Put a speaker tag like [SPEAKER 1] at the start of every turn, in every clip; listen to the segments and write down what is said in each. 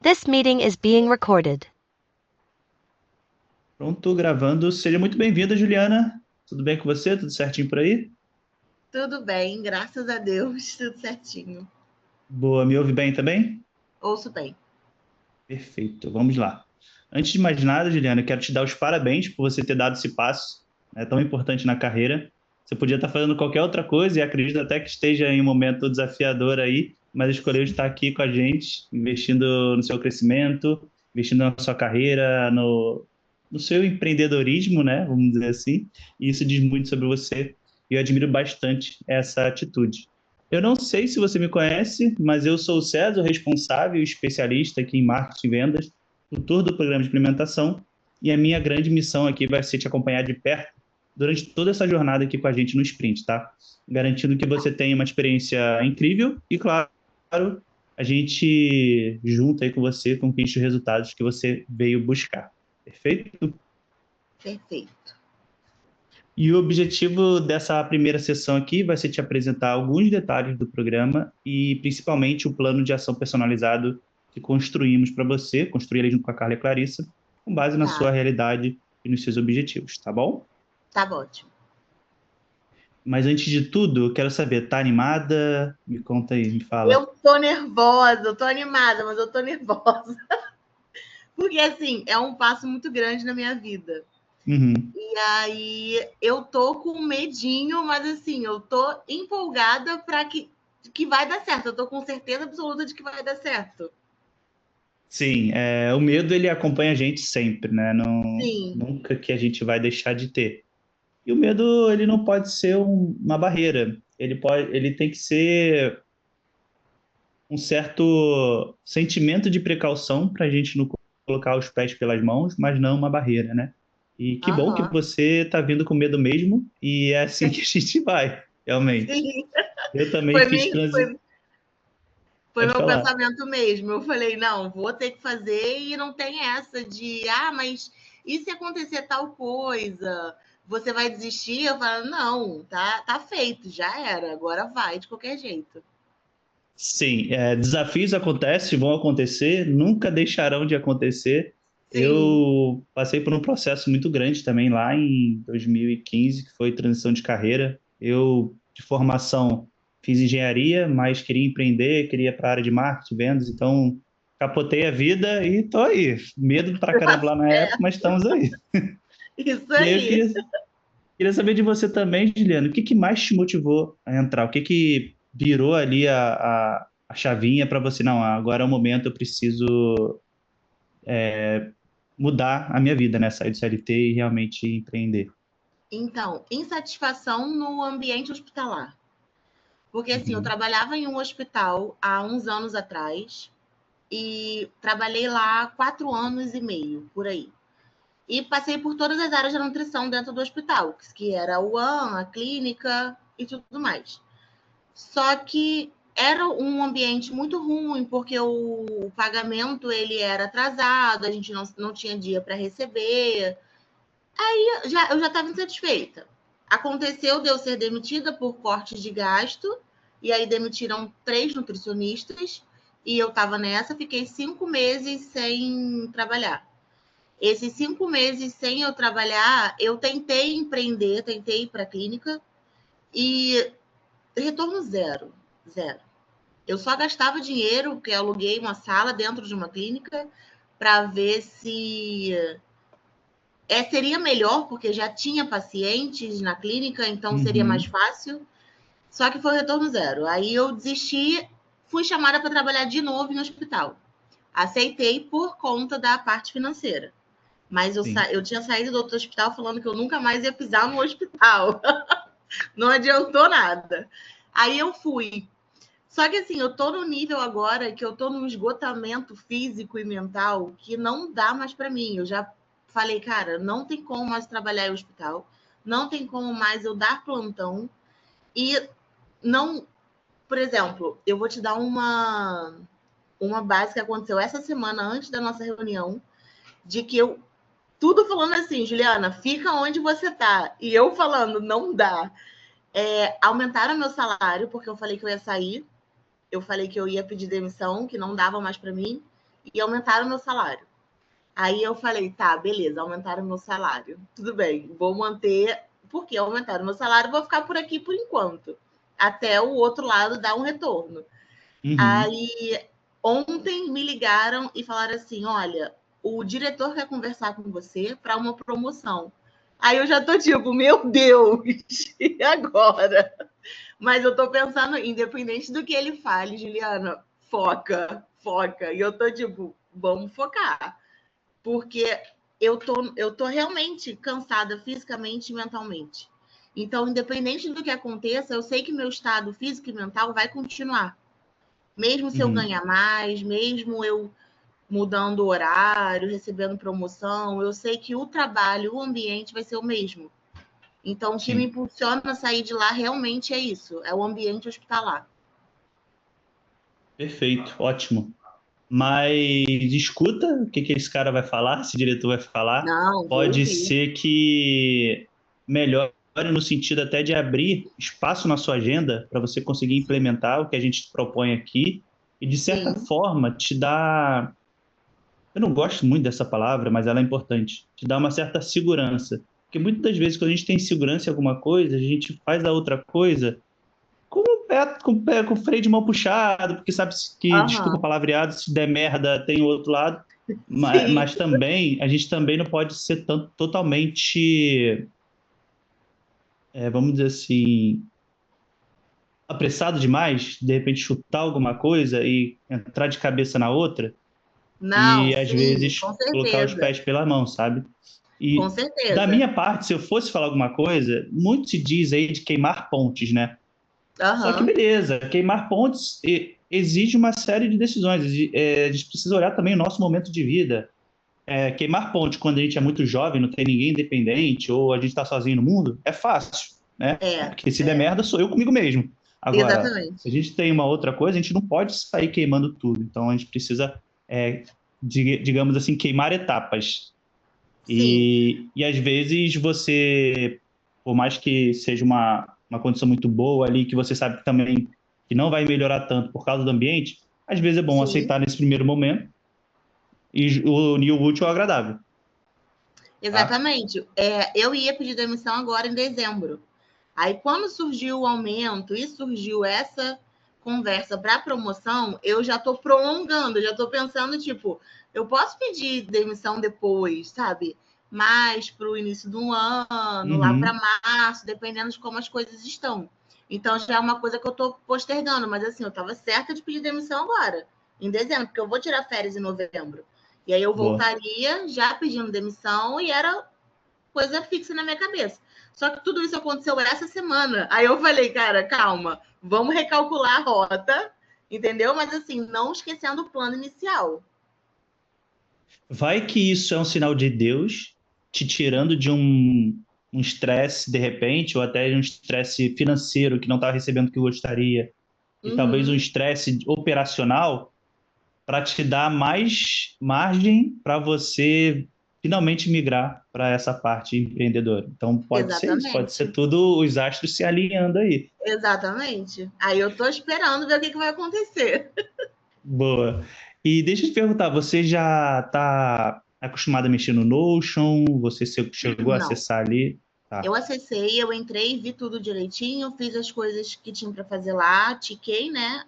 [SPEAKER 1] This meeting is being recorded.
[SPEAKER 2] Pronto, gravando. Seja muito bem-vinda, Juliana. Tudo bem com você? Tudo certinho por aí?
[SPEAKER 3] Tudo bem, graças a Deus, tudo certinho.
[SPEAKER 2] Boa, me ouve bem também?
[SPEAKER 3] Ouço bem.
[SPEAKER 2] Perfeito, vamos lá. Antes de mais nada, Juliana, eu quero te dar os parabéns por você ter dado esse passo, né, tão importante na carreira. Você podia estar fazendo qualquer outra coisa e acredito até que esteja em um momento desafiador aí, mas escolheu estar aqui com a gente, investindo no seu crescimento, investindo na sua carreira, no seu empreendedorismo, né? Vamos dizer assim. E isso diz muito sobre você e eu admiro bastante essa atitude. Eu não sei se você me conhece, mas eu sou o César, o responsável e especialista aqui em marketing e vendas, tutor do programa de implementação, e a minha grande missão aqui vai ser te acompanhar de perto durante toda essa jornada aqui com a gente no Sprint, tá? Garantindo que você tenha uma experiência incrível e, claro, a gente junto aí com você conquiste os resultados que você veio buscar. Perfeito?
[SPEAKER 3] Perfeito.
[SPEAKER 2] E o objetivo dessa primeira sessão aqui vai ser te apresentar alguns detalhes do programa e principalmente o plano de ação personalizado que construímos para você, construir ele junto com a Carla e a Clarissa, com base na sua
[SPEAKER 3] Tá,
[SPEAKER 2] realidade e nos seus objetivos, tá bom?
[SPEAKER 3] tá ótimo.
[SPEAKER 2] Mas antes de tudo, eu quero saber, tá animada? Me conta aí, me fala.
[SPEAKER 3] Eu tô nervosa, eu tô animada, mas eu tô nervosa. Porque, assim, é um passo muito grande na minha vida.
[SPEAKER 2] Uhum.
[SPEAKER 3] E aí, eu tô com medinho, mas, assim, eu tô empolgada para que vai dar certo. Eu tô com certeza absoluta de que vai dar certo.
[SPEAKER 2] Sim, o medo ele acompanha a gente sempre, né? Não,
[SPEAKER 3] Sim.
[SPEAKER 2] nunca que a gente vai deixar de ter. E o medo, ele não pode ser uma barreira. Ele tem que ser um certo sentimento de precaução para a gente não colocar os pés pelas mãos, mas não uma barreira, né? E que bom que
[SPEAKER 3] Aham.
[SPEAKER 2] você está vindo com medo mesmo, e é assim que a gente vai, realmente.
[SPEAKER 3] Sim.
[SPEAKER 2] Eu também
[SPEAKER 3] Foi,
[SPEAKER 2] fiz
[SPEAKER 3] bem,
[SPEAKER 2] transição.
[SPEAKER 3] foi, Foi
[SPEAKER 2] Pode
[SPEAKER 3] meu
[SPEAKER 2] falar.
[SPEAKER 3] pensamento mesmo. Eu falei, não, vou ter que fazer e não tem essa de, mas e se acontecer tal coisa? Você vai desistir? Eu falo, não, tá feito, já era, agora vai de qualquer jeito.
[SPEAKER 2] Sim, desafios acontecem, vão acontecer, nunca deixarão de acontecer.
[SPEAKER 3] Sim.
[SPEAKER 2] Eu passei por um processo muito grande também lá em 2015, que foi transição de carreira. Eu, de formação, fiz engenharia, mas queria empreender, queria para a área de marketing, vendas, então capotei a vida e tô aí. Medo pra caramba lá na época, mas estamos aí.
[SPEAKER 3] Isso
[SPEAKER 2] E aí eu
[SPEAKER 3] aí.
[SPEAKER 2] queria saber de você também, Juliano, o que que mais te motivou a entrar? O que que virou ali a chavinha para você? Não, agora é o momento, eu preciso mudar a minha vida, né? Sair do CLT e realmente empreender.
[SPEAKER 3] Então, insatisfação no ambiente hospitalar. Porque assim, eu
[SPEAKER 2] Uhum,
[SPEAKER 3] trabalhava em um hospital há uns anos atrás e trabalhei lá 4 anos e meio, por aí. E passei por todas as áreas da nutrição dentro do hospital, que era o UAN, a clínica e tudo mais. Só que era um ambiente muito ruim, porque o pagamento ele era atrasado, a gente não tinha dia para receber. Eu já estava insatisfeita. Aconteceu de eu ser demitida por corte de gasto, e aí demitiram 3 nutricionistas, e eu estava nessa, fiquei 5 meses sem trabalhar. Esses 5 meses sem eu trabalhar, eu tentei empreender, tentei ir para a clínica e retorno zero, zero. Eu só gastava dinheiro, porque eu aluguei uma sala dentro de uma clínica para ver se seria melhor, porque já tinha pacientes na clínica, então seria mais
[SPEAKER 2] uhum,
[SPEAKER 3] fácil. Só que foi retorno zero. Aí eu desisti, fui chamada para trabalhar de novo em hospital. Aceitei por conta da parte financeira. Mas
[SPEAKER 2] sim.
[SPEAKER 3] eu tinha saído do outro hospital falando que eu nunca mais ia pisar no hospital. Não adiantou nada. Aí eu fui. Só que assim, eu tô no nível agora que eu tô num esgotamento físico e mental que não dá mais para mim. Eu já falei, cara, não tem como mais trabalhar em hospital, não tem como mais eu dar plantão e não, por exemplo, eu vou te dar uma base que aconteceu essa semana antes da nossa reunião, de que eu tudo falando assim, Juliana, fica onde você tá. E eu falando, não dá. Aumentaram meu salário, porque eu falei que eu ia sair. Eu falei que eu ia pedir demissão, que não dava mais para mim. e aumentaram meu salário. Aí eu falei, tá, beleza, aumentaram meu salário. Tudo bem, vou manter, porque aumentaram meu salário, vou ficar por aqui por enquanto, até o outro lado dar um retorno.
[SPEAKER 2] Uhum.
[SPEAKER 3] Aí ontem me ligaram e falaram assim: olha, o diretor quer conversar com você para uma promoção. Aí eu já tô tipo, meu Deus, e agora? Mas eu tô pensando, independente do que ele fale, Juliana, foca, foca. E eu tô tipo, vamos focar. Porque eu tô realmente cansada fisicamente e mentalmente. Então, independente do que aconteça, eu sei que meu estado físico e mental vai continuar. Mesmo se eu
[SPEAKER 2] Uhum.
[SPEAKER 3] ganhar mais, mesmo eu mudando o horário, recebendo promoção, eu sei que o trabalho, o ambiente vai ser o mesmo. Então, o que me
[SPEAKER 2] Sim.
[SPEAKER 3] impulsiona a sair de lá realmente é isso, é o ambiente hospitalar.
[SPEAKER 2] Perfeito, ótimo. Mas escuta o que esse cara vai falar, esse diretor vai falar.
[SPEAKER 3] Não, vou
[SPEAKER 2] Pode
[SPEAKER 3] ouvir.
[SPEAKER 2] ser que melhore no sentido até de abrir espaço na sua agenda para você conseguir implementar o que a gente propõe aqui e, de certa
[SPEAKER 3] Sim,
[SPEAKER 2] forma, te dar. Eu não gosto muito dessa palavra, mas ela é importante. Te dá uma certa segurança. Porque muitas das vezes, quando a gente tem segurança em alguma coisa, a gente faz a outra coisa com o freio de mão puxado, porque sabe que, desculpa o
[SPEAKER 3] aham,
[SPEAKER 2] palavreado, se der merda, tem o outro lado. Mas,
[SPEAKER 3] sim,
[SPEAKER 2] mas também, a gente também não pode ser totalmente, vamos dizer assim, apressado demais, de repente chutar alguma coisa e entrar de cabeça na outra,
[SPEAKER 3] não,
[SPEAKER 2] e às
[SPEAKER 3] sim,
[SPEAKER 2] vezes
[SPEAKER 3] com
[SPEAKER 2] colocar os
[SPEAKER 3] certeza,
[SPEAKER 2] pés pela mão, sabe?
[SPEAKER 3] com
[SPEAKER 2] E da
[SPEAKER 3] certeza.
[SPEAKER 2] minha parte, se eu fosse falar alguma coisa, muito se diz aí de queimar pontes, né? Só que
[SPEAKER 3] Aham,
[SPEAKER 2] beleza, queimar pontes exige uma série de decisões. A gente precisa olhar também o nosso momento de vida. Queimar ponte quando a gente é muito jovem, não tem ninguém independente, ou a gente está sozinho no mundo, é fácil, né?
[SPEAKER 3] é,
[SPEAKER 2] Porque se der
[SPEAKER 3] é,
[SPEAKER 2] merda, sou eu comigo mesmo. Agora, se a
[SPEAKER 3] exatamente.
[SPEAKER 2] gente tem uma outra coisa, a gente não pode sair queimando tudo. Então, a gente precisa, digamos assim, queimar etapas.
[SPEAKER 3] Sim,
[SPEAKER 2] E às vezes você, por mais que seja uma condição muito boa ali, que você sabe que também que não vai melhorar tanto por causa do ambiente, às vezes é bom
[SPEAKER 3] sim.
[SPEAKER 2] aceitar nesse primeiro momento e unir o útil ao agradável, tá?
[SPEAKER 3] Exatamente. Eu ia pedir demissão agora em dezembro. Aí, quando surgiu o aumento e surgiu essa conversa para promoção, eu já estou prolongando, já estou pensando, tipo, eu posso pedir demissão depois, sabe? Mais para o início do ano, lá para
[SPEAKER 2] Uhum,
[SPEAKER 3] março, dependendo de como as coisas estão. Então, já é uma coisa que eu estou postergando, mas assim, eu estava certa de pedir demissão agora, em dezembro, porque eu vou tirar férias em novembro. E aí eu
[SPEAKER 2] boa.
[SPEAKER 3] voltaria já pedindo demissão e era coisa fixa na minha cabeça. Só que tudo isso aconteceu essa semana. Aí eu falei, cara, calma, vamos recalcular a rota, entendeu? Mas assim, não esquecendo o plano inicial.
[SPEAKER 2] Vai que isso é um sinal de Deus te tirando de um estresse de repente, ou até de um estresse financeiro que não estava recebendo o que gostaria, e talvez um
[SPEAKER 3] Uhum,
[SPEAKER 2] estresse operacional para te dar mais margem para você finalmente migrar para essa parte empreendedora. Então, pode ser isso, pode ser
[SPEAKER 3] exatamente.
[SPEAKER 2] tudo os astros se alinhando aí.
[SPEAKER 3] Exatamente. Aí eu tô esperando ver o que, que vai acontecer.
[SPEAKER 2] Boa. E deixa eu te perguntar, você já está acostumado a mexer no Notion? Você chegou a
[SPEAKER 3] Não.
[SPEAKER 2] acessar ali?
[SPEAKER 3] Eu
[SPEAKER 2] Tá.
[SPEAKER 3] acessei, eu entrei, vi tudo direitinho, fiz as coisas que tinha para fazer lá, tiquei, né,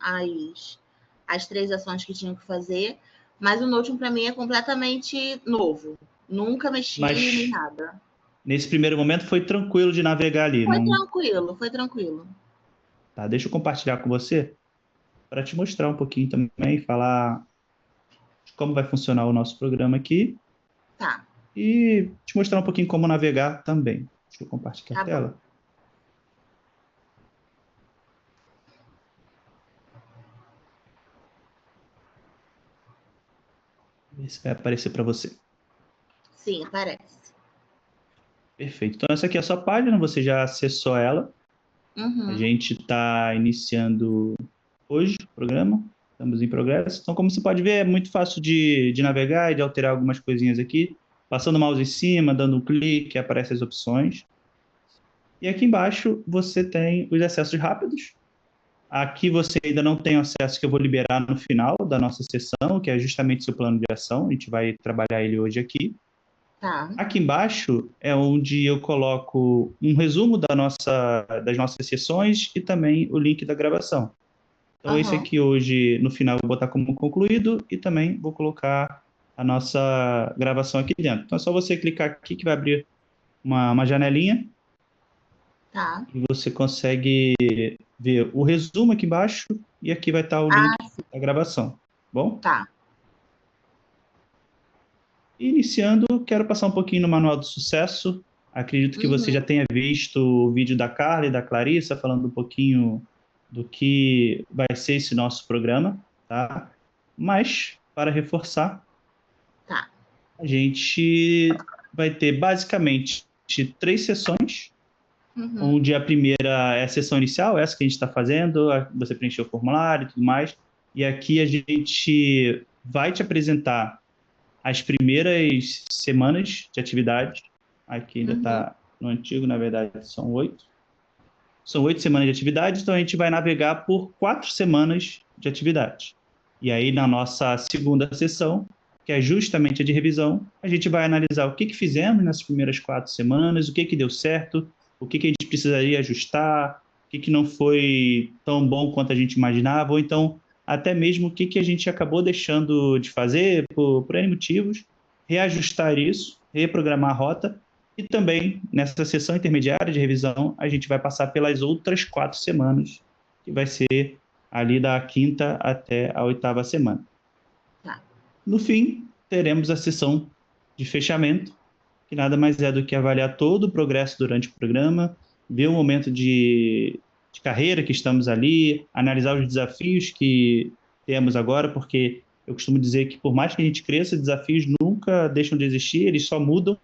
[SPEAKER 3] as três ações que tinha que fazer, mas o Notion para mim é completamente novo. Nunca mexi nem
[SPEAKER 2] Mas
[SPEAKER 3] nada.
[SPEAKER 2] nesse primeiro momento foi tranquilo de navegar ali,
[SPEAKER 3] Foi
[SPEAKER 2] não?
[SPEAKER 3] tranquilo, foi tranquilo.
[SPEAKER 2] Tá, deixa eu compartilhar com você para te mostrar um pouquinho também, falar como vai funcionar o nosso programa aqui
[SPEAKER 3] Tá,
[SPEAKER 2] e te mostrar um pouquinho como navegar também. Deixa eu compartilhar a
[SPEAKER 3] tá bom.
[SPEAKER 2] tela, ver se vai aparecer para você.
[SPEAKER 3] Sim, aparece.
[SPEAKER 2] Perfeito. Então, essa aqui é a sua página, você já acessou ela. A
[SPEAKER 3] Uhum.
[SPEAKER 2] gente está iniciando hoje o programa, estamos em progresso. Então, como você pode ver, é muito fácil de navegar e de alterar algumas coisinhas aqui. Passando o mouse em cima, dando um clique, aparecem as opções. E aqui embaixo você tem os acessos rápidos, Aqui você ainda não tem acesso, que eu vou liberar no final da nossa sessão, que é justamente seu plano de ação. A gente vai trabalhar ele hoje aqui.
[SPEAKER 3] Tá.
[SPEAKER 2] Aqui embaixo é onde eu coloco um resumo das nossas sessões e também o link da gravação. Então, esse
[SPEAKER 3] Aham.
[SPEAKER 2] aqui hoje, no final, eu vou botar como concluído e também vou colocar a nossa gravação aqui dentro. Então, é só você clicar aqui que vai abrir uma janelinha
[SPEAKER 3] Tá.
[SPEAKER 2] e você consegue ver o resumo aqui embaixo e aqui vai estar o
[SPEAKER 3] Ah,
[SPEAKER 2] link da gravação. Bom?
[SPEAKER 3] tá.
[SPEAKER 2] Iniciando, quero passar um pouquinho no Manual do Sucesso. Acredito que você já
[SPEAKER 3] Uhum.
[SPEAKER 2] tenha visto o vídeo da Carla e da Clarissa falando um pouquinho do que vai ser esse nosso programa, tá? Mas, para reforçar,
[SPEAKER 3] Tá.
[SPEAKER 2] a gente vai ter basicamente 3 sessões,
[SPEAKER 3] Uhum.
[SPEAKER 2] onde a primeira é a sessão inicial, essa que a gente está fazendo, você preencheu o formulário e tudo mais, e aqui a gente vai te apresentar as primeiras semanas de atividade. Aqui ainda
[SPEAKER 3] Uhum.
[SPEAKER 2] está no antigo, na verdade, são 8. São 8 semanas de atividade, então a gente vai navegar por 4 semanas de atividade. E aí, na nossa segunda sessão, que é justamente a de revisão, a gente vai analisar o que fizemos nessas primeiras 4 semanas, o que deu certo, o que a gente precisaria ajustar, o que não foi tão bom quanto a gente imaginava, ou então até mesmo o que a gente acabou deixando de fazer por N motivos, reajustar isso, reprogramar a rota e também, nessa sessão intermediária de revisão, a gente vai passar pelas outras 4 semanas, que vai ser ali da quinta até a 8ª semana.
[SPEAKER 3] Tá.
[SPEAKER 2] No fim, teremos a sessão de fechamento, que nada mais é do que avaliar todo o progresso durante o programa, ver o momento de carreira que estamos ali, analisar os desafios que temos agora, porque eu costumo dizer que por mais que a gente cresça, desafios nunca deixam de existir, eles só mudam,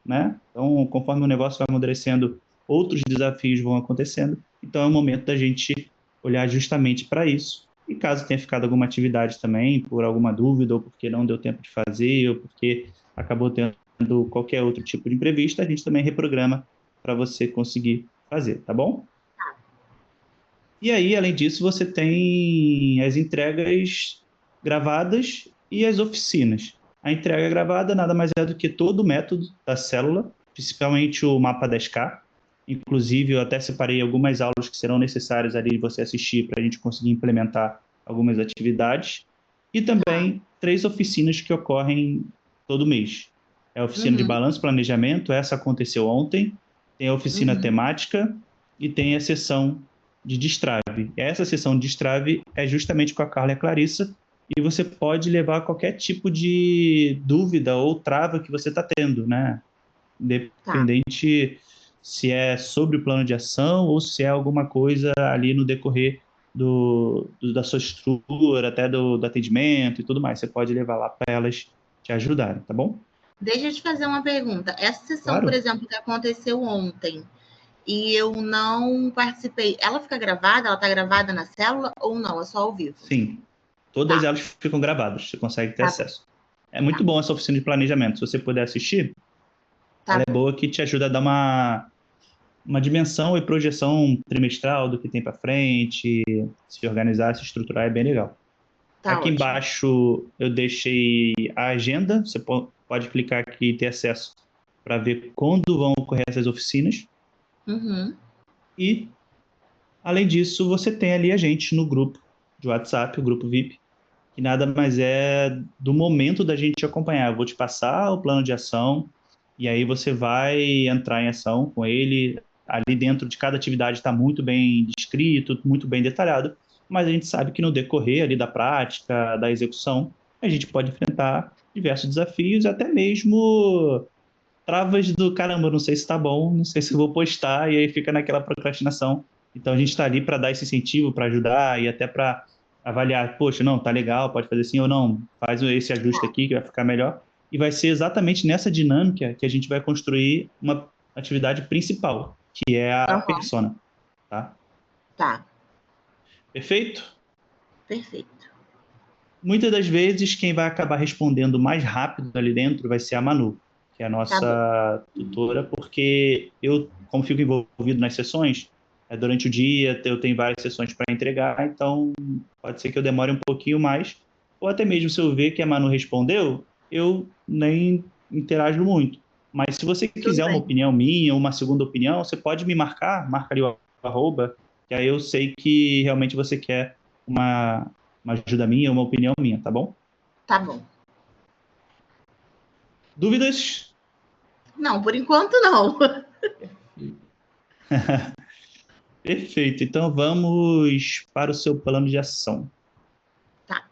[SPEAKER 2] né? Então, conforme o negócio vai amadurecendo, outros desafios vão acontecendo. Então, é o momento da gente olhar justamente para isso. E caso tenha ficado alguma atividade também, por alguma dúvida, ou porque não deu tempo de fazer, ou porque acabou tendo qualquer outro tipo de imprevisto, a gente também reprograma para você conseguir fazer, tá bom? E aí, além disso, você tem as entregas gravadas e as oficinas. A entrega gravada nada mais é do que todo o método da célula, principalmente o mapa 10K. Inclusive, eu até separei algumas aulas que serão necessárias ali de você assistir para a gente conseguir implementar algumas atividades. E
[SPEAKER 3] Tá.
[SPEAKER 2] também 3 oficinas que ocorrem todo mês. É a oficina de
[SPEAKER 3] Uhum.
[SPEAKER 2] balanço e planejamento, essa aconteceu ontem. Tem a oficina
[SPEAKER 3] Uhum.
[SPEAKER 2] temática e tem a sessão de destrave. Essa sessão de destrave é justamente com a Carla e a Clarissa, e você pode levar qualquer tipo de dúvida ou trava que você está tendo, né?
[SPEAKER 3] Tá.
[SPEAKER 2] Independente se é sobre o plano de ação ou se é alguma coisa ali no decorrer da sua estrutura, até do atendimento e tudo mais. Você pode levar lá para elas te ajudarem, tá bom?
[SPEAKER 3] Deixa eu te fazer uma pergunta. Essa sessão, por
[SPEAKER 2] Claro.
[SPEAKER 3] exemplo, que aconteceu ontem e eu não participei, ela fica gravada? Ela tá gravada na célula ou não? É só ao vivo?
[SPEAKER 2] Sim, todas
[SPEAKER 3] Tá.
[SPEAKER 2] elas ficam gravadas, você consegue ter
[SPEAKER 3] Tá bom.
[SPEAKER 2] acesso. É muito
[SPEAKER 3] Tá.
[SPEAKER 2] bom essa oficina de planejamento. Se você puder assistir,
[SPEAKER 3] Tá
[SPEAKER 2] ela é
[SPEAKER 3] bom.
[SPEAKER 2] boa que te ajuda a dar uma dimensão e projeção trimestral do que tem para frente, se organizar, se estruturar, é bem legal.
[SPEAKER 3] Tá
[SPEAKER 2] Aqui
[SPEAKER 3] ótimo.
[SPEAKER 2] embaixo eu deixei a agenda, você pode clicar aqui e ter acesso para ver quando vão ocorrer essas oficinas.
[SPEAKER 3] Uhum.
[SPEAKER 2] E, além disso, você tem ali a gente no grupo de WhatsApp, o grupo VIP, que nada mais é do momento da gente acompanhar. Eu vou te passar o plano de ação e aí você vai entrar em ação com ele. Ali dentro de cada atividade está muito bem descrito, muito bem detalhado, mas a gente sabe que no decorrer ali da prática, da execução, a gente pode enfrentar diversos desafios, até mesmo travas do caramba, não sei se está bom, não sei se eu vou postar, e aí fica naquela procrastinação. Então a gente está ali para dar esse incentivo, para ajudar e até para avaliar, poxa, não, tá legal, pode fazer assim ou não, faz esse ajuste aqui que vai ficar melhor. E vai ser exatamente nessa dinâmica que a gente vai construir uma atividade principal, que é a
[SPEAKER 3] Aham.
[SPEAKER 2] persona, tá?
[SPEAKER 3] Tá.
[SPEAKER 2] Perfeito?
[SPEAKER 3] Perfeito.
[SPEAKER 2] Muitas das vezes, quem vai acabar respondendo mais rápido ali dentro vai ser a Manu, que é a
[SPEAKER 3] Tá bom.
[SPEAKER 2] nossa tutora, porque eu, como fico envolvido nas sessões, durante o dia, eu tenho várias sessões para entregar, então pode ser que eu demore um pouquinho mais, ou até mesmo se eu ver que a Manu respondeu, eu nem interajo muito. Mas se você
[SPEAKER 3] Tudo
[SPEAKER 2] quiser uma
[SPEAKER 3] bem.
[SPEAKER 2] opinião minha, uma segunda opinião, você pode me marcar, marca ali o arroba, que aí eu sei que realmente você quer uma ajuda minha, uma opinião minha, tá bom?
[SPEAKER 3] Tá bom.
[SPEAKER 2] Dúvidas?
[SPEAKER 3] Não, por enquanto não.
[SPEAKER 2] Perfeito. Então vamos para o seu plano de ação.
[SPEAKER 3] Tá.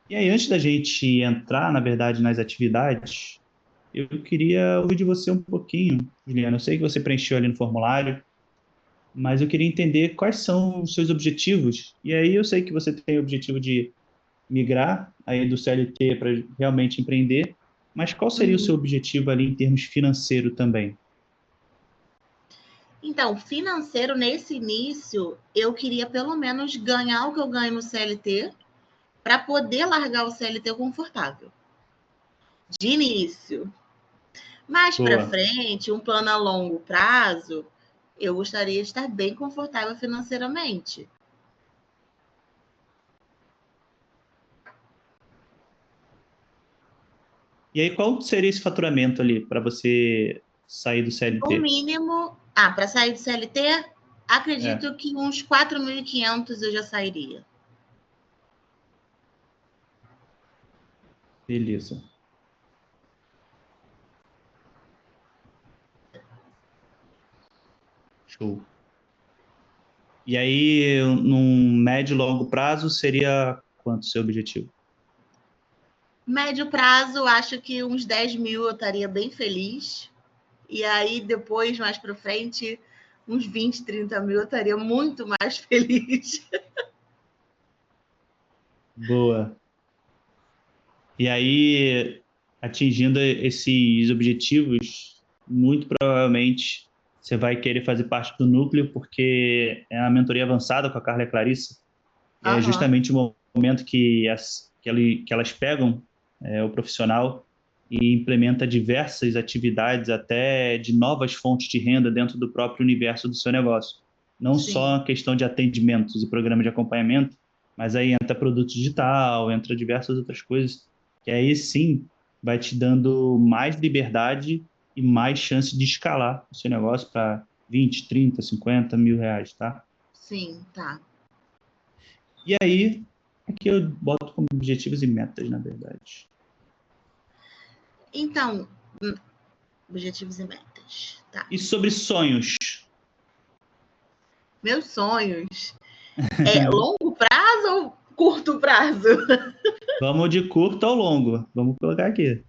[SPEAKER 2] E aí, antes da gente entrar, na verdade, nas atividades, eu queria ouvir de você um pouquinho, Juliana. Eu sei que você preencheu ali no formulário, mas eu queria entender quais são os seus objetivos. E aí eu sei que você tem o objetivo de migrar aí do CLT para realmente empreender, mas qual seria o seu
[SPEAKER 3] Uhum.
[SPEAKER 2] objetivo ali em termos financeiro também?
[SPEAKER 3] Então, financeiro, nesse início, eu queria pelo menos ganhar o que eu ganho no CLT para poder largar o CLT confortável. De início. Mais para
[SPEAKER 2] Boa.
[SPEAKER 3] frente, um plano a longo prazo, eu gostaria de estar bem confortável financeiramente.
[SPEAKER 2] E aí, qual seria esse faturamento ali para você sair do
[SPEAKER 3] No
[SPEAKER 2] CLT?
[SPEAKER 3] mínimo, para sair do CLT,
[SPEAKER 2] É,
[SPEAKER 3] acredito que uns 4.500 eu já sairia.
[SPEAKER 2] beleza. Show. E aí, num médio e longo prazo, seria quanto o seu objetivo?
[SPEAKER 3] Médio prazo, acho que uns 10.000 eu estaria bem feliz. E aí, depois, mais para frente, uns 20, 30 mil eu estaria muito mais feliz.
[SPEAKER 2] Boa. E aí, atingindo esses objetivos, muito provavelmente você vai querer fazer parte do núcleo, porque é a mentoria avançada com a Carla e a Clarissa, e é
[SPEAKER 3] Aham,
[SPEAKER 2] justamente o momento que elas pegam o profissional e implementa diversas atividades, até de novas fontes de renda dentro do próprio universo do seu negócio. Não
[SPEAKER 3] sim,
[SPEAKER 2] só a questão de atendimentos e programas de acompanhamento, mas aí entra produto digital, entra diversas outras coisas, que aí sim vai te dando mais liberdade e mais chance de escalar o seu negócio para 20, 30, 50 mil reais, tá?
[SPEAKER 3] sim, tá.
[SPEAKER 2] E aí, aqui eu boto como objetivos e metas, na verdade.
[SPEAKER 3] Então, objetivos e metas. Tá.
[SPEAKER 2] E sobre sonhos?
[SPEAKER 3] Meus sonhos é longo prazo ou curto prazo?
[SPEAKER 2] Vamos de curto ao longo. Vamos colocar aqui.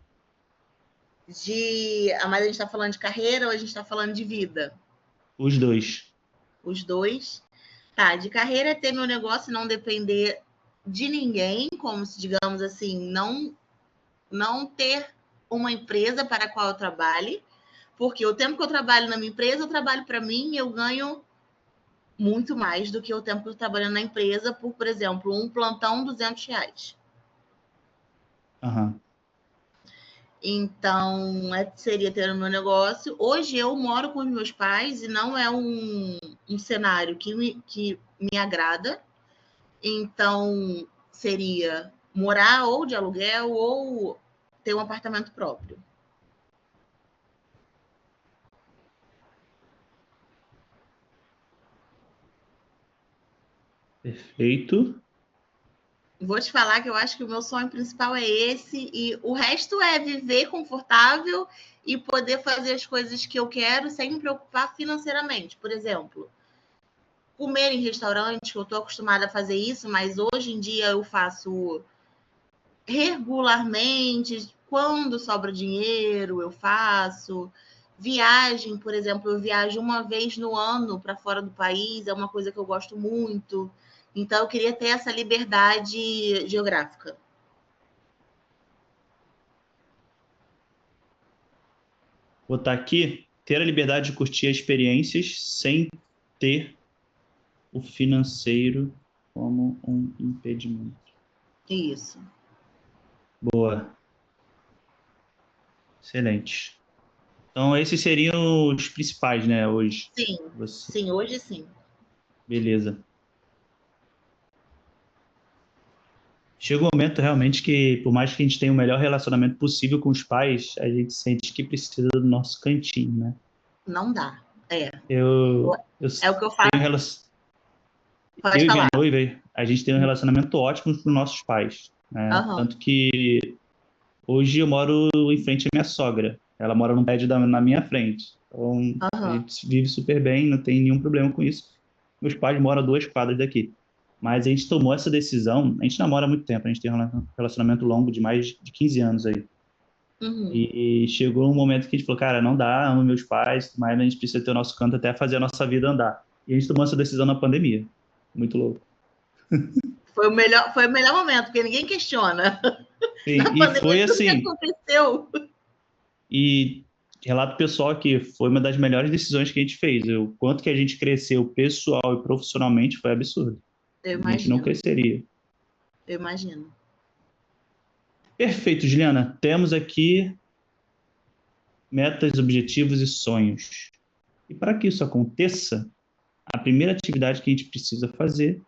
[SPEAKER 3] Mas a gente está falando de carreira ou a gente está falando de vida?
[SPEAKER 2] Os dois.
[SPEAKER 3] Os dois. Tá, de carreira é ter meu negócio e não depender de ninguém, como se, digamos assim, não ter uma empresa para a qual eu trabalhe, porque o tempo que eu trabalho na minha empresa, eu trabalho para mim e eu ganho muito mais do que o tempo que eu trabalho na empresa por exemplo, um plantão R$ 200.
[SPEAKER 2] Aham.
[SPEAKER 3] Então, seria ter o meu negócio. Hoje eu moro com os meus pais e não é um cenário que me agrada. Então, seria morar ou de aluguel ou ter um apartamento próprio.
[SPEAKER 2] Perfeito.
[SPEAKER 3] Vou te falar que eu acho que o meu sonho principal é esse, e o resto é viver confortável e poder fazer as coisas que eu quero sem me preocupar financeiramente. Por exemplo, comer em restaurante, eu estou acostumada a fazer isso, mas hoje em dia eu faço regularmente, quando sobra dinheiro, eu faço. Viagem, por exemplo, eu viajo uma vez no ano para fora do país, é uma coisa que eu gosto muito. Então, eu queria ter essa liberdade geográfica.
[SPEAKER 2] Vou botar aqui, ter a liberdade de curtir experiências sem ter o financeiro como um impedimento.
[SPEAKER 3] Isso.
[SPEAKER 2] Boa. Excelente. Então, esses seriam os principais, né, hoje.
[SPEAKER 3] Sim,
[SPEAKER 2] Você...
[SPEAKER 3] sim, hoje sim.
[SPEAKER 2] Beleza. Chega um momento realmente que, por mais que a gente tenha o melhor relacionamento possível com os pais, a gente sente que precisa do nosso cantinho, né?
[SPEAKER 3] Não dá. É.
[SPEAKER 2] Eu
[SPEAKER 3] É o que eu falo.
[SPEAKER 2] tenho relação.
[SPEAKER 3] Pode
[SPEAKER 2] Eu e minha
[SPEAKER 3] falar.
[SPEAKER 2] noiva, a gente tem um relacionamento ótimo com os nossos pais, né?
[SPEAKER 3] Aham,
[SPEAKER 2] Tanto que hoje eu moro em frente à minha sogra. Ela mora num prédio na minha frente. Então, a
[SPEAKER 3] aham.
[SPEAKER 2] gente vive super bem, não tem nenhum problema com isso. Meus pais moram a 2 quadras daqui. Mas a gente tomou essa decisão, a gente namora há muito tempo, a gente tem um relacionamento longo de mais de 15 anos aí.
[SPEAKER 3] Uhum.
[SPEAKER 2] E chegou um momento que a gente falou, cara, não dá, amo meus pais, mas a gente precisa ter o nosso canto até fazer a nossa vida andar. E a gente tomou essa decisão na pandemia. Muito louco.
[SPEAKER 3] Foi o melhor momento, porque ninguém questiona.
[SPEAKER 2] Sim,
[SPEAKER 3] Na
[SPEAKER 2] e
[SPEAKER 3] pandemia,
[SPEAKER 2] foi
[SPEAKER 3] tudo que
[SPEAKER 2] assim,
[SPEAKER 3] aconteceu.
[SPEAKER 2] e relato pessoal aqui, foi uma das melhores decisões que a gente fez. O quanto que a gente cresceu pessoal e profissionalmente foi absurdo.
[SPEAKER 3] Eu
[SPEAKER 2] A gente não
[SPEAKER 3] imagino,
[SPEAKER 2] cresceria.
[SPEAKER 3] eu imagino.
[SPEAKER 2] Perfeito, Juliana. Temos aqui metas, objetivos e sonhos. E para que isso aconteça, a primeira atividade que a gente precisa fazer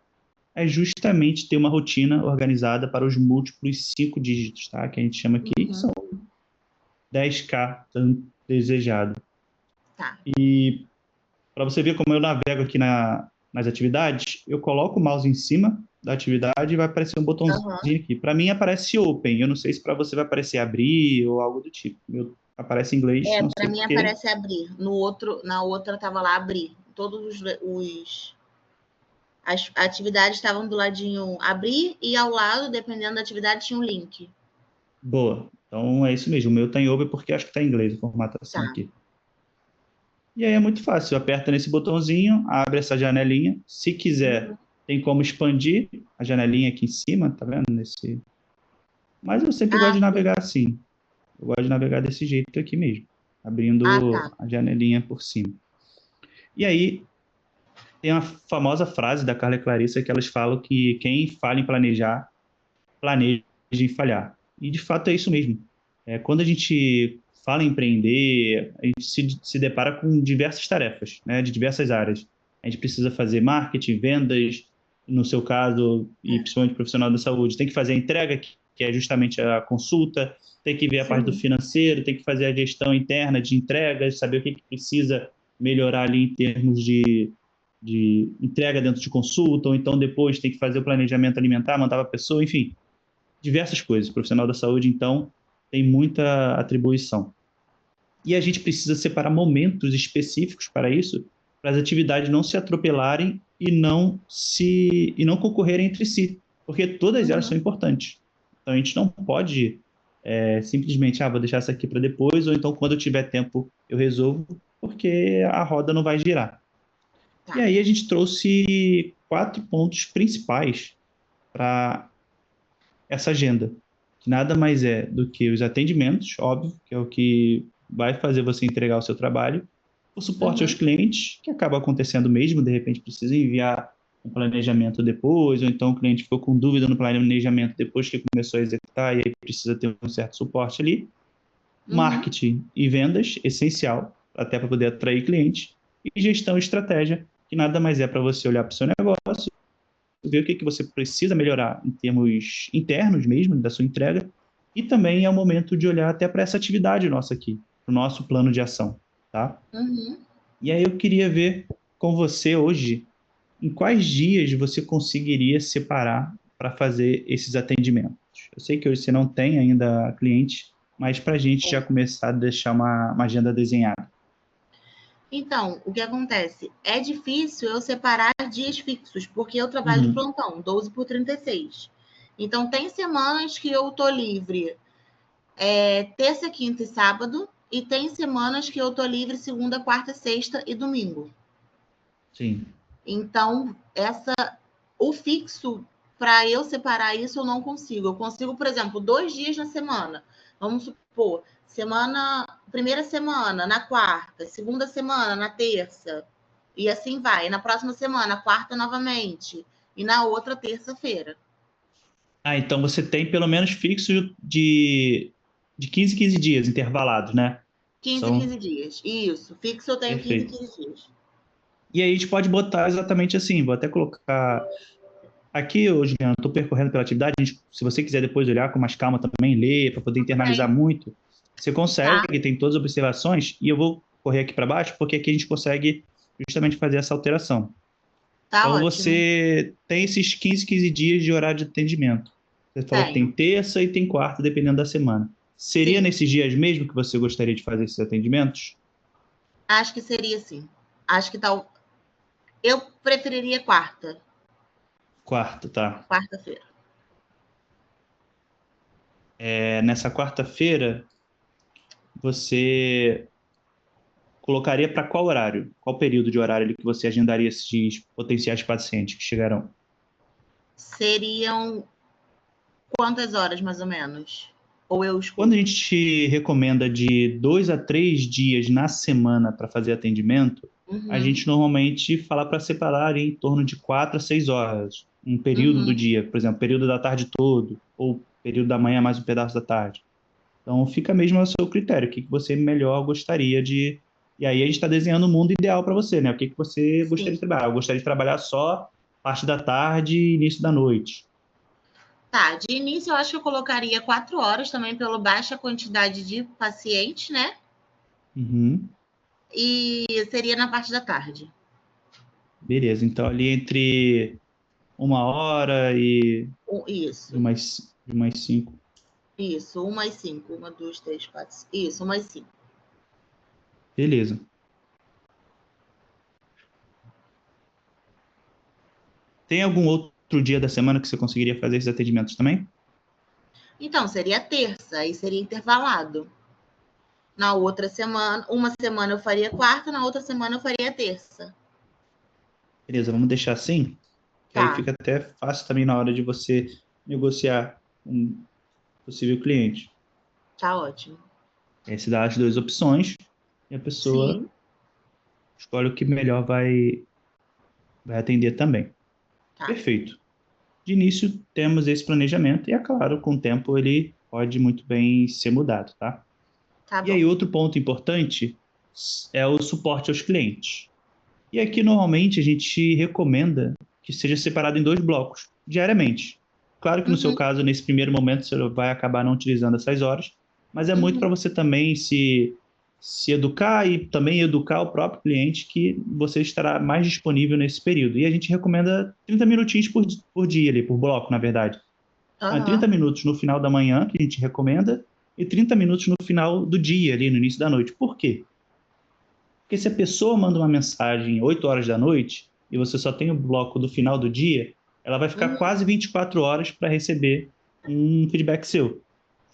[SPEAKER 2] é justamente ter uma rotina organizada para os múltiplos 5 dígitos, tá? Que a gente chama aqui, que são
[SPEAKER 3] Uhum.
[SPEAKER 2] 10K tanto desejado.
[SPEAKER 3] Tá.
[SPEAKER 2] Para você ver como eu navego aqui nas atividades, eu coloco o mouse em cima da atividade e vai aparecer um botãozinho
[SPEAKER 3] Aham.
[SPEAKER 2] aqui. Para mim aparece Open, eu não sei se para você vai aparecer abrir ou algo do tipo. Aparece em inglês,
[SPEAKER 3] É,
[SPEAKER 2] não
[SPEAKER 3] para
[SPEAKER 2] sei
[SPEAKER 3] mim
[SPEAKER 2] por quê.
[SPEAKER 3] aparece abrir. Na outra tava lá abrir. As atividades estavam do ladinho abrir e ao lado, dependendo da atividade, tinha um link.
[SPEAKER 2] Boa. Então é isso mesmo. O meu está em Open porque acho que está em inglês a
[SPEAKER 3] Tá.
[SPEAKER 2] formatação aqui. E aí é muito fácil. Aperta nesse botãozinho, abre essa janelinha. Se quiser,
[SPEAKER 3] Uhum.
[SPEAKER 2] tem como expandir a janelinha aqui em cima, tá vendo? Mas eu sempre gosto
[SPEAKER 3] Ah,
[SPEAKER 2] de
[SPEAKER 3] sim.
[SPEAKER 2] navegar assim. Eu gosto de navegar desse jeito aqui mesmo,
[SPEAKER 3] Ah,
[SPEAKER 2] abrindo
[SPEAKER 3] tá.
[SPEAKER 2] a janelinha por cima. E aí tem a famosa frase da Carla e Clarissa que elas falam que quem fala em planejar, planeja em falhar. E de fato é isso mesmo. Quando a gente fala em empreender, a gente se depara com diversas tarefas, né, de diversas áreas. A gente precisa fazer marketing, vendas, no seu caso, e principalmente profissional da saúde, tem que fazer a entrega, que é justamente a consulta, tem que ver a parte do
[SPEAKER 3] Sim.
[SPEAKER 2] financeiro, tem que fazer a gestão interna de entregas, saber o que precisa melhorar ali em termos de entrega dentro de consulta, ou então depois tem que fazer o planejamento alimentar, mandar para a pessoa, enfim, diversas coisas. O profissional da saúde, então, tem muita atribuição. E a gente precisa separar momentos específicos para isso, para as atividades não se atropelarem e não concorrerem entre si, porque todas elas são
[SPEAKER 3] Uhum.
[SPEAKER 2] importantes. Então a gente não pode simplesmente, vou deixar essa aqui para depois, ou então quando eu tiver tempo eu resolvo, porque a roda não vai girar. E
[SPEAKER 3] Tá.
[SPEAKER 2] aí a gente trouxe 4 pontos principais para essa agenda, que nada mais é do que os atendimentos, óbvio, que é o que vai fazer você entregar o seu trabalho, o suporte aos
[SPEAKER 3] Uhum.
[SPEAKER 2] clientes, que acaba acontecendo mesmo, de repente precisa enviar um planejamento depois, ou então o cliente ficou com dúvida no planejamento depois que começou a executar e aí precisa ter um certo suporte ali.
[SPEAKER 3] Uhum.
[SPEAKER 2] Marketing e vendas, essencial, até para poder atrair clientes, e gestão e estratégia, que nada mais é para você olhar para o seu negócio, ver o que você precisa melhorar em termos internos mesmo, da sua entrega, e também é o momento de olhar até para essa atividade nossa aqui, para o nosso plano de ação, tá?
[SPEAKER 3] Uhum.
[SPEAKER 2] E aí eu queria ver com você hoje, em quais dias você conseguiria separar para fazer esses atendimentos. Eu sei que hoje você não tem ainda cliente, mas para a gente já começar a deixar uma agenda desenhada.
[SPEAKER 3] Então, o que acontece? É difícil eu separar dias fixos, porque eu trabalho de
[SPEAKER 2] Uhum,
[SPEAKER 3] plantão, 12 por 36. Então, tem semanas que eu tô livre terça, quinta e sábado, e tem semanas que eu tô livre segunda, quarta, sexta e domingo.
[SPEAKER 2] sim.
[SPEAKER 3] Então, o fixo, para eu separar isso, eu não consigo. Eu consigo, por exemplo, 2 dias na semana. Vamos supor, primeira semana, na quarta, segunda semana, na terça. E assim vai. E na próxima semana, quarta novamente. E na outra, terça-feira.
[SPEAKER 2] Então você tem pelo menos fixo de 15 em 15 dias intervalados, né?
[SPEAKER 3] 15 em
[SPEAKER 2] São
[SPEAKER 3] 15 dias. Isso. Fixo eu tenho 15 em
[SPEAKER 2] perfeito.
[SPEAKER 3] 15 dias.
[SPEAKER 2] E aí a gente pode botar exatamente assim, vou até colocar aqui, hoje, Juliana, estou percorrendo pela atividade, se você quiser depois olhar com mais calma também, ler, para poder
[SPEAKER 3] Tudo
[SPEAKER 2] internalizar
[SPEAKER 3] bem.
[SPEAKER 2] muito, você
[SPEAKER 3] Tá.
[SPEAKER 2] consegue, tem todas as observações, e eu vou correr aqui para baixo, porque aqui a gente consegue justamente fazer essa alteração.
[SPEAKER 3] Tá
[SPEAKER 2] Então,
[SPEAKER 3] ótimo.
[SPEAKER 2] você tem esses 15 dias de horário de atendimento. Você falou que tem
[SPEAKER 3] Tenho.
[SPEAKER 2] terça e tem quarta, dependendo da semana. Seria
[SPEAKER 3] Sim.
[SPEAKER 2] nesses dias mesmo que você gostaria de fazer esses atendimentos?
[SPEAKER 3] Acho que seria assim. Acho que tal. Eu preferiria quarta.
[SPEAKER 2] Quarta, tá.
[SPEAKER 3] Quarta-feira.
[SPEAKER 2] Nessa quarta-feira, você colocaria para qual horário? Qual período de horário ali que você agendaria esses potenciais pacientes que chegarão?
[SPEAKER 3] Seriam quantas horas, mais ou menos? Ou eu
[SPEAKER 2] Quando a
[SPEAKER 3] escolho?
[SPEAKER 2] gente te recomenda de 2 a 3 dias na semana para fazer atendimento, a
[SPEAKER 3] Uhum.
[SPEAKER 2] gente normalmente fala para separar em torno de 4 a 6 horas, um período do
[SPEAKER 3] Uhum.
[SPEAKER 2] dia, por exemplo, período da tarde todo, ou período da manhã mais um pedaço da tarde. Então fica mesmo ao seu critério, o que que você melhor gostaria de. E aí a gente está desenhando o mundo ideal para você, né? O que que você gostaria de
[SPEAKER 3] Sim.
[SPEAKER 2] trabalhar? Eu gostaria de trabalhar só parte da tarde e início da noite.
[SPEAKER 3] Tá, de início eu acho que eu colocaria 4 horas também pela baixa quantidade de paciente, né?
[SPEAKER 2] Uhum.
[SPEAKER 3] E seria na parte da tarde.
[SPEAKER 2] Beleza, então ali entre 1 hora e
[SPEAKER 3] Isso,
[SPEAKER 2] umas 5.
[SPEAKER 3] isso. 1 às 5. 1, 2, 3, 4. Isso, 1 às 5.
[SPEAKER 2] Beleza. Tem algum outro dia da semana que você conseguiria fazer esses atendimentos também?
[SPEAKER 3] Então, seria terça, aí seria intervalado. Na outra semana, uma semana eu faria quarta, na outra semana eu faria terça.
[SPEAKER 2] Beleza, vamos deixar assim, que aí
[SPEAKER 3] Tá,
[SPEAKER 2] fica até fácil também na hora de você negociar com um possível cliente.
[SPEAKER 3] tá ótimo.
[SPEAKER 2] Aí você dá as duas opções e a pessoa
[SPEAKER 3] Sim,
[SPEAKER 2] escolhe o que melhor vai atender também.
[SPEAKER 3] tá,
[SPEAKER 2] Perfeito. De início, temos esse planejamento e, é claro, com o tempo ele pode muito bem ser mudado, tá?
[SPEAKER 3] tá
[SPEAKER 2] E aí,
[SPEAKER 3] bom.
[SPEAKER 2] outro ponto importante é o suporte aos clientes. E aqui, normalmente, a gente recomenda que seja separado em 2 blocos, diariamente. Claro que no seu
[SPEAKER 3] Uhum,
[SPEAKER 2] caso, nesse primeiro momento, você vai acabar não utilizando essas horas, mas é muito para
[SPEAKER 3] uhum.
[SPEAKER 2] você também se educar e também educar o próprio cliente que você estará mais disponível nesse período. E a gente recomenda 30 minutinhos por dia ali, por bloco, na verdade. Então, é 30
[SPEAKER 3] Aham.
[SPEAKER 2] minutos no final da manhã, que a gente recomenda, e 30 minutos no final do dia, ali no início da noite. Por quê? Porque se a pessoa manda uma mensagem 8 horas da noite e você só tem o bloco do final do dia, ela vai ficar
[SPEAKER 3] Uhum.
[SPEAKER 2] quase 24 horas para receber um feedback seu.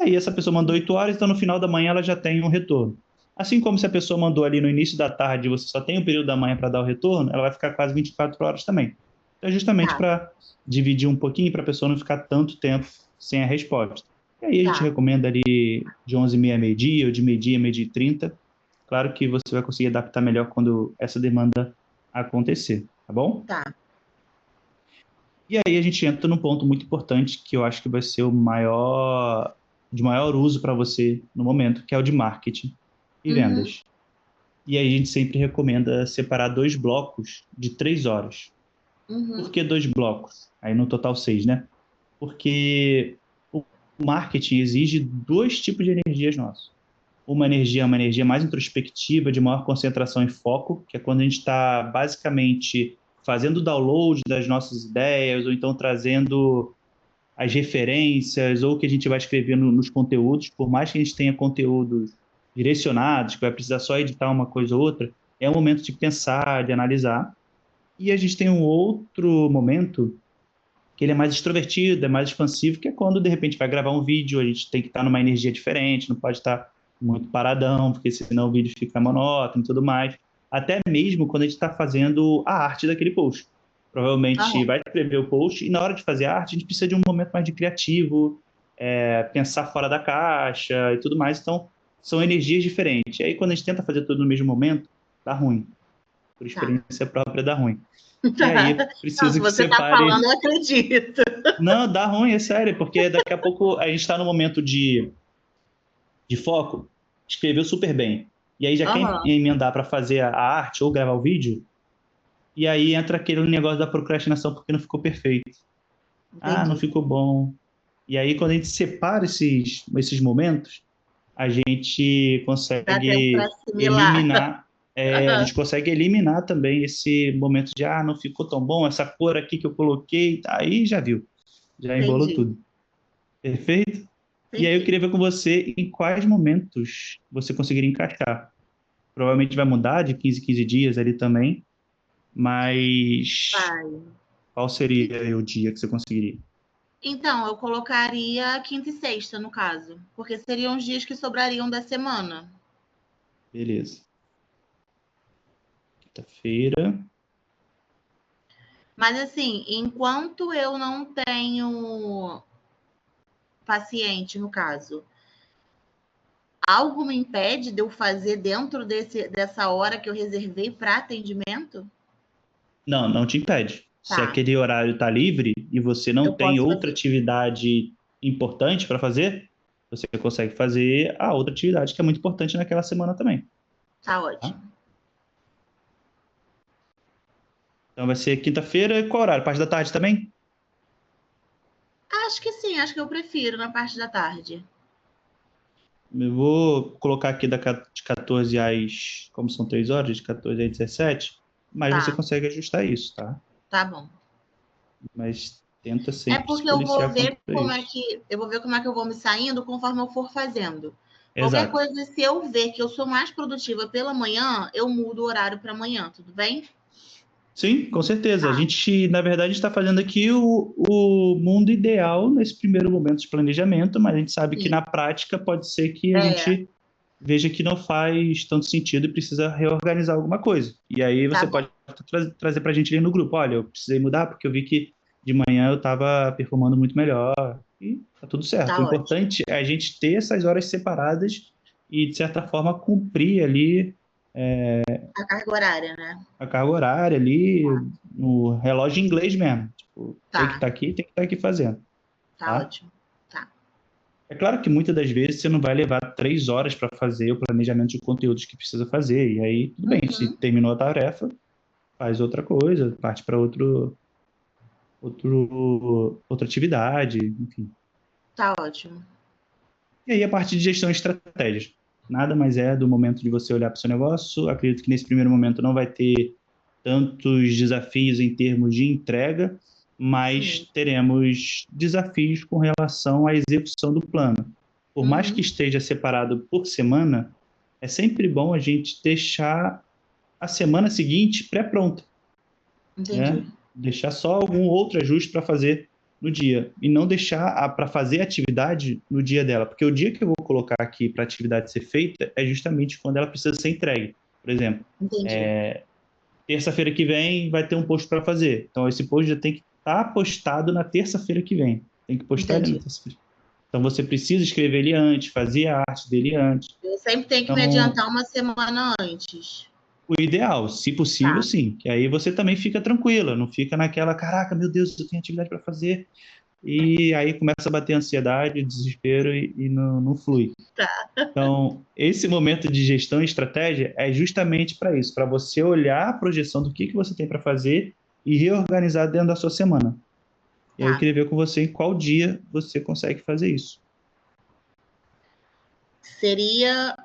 [SPEAKER 2] Aí essa pessoa mandou 8 horas, então no final da manhã ela já tem um retorno. Assim como se a pessoa mandou ali no início da tarde e você só tem o período da manhã para dar o retorno, ela vai ficar quase 24 horas também. Então, é justamente
[SPEAKER 3] Tá,
[SPEAKER 2] para dividir um pouquinho, para a pessoa não ficar tanto tempo sem a resposta. E aí a gente
[SPEAKER 3] tá,
[SPEAKER 2] recomenda ali de 11h30 a meio-dia, ou de meio-dia a meio-dia e 30. Claro que você vai conseguir adaptar melhor quando essa demanda acontecer, tá bom?
[SPEAKER 3] tá.
[SPEAKER 2] E aí a gente entra num ponto muito importante que eu acho que vai ser de maior uso para você no momento, que é o de marketing e
[SPEAKER 3] Uhum,
[SPEAKER 2] vendas. E aí a gente sempre recomenda separar 2 blocos de 3 horas. Por
[SPEAKER 3] uhum.
[SPEAKER 2] que 2 blocos? Aí no total 6, né? Porque o marketing exige 2 tipos de energias nossas. Uma energia mais introspectiva, de maior concentração e foco, que é quando a gente está basicamente fazendo o download das nossas ideias, ou então trazendo as referências, ou o que a gente vai escrever nos conteúdos, por mais que a gente tenha conteúdos direcionados, que vai precisar só editar uma coisa ou outra, é um momento de pensar, de analisar. E a gente tem um outro momento que ele é mais extrovertido, é mais expansivo, que é quando de repente vai gravar um vídeo, a gente tem que estar numa energia diferente, não pode estar muito paradão, porque senão o vídeo fica monótono e tudo mais. Até mesmo quando a gente está fazendo a arte daquele post. Provavelmente
[SPEAKER 3] Aham.
[SPEAKER 2] vai escrever o post e na hora de fazer a arte a gente precisa de um momento mais de criativo, pensar fora da caixa e tudo mais. Então, são energias diferentes. E aí quando a gente tenta fazer tudo no mesmo momento, dá ruim. Por
[SPEAKER 3] Tá.
[SPEAKER 2] experiência própria, dá ruim. E
[SPEAKER 3] Tá.
[SPEAKER 2] aí
[SPEAKER 3] Não, se
[SPEAKER 2] preciso que
[SPEAKER 3] você tá
[SPEAKER 2] separe.
[SPEAKER 3] falando, eu acredito.
[SPEAKER 2] Não, dá ruim, é sério, porque daqui a pouco a gente está no momento de foco, escreveu super bem. e aí já quer
[SPEAKER 3] Aham,
[SPEAKER 2] emendar para fazer a arte ou gravar o vídeo, e aí entra aquele negócio da procrastinação porque não ficou perfeito. Ah, não
[SPEAKER 3] entendi.
[SPEAKER 2] ficou bom. E aí, quando a gente separa esses momentos, a gente
[SPEAKER 3] Dá tempo para
[SPEAKER 2] consegue
[SPEAKER 3] assimilar.
[SPEAKER 2] eliminar, a gente consegue eliminar também esse momento de, ah, não ficou tão bom, essa cor aqui que eu coloquei, aí já viu, já embolou
[SPEAKER 3] Entendi.
[SPEAKER 2] tudo. Perfeito? E aí eu queria
[SPEAKER 3] Perfeito.
[SPEAKER 2] ver com você em quais momentos você conseguiria encaixar. Provavelmente vai mudar de 15 em 15 dias ali também, mas
[SPEAKER 3] Vai.
[SPEAKER 2] qual seria o dia que você conseguiria?
[SPEAKER 3] Então, eu colocaria quinta e sexta, no caso, porque seriam os dias que sobrariam da semana.
[SPEAKER 2] Beleza. Quinta-feira.
[SPEAKER 3] Mas, assim, enquanto eu não tenho paciente, no caso, algo me impede de eu fazer dentro dessa hora que eu reservei para atendimento?
[SPEAKER 2] Não, não te impede. Se
[SPEAKER 3] Tá,
[SPEAKER 2] aquele horário está livre e você não
[SPEAKER 3] eu
[SPEAKER 2] tem
[SPEAKER 3] posso
[SPEAKER 2] outra
[SPEAKER 3] fazer.
[SPEAKER 2] atividade importante para fazer, você consegue fazer a outra atividade que é muito importante naquela semana também,
[SPEAKER 3] Tá
[SPEAKER 2] tá?
[SPEAKER 3] ótimo.
[SPEAKER 2] Então vai ser quinta-feira, qual horário? Parte da tarde também?
[SPEAKER 3] Acho que sim, acho que eu prefiro na parte da tarde.
[SPEAKER 2] Eu vou colocar aqui de 14 às, como são 3 horas, de 14 às 17, mas você
[SPEAKER 3] Tá,
[SPEAKER 2] consegue ajustar isso, tá?
[SPEAKER 3] tá bom.
[SPEAKER 2] Mas tenta
[SPEAKER 3] É
[SPEAKER 2] sempre se
[SPEAKER 3] porque eu vou
[SPEAKER 2] policiar
[SPEAKER 3] ver
[SPEAKER 2] contra isso.
[SPEAKER 3] como é que eu vou me saindo conforme eu for fazendo. Qualquer
[SPEAKER 2] Exato.
[SPEAKER 3] coisa, se eu ver que eu sou mais produtiva pela manhã, eu mudo o horário para amanhã, tudo bem?
[SPEAKER 2] Sim, com certeza. A
[SPEAKER 3] Tá,
[SPEAKER 2] gente, na verdade, está fazendo aqui o mundo ideal nesse primeiro momento de planejamento, mas a gente sabe que
[SPEAKER 3] sim.
[SPEAKER 2] na prática pode ser que a
[SPEAKER 3] É,
[SPEAKER 2] gente veja que não faz tanto sentido e precisa reorganizar alguma coisa. E aí
[SPEAKER 3] tá
[SPEAKER 2] você
[SPEAKER 3] bom.
[SPEAKER 2] pode trazer para a gente ali no grupo: olha, eu precisei mudar porque eu vi que de manhã eu estava performando muito melhor e tá tudo certo. O
[SPEAKER 3] Tá ótimo.
[SPEAKER 2] importante é a gente ter essas horas separadas e, de certa forma, cumprir ali
[SPEAKER 3] A carga horária, né?
[SPEAKER 2] a carga horária ali, no relógio em inglês mesmo. Tipo, tem que
[SPEAKER 3] Tá,
[SPEAKER 2] estar aqui, tem que estar aqui fazendo,
[SPEAKER 3] tá
[SPEAKER 2] tá?
[SPEAKER 3] ótimo. Tá.
[SPEAKER 2] É claro que muitas das vezes você não vai levar 3 horas para fazer o planejamento de conteúdos que precisa fazer. E aí, tudo bem, se
[SPEAKER 3] Uhum,
[SPEAKER 2] terminou a tarefa, faz outra coisa, parte para outra atividade, enfim.
[SPEAKER 3] tá ótimo.
[SPEAKER 2] E aí a parte de gestão de estratégias. Nada mais é do momento de você olhar para o seu negócio. Acredito que nesse primeiro momento não vai ter tantos desafios em termos de entrega,
[SPEAKER 3] Sim.
[SPEAKER 2] mas teremos desafios com relação à execução do plano. Por mais que
[SPEAKER 3] Uhum,
[SPEAKER 2] esteja separado por semana, é sempre bom a gente deixar a semana seguinte pré-pronta,
[SPEAKER 3] entendi.
[SPEAKER 2] né? Deixar só algum outro ajuste para fazer no dia e não deixar para fazer a atividade no dia dela, porque o dia que eu vou colocar aqui para a atividade ser feita é justamente quando ela precisa ser entregue. Por exemplo,
[SPEAKER 3] Entendi.
[SPEAKER 2] terça-feira que vem vai ter um post para fazer. Então, esse post já tem que estar postado na terça-feira que vem. Tem que postar ele na
[SPEAKER 3] Entendi.
[SPEAKER 2] terça-feira. Então, você precisa escrever ele antes, fazer a arte dele antes.
[SPEAKER 3] Eu sempre tenho que me
[SPEAKER 2] Então,
[SPEAKER 3] adiantar uma semana antes.
[SPEAKER 2] o ideal, se possível,
[SPEAKER 3] Tá.
[SPEAKER 2] sim. Que aí você também fica tranquila, não fica naquela, caraca, meu Deus, eu tenho atividade para fazer. E aí começa a bater ansiedade, desespero e não flui. Então, esse momento de gestão e estratégia é justamente para isso, para você olhar a projeção do que você tem para fazer e reorganizar dentro da sua semana. E aí eu
[SPEAKER 3] Tá.
[SPEAKER 2] queria ver com você em qual dia você consegue fazer isso.
[SPEAKER 3] Seria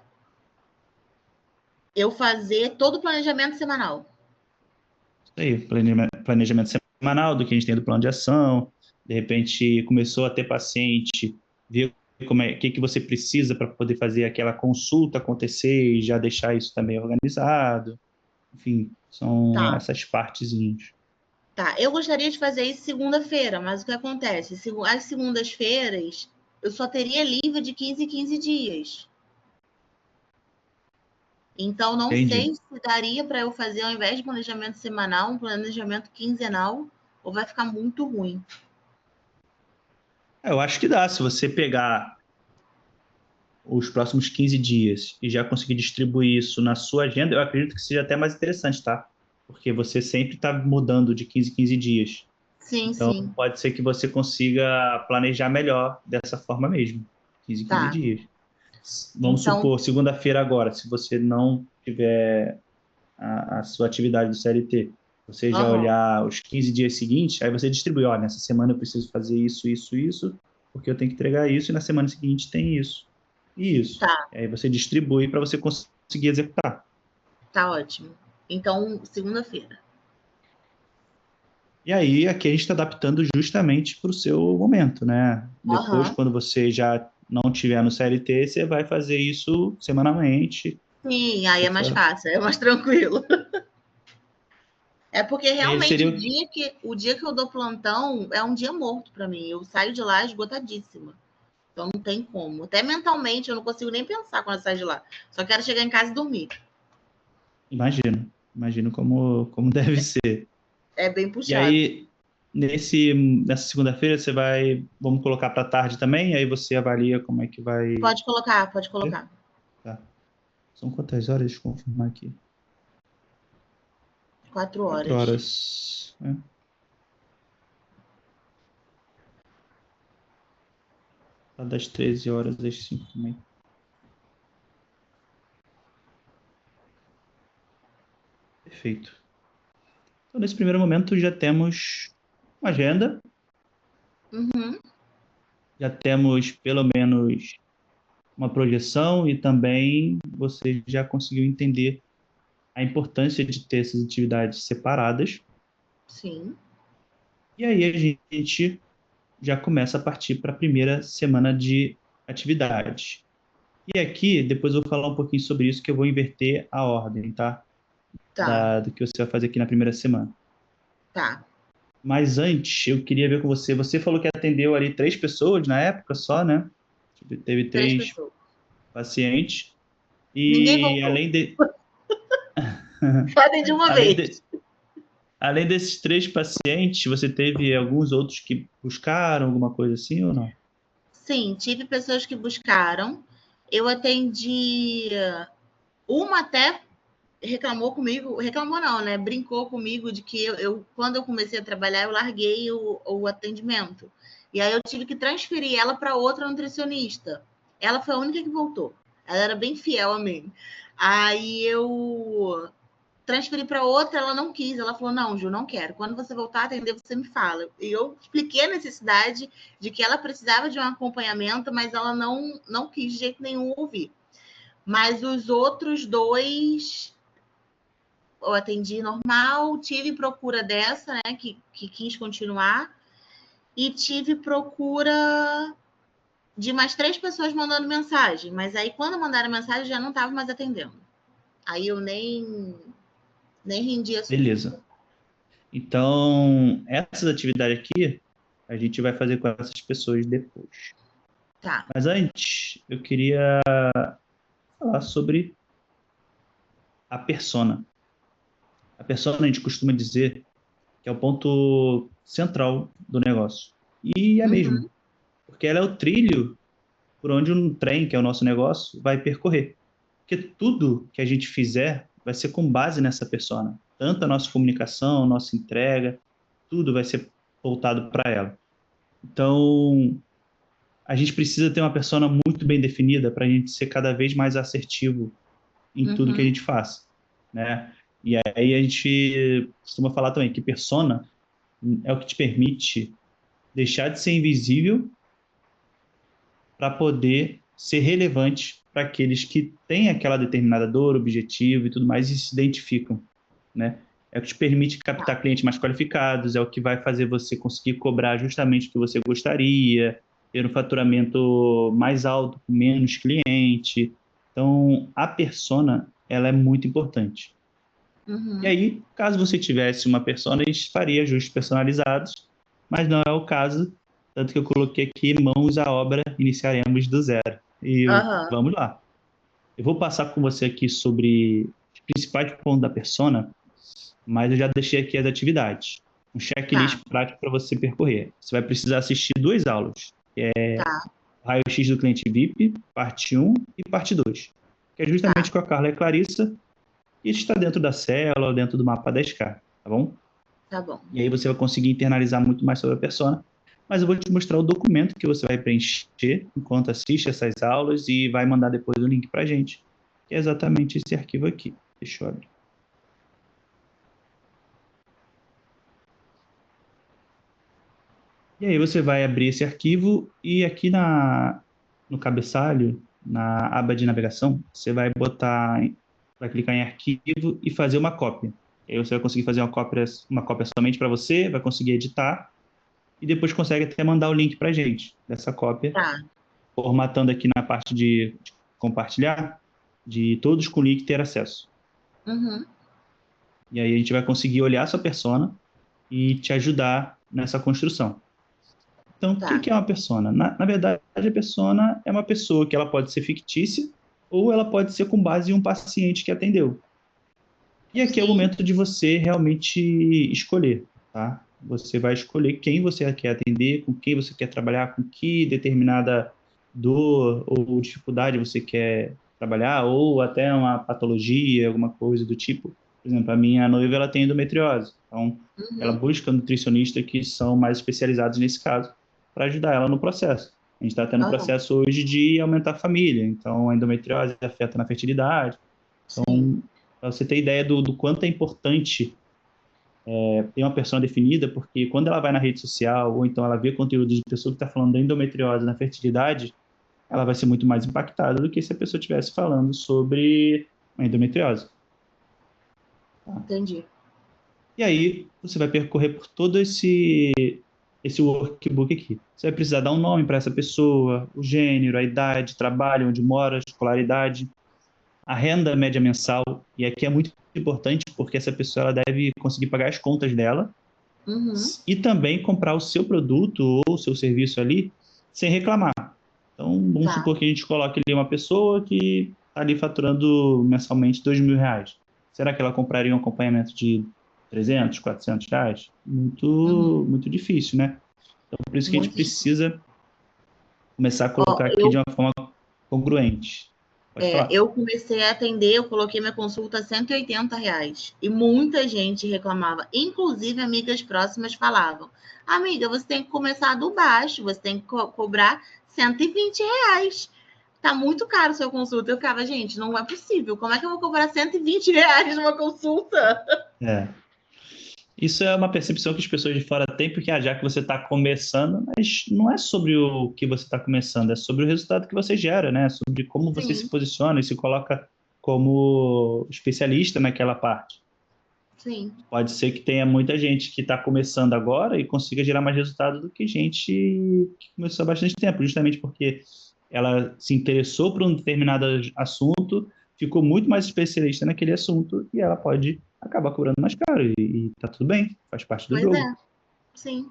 [SPEAKER 3] eu fazer todo o planejamento semanal.
[SPEAKER 2] Isso aí, planejamento semanal do que a gente tem do plano de ação, de repente começou a ter paciente, ver o que você precisa para poder fazer aquela consulta acontecer e já deixar isso também organizado. Enfim, são
[SPEAKER 3] Tá.
[SPEAKER 2] essas partezinhas.
[SPEAKER 3] Tá. Eu gostaria de fazer isso segunda-feira, mas o que acontece? As segundas-feiras eu só teria livre de 15 em 15 dias. Então, não sei
[SPEAKER 2] Entendi.
[SPEAKER 3] se daria para eu fazer, ao invés de planejamento semanal, um planejamento quinzenal, ou vai ficar muito ruim.
[SPEAKER 2] Eu acho que dá, se você pegar os próximos 15 dias e já conseguir distribuir isso na sua agenda, eu acredito que seja até mais interessante, tá? Porque você sempre está mudando de 15 em 15 dias.
[SPEAKER 3] Sim,
[SPEAKER 2] Então,
[SPEAKER 3] sim.
[SPEAKER 2] pode ser que você consiga planejar melhor dessa forma mesmo, 15 em 15
[SPEAKER 3] Tá.
[SPEAKER 2] dias. Vamos
[SPEAKER 3] Então,
[SPEAKER 2] supor, segunda-feira agora, se você não tiver a sua atividade do CLT, você já
[SPEAKER 3] aham,
[SPEAKER 2] olhar os 15 dias seguintes, aí você distribui, ó, nessa semana eu preciso fazer isso, isso, isso, porque eu tenho que entregar isso, e na semana seguinte tem isso e isso.
[SPEAKER 3] tá,
[SPEAKER 2] E aí você distribui para você conseguir executar.
[SPEAKER 3] tá ótimo. Então, segunda-feira.
[SPEAKER 2] E aí aqui a gente está adaptando justamente para o seu momento, né? Depois,
[SPEAKER 3] Aham.
[SPEAKER 2] quando você já não tiver no CLT, você vai fazer isso semanalmente.
[SPEAKER 3] Sim, aí é mais
[SPEAKER 2] Essa...
[SPEAKER 3] fácil, é mais tranquilo. É porque
[SPEAKER 2] E aí
[SPEAKER 3] realmente
[SPEAKER 2] seria
[SPEAKER 3] o dia que eu dou plantão é um dia morto para mim. Eu saio de lá esgotadíssima. Então não tem como. Até mentalmente eu não consigo nem pensar quando eu saio de lá. Só quero chegar em casa e dormir.
[SPEAKER 2] imagino como deve ser.
[SPEAKER 3] É bem
[SPEAKER 2] E
[SPEAKER 3] puxado.
[SPEAKER 2] aí, nessa segunda-feira, vamos colocar para tarde também, aí você avalia como é que vai
[SPEAKER 3] Pode colocar, pode
[SPEAKER 2] ser.
[SPEAKER 3] colocar.
[SPEAKER 2] Tá. São quantas horas? Deixa eu confirmar aqui.
[SPEAKER 3] 4
[SPEAKER 2] Quatro
[SPEAKER 3] horas.
[SPEAKER 2] horas. Né? Tá das 13 horas às 5 também. Perfeito. Então, nesse primeiro momento, já temos uma agenda,
[SPEAKER 3] Uhum,
[SPEAKER 2] já temos pelo menos uma projeção e também você já conseguiu entender a importância de ter essas atividades separadas.
[SPEAKER 3] sim.
[SPEAKER 2] E aí a gente já começa a partir para a primeira semana de atividades. E aqui, depois eu vou falar um pouquinho sobre isso, que eu vou inverter a ordem, tá?
[SPEAKER 3] Tá,
[SPEAKER 2] Do que você vai fazer aqui na primeira semana.
[SPEAKER 3] tá.
[SPEAKER 2] Mas antes, eu queria ver com você. Você falou que atendeu ali 3 pessoas na época só, né? Teve
[SPEAKER 3] 3
[SPEAKER 2] três
[SPEAKER 3] pessoas.
[SPEAKER 2] pacientes.
[SPEAKER 3] Ninguém
[SPEAKER 2] E
[SPEAKER 3] voltou. Fazem de uma
[SPEAKER 2] além
[SPEAKER 3] vez.
[SPEAKER 2] de, além desses 3 pacientes, você teve alguns outros que buscaram alguma coisa assim ou não?
[SPEAKER 3] Sim, tive pessoas que buscaram. Eu atendi. Uma até reclamou comigo, reclamou não, né? Brincou comigo de que quando eu comecei a trabalhar, eu larguei o atendimento. E aí eu tive que transferir ela para outra nutricionista. Ela foi a única que voltou. Ela era bem fiel a mim. Aí eu transferi para outra, ela não quis. Ela falou: Não, Ju, não quero. Quando você voltar a atender, você me fala. E eu expliquei a necessidade de que ela precisava de um acompanhamento, mas ela não quis de jeito nenhum ouvir. Mas os outros dois eu atendi normal, tive procura dessa, né, que quis continuar, e tive procura de mais 3 pessoas mandando mensagem, mas aí quando mandaram mensagem já não estava mais atendendo. Aí eu nem rendi assunto.
[SPEAKER 2] Beleza. Então, essas atividades aqui, a gente vai fazer com essas pessoas depois.
[SPEAKER 3] Tá.
[SPEAKER 2] Mas antes, eu queria falar sobre a persona. A persona a gente costuma dizer que é o ponto central do negócio. E é mesmo,
[SPEAKER 3] Uhum,
[SPEAKER 2] porque ela é o trilho por onde um trem, que é o nosso negócio, vai percorrer. Porque tudo que a gente fizer vai ser com base nessa persona. Tanto a nossa comunicação, nossa entrega, tudo vai ser voltado para ela. Então, a gente precisa ter uma persona muito bem definida para a gente ser cada vez mais assertivo em tudo que a
[SPEAKER 3] uhum,
[SPEAKER 2] gente faz, né? E aí a gente costuma falar também que persona é o que te permite deixar de ser invisível para poder ser relevante para aqueles que têm aquela determinada dor, objetivo e tudo mais e se identificam, né? É o que te permite
[SPEAKER 3] tá.
[SPEAKER 2] captar clientes mais qualificados, é o que vai fazer você conseguir cobrar justamente o que você gostaria, ter um faturamento mais alto com menos cliente. Então, a persona, ela é muito importante. E
[SPEAKER 3] Uhum,
[SPEAKER 2] aí, caso você tivesse uma persona, a gente faria ajustes personalizados, mas não é o caso, tanto que eu coloquei aqui mãos à obra, iniciaremos do zero. E
[SPEAKER 3] aham,
[SPEAKER 2] vamos lá. Eu vou passar com você aqui sobre os principais pontos da persona, mas eu já deixei aqui as atividades. Um
[SPEAKER 3] tá,
[SPEAKER 2] checklist prático para você percorrer. Você vai precisar assistir 2 aulas.
[SPEAKER 3] tá,
[SPEAKER 2] Raio-X do cliente VIP, parte 1 e parte 2, que é
[SPEAKER 3] tá,
[SPEAKER 2] justamente com a Carla e a Clarissa, e está dentro da célula, dentro do mapa 10K, tá bom?
[SPEAKER 3] tá bom.
[SPEAKER 2] E aí você vai conseguir internalizar muito mais sobre a persona. mas eu vou te mostrar o documento que você vai preencher enquanto assiste essas aulas e vai mandar depois o link para a gente, que é exatamente esse arquivo aqui. Deixa eu abrir. E aí você vai abrir esse arquivo e aqui no cabeçalho, na aba de navegação, você vai vai clicar em arquivo e fazer uma cópia. Aí você vai conseguir fazer uma cópia somente para você, vai conseguir editar e depois consegue até mandar o link para a gente dessa cópia,
[SPEAKER 3] Tá.
[SPEAKER 2] formatando aqui na parte de compartilhar, de todos com link ter acesso.
[SPEAKER 3] Uhum.
[SPEAKER 2] E aí a gente vai conseguir olhar a sua persona e te ajudar nessa construção. Então, o que é uma persona? Na verdade, a persona é uma pessoa que ela pode ser fictícia ou ela pode ser com base em um paciente que atendeu. E aqui é o momento de você realmente escolher, tá? Você vai escolher quem você quer atender, com quem você quer trabalhar, com que determinada dor ou dificuldade você quer trabalhar, ou até uma patologia, alguma coisa do tipo. Por exemplo, a minha noiva, ela tem endometriose. Então, ela busca nutricionistas que são mais especializados nesse caso para ajudar ela no processo. A gente está tendo um processo hoje de aumentar a família. Então, a endometriose afeta na fertilidade. Então, para você ter ideia do quanto é importante ter uma persona definida, porque quando ela vai na rede social, ou então ela vê conteúdo de pessoa que está falando da endometriose na fertilidade, ela vai ser muito mais impactada do que se a pessoa estivesse falando sobre a endometriose. Tá?
[SPEAKER 3] Entendi.
[SPEAKER 2] E aí, você vai percorrer por todo esse workbook aqui. Você vai precisar dar um nome para essa pessoa, o gênero, a idade, trabalho, onde mora, escolaridade, a renda média mensal, e aqui é muito importante porque essa pessoa ela deve conseguir pagar as contas dela e também comprar o seu produto ou o seu serviço ali sem reclamar. Então, vamos supor que a gente coloque ali uma pessoa que está ali faturando mensalmente R$ 2.000. Será que ela compraria um acompanhamento de R$ 300, R$ 400? Muito difícil, né? Então, por isso que a gente precisa começar a colocar aqui de uma forma congruente.
[SPEAKER 3] Eu comecei a atender, eu coloquei minha consulta a R$ 180. E muita gente reclamava. Inclusive, amigas próximas falavam: amiga, você tem que começar do baixo, você tem que cobrar R$ 120. Tá muito caro sua consulta. Eu ficava, gente, não é possível. Como é que eu vou cobrar R$ 120 numa consulta?
[SPEAKER 2] Isso é uma percepção que as pessoas de fora têm, porque já que você está começando, mas não é sobre o que você está começando, é sobre o resultado que você gera, né? Sobre como você se posiciona e se coloca como especialista naquela parte.
[SPEAKER 3] Sim.
[SPEAKER 2] Pode ser que tenha muita gente que está começando agora e consiga gerar mais resultado do que gente que começou há bastante tempo, justamente porque ela se interessou por um determinado assunto, ficou muito mais especialista naquele assunto e ela pode acabar cobrando mais caro e tá tudo bem, faz parte do jogo.
[SPEAKER 3] Pois é, sim.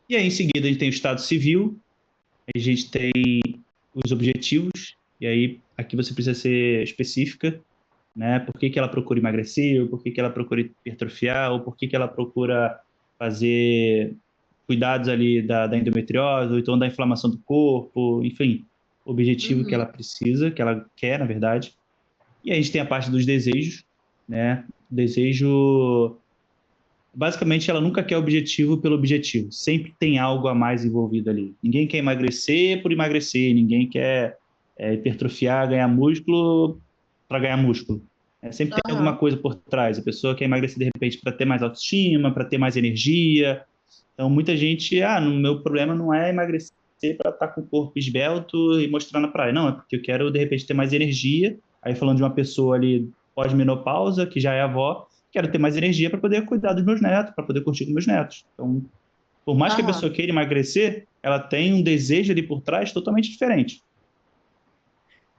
[SPEAKER 2] E aí, em seguida, a gente tem o estado civil, a gente tem os objetivos, e aí aqui você precisa ser específica, né? Por que ela procura emagrecer, ou por que ela procura hipertrofiar, ou por que ela procura fazer cuidados ali da endometriose, ou então da inflamação do corpo, enfim, o objetivo que ela precisa, que ela quer, na verdade. E aí a gente tem a parte dos desejos, né? Desejo, basicamente, ela nunca quer objetivo pelo objetivo, sempre tem algo a mais envolvido ali. Ninguém quer emagrecer por emagrecer, ninguém quer hipertrofiar, ganhar músculo para ganhar músculo. Sempre tem alguma coisa por trás. A pessoa quer emagrecer de repente para ter mais autoestima, para ter mais energia. Então, muita gente, no meu problema não é emagrecer para estar com o corpo esbelto e mostrar na praia. Não, é porque eu quero, de repente, ter mais energia. Aí, falando de uma pessoa ali pós-menopausa, que já é avó, quero ter mais energia para poder cuidar dos meus netos, para poder curtir com meus netos. Então, por mais que a pessoa queira emagrecer, ela tem um desejo ali por trás totalmente diferente.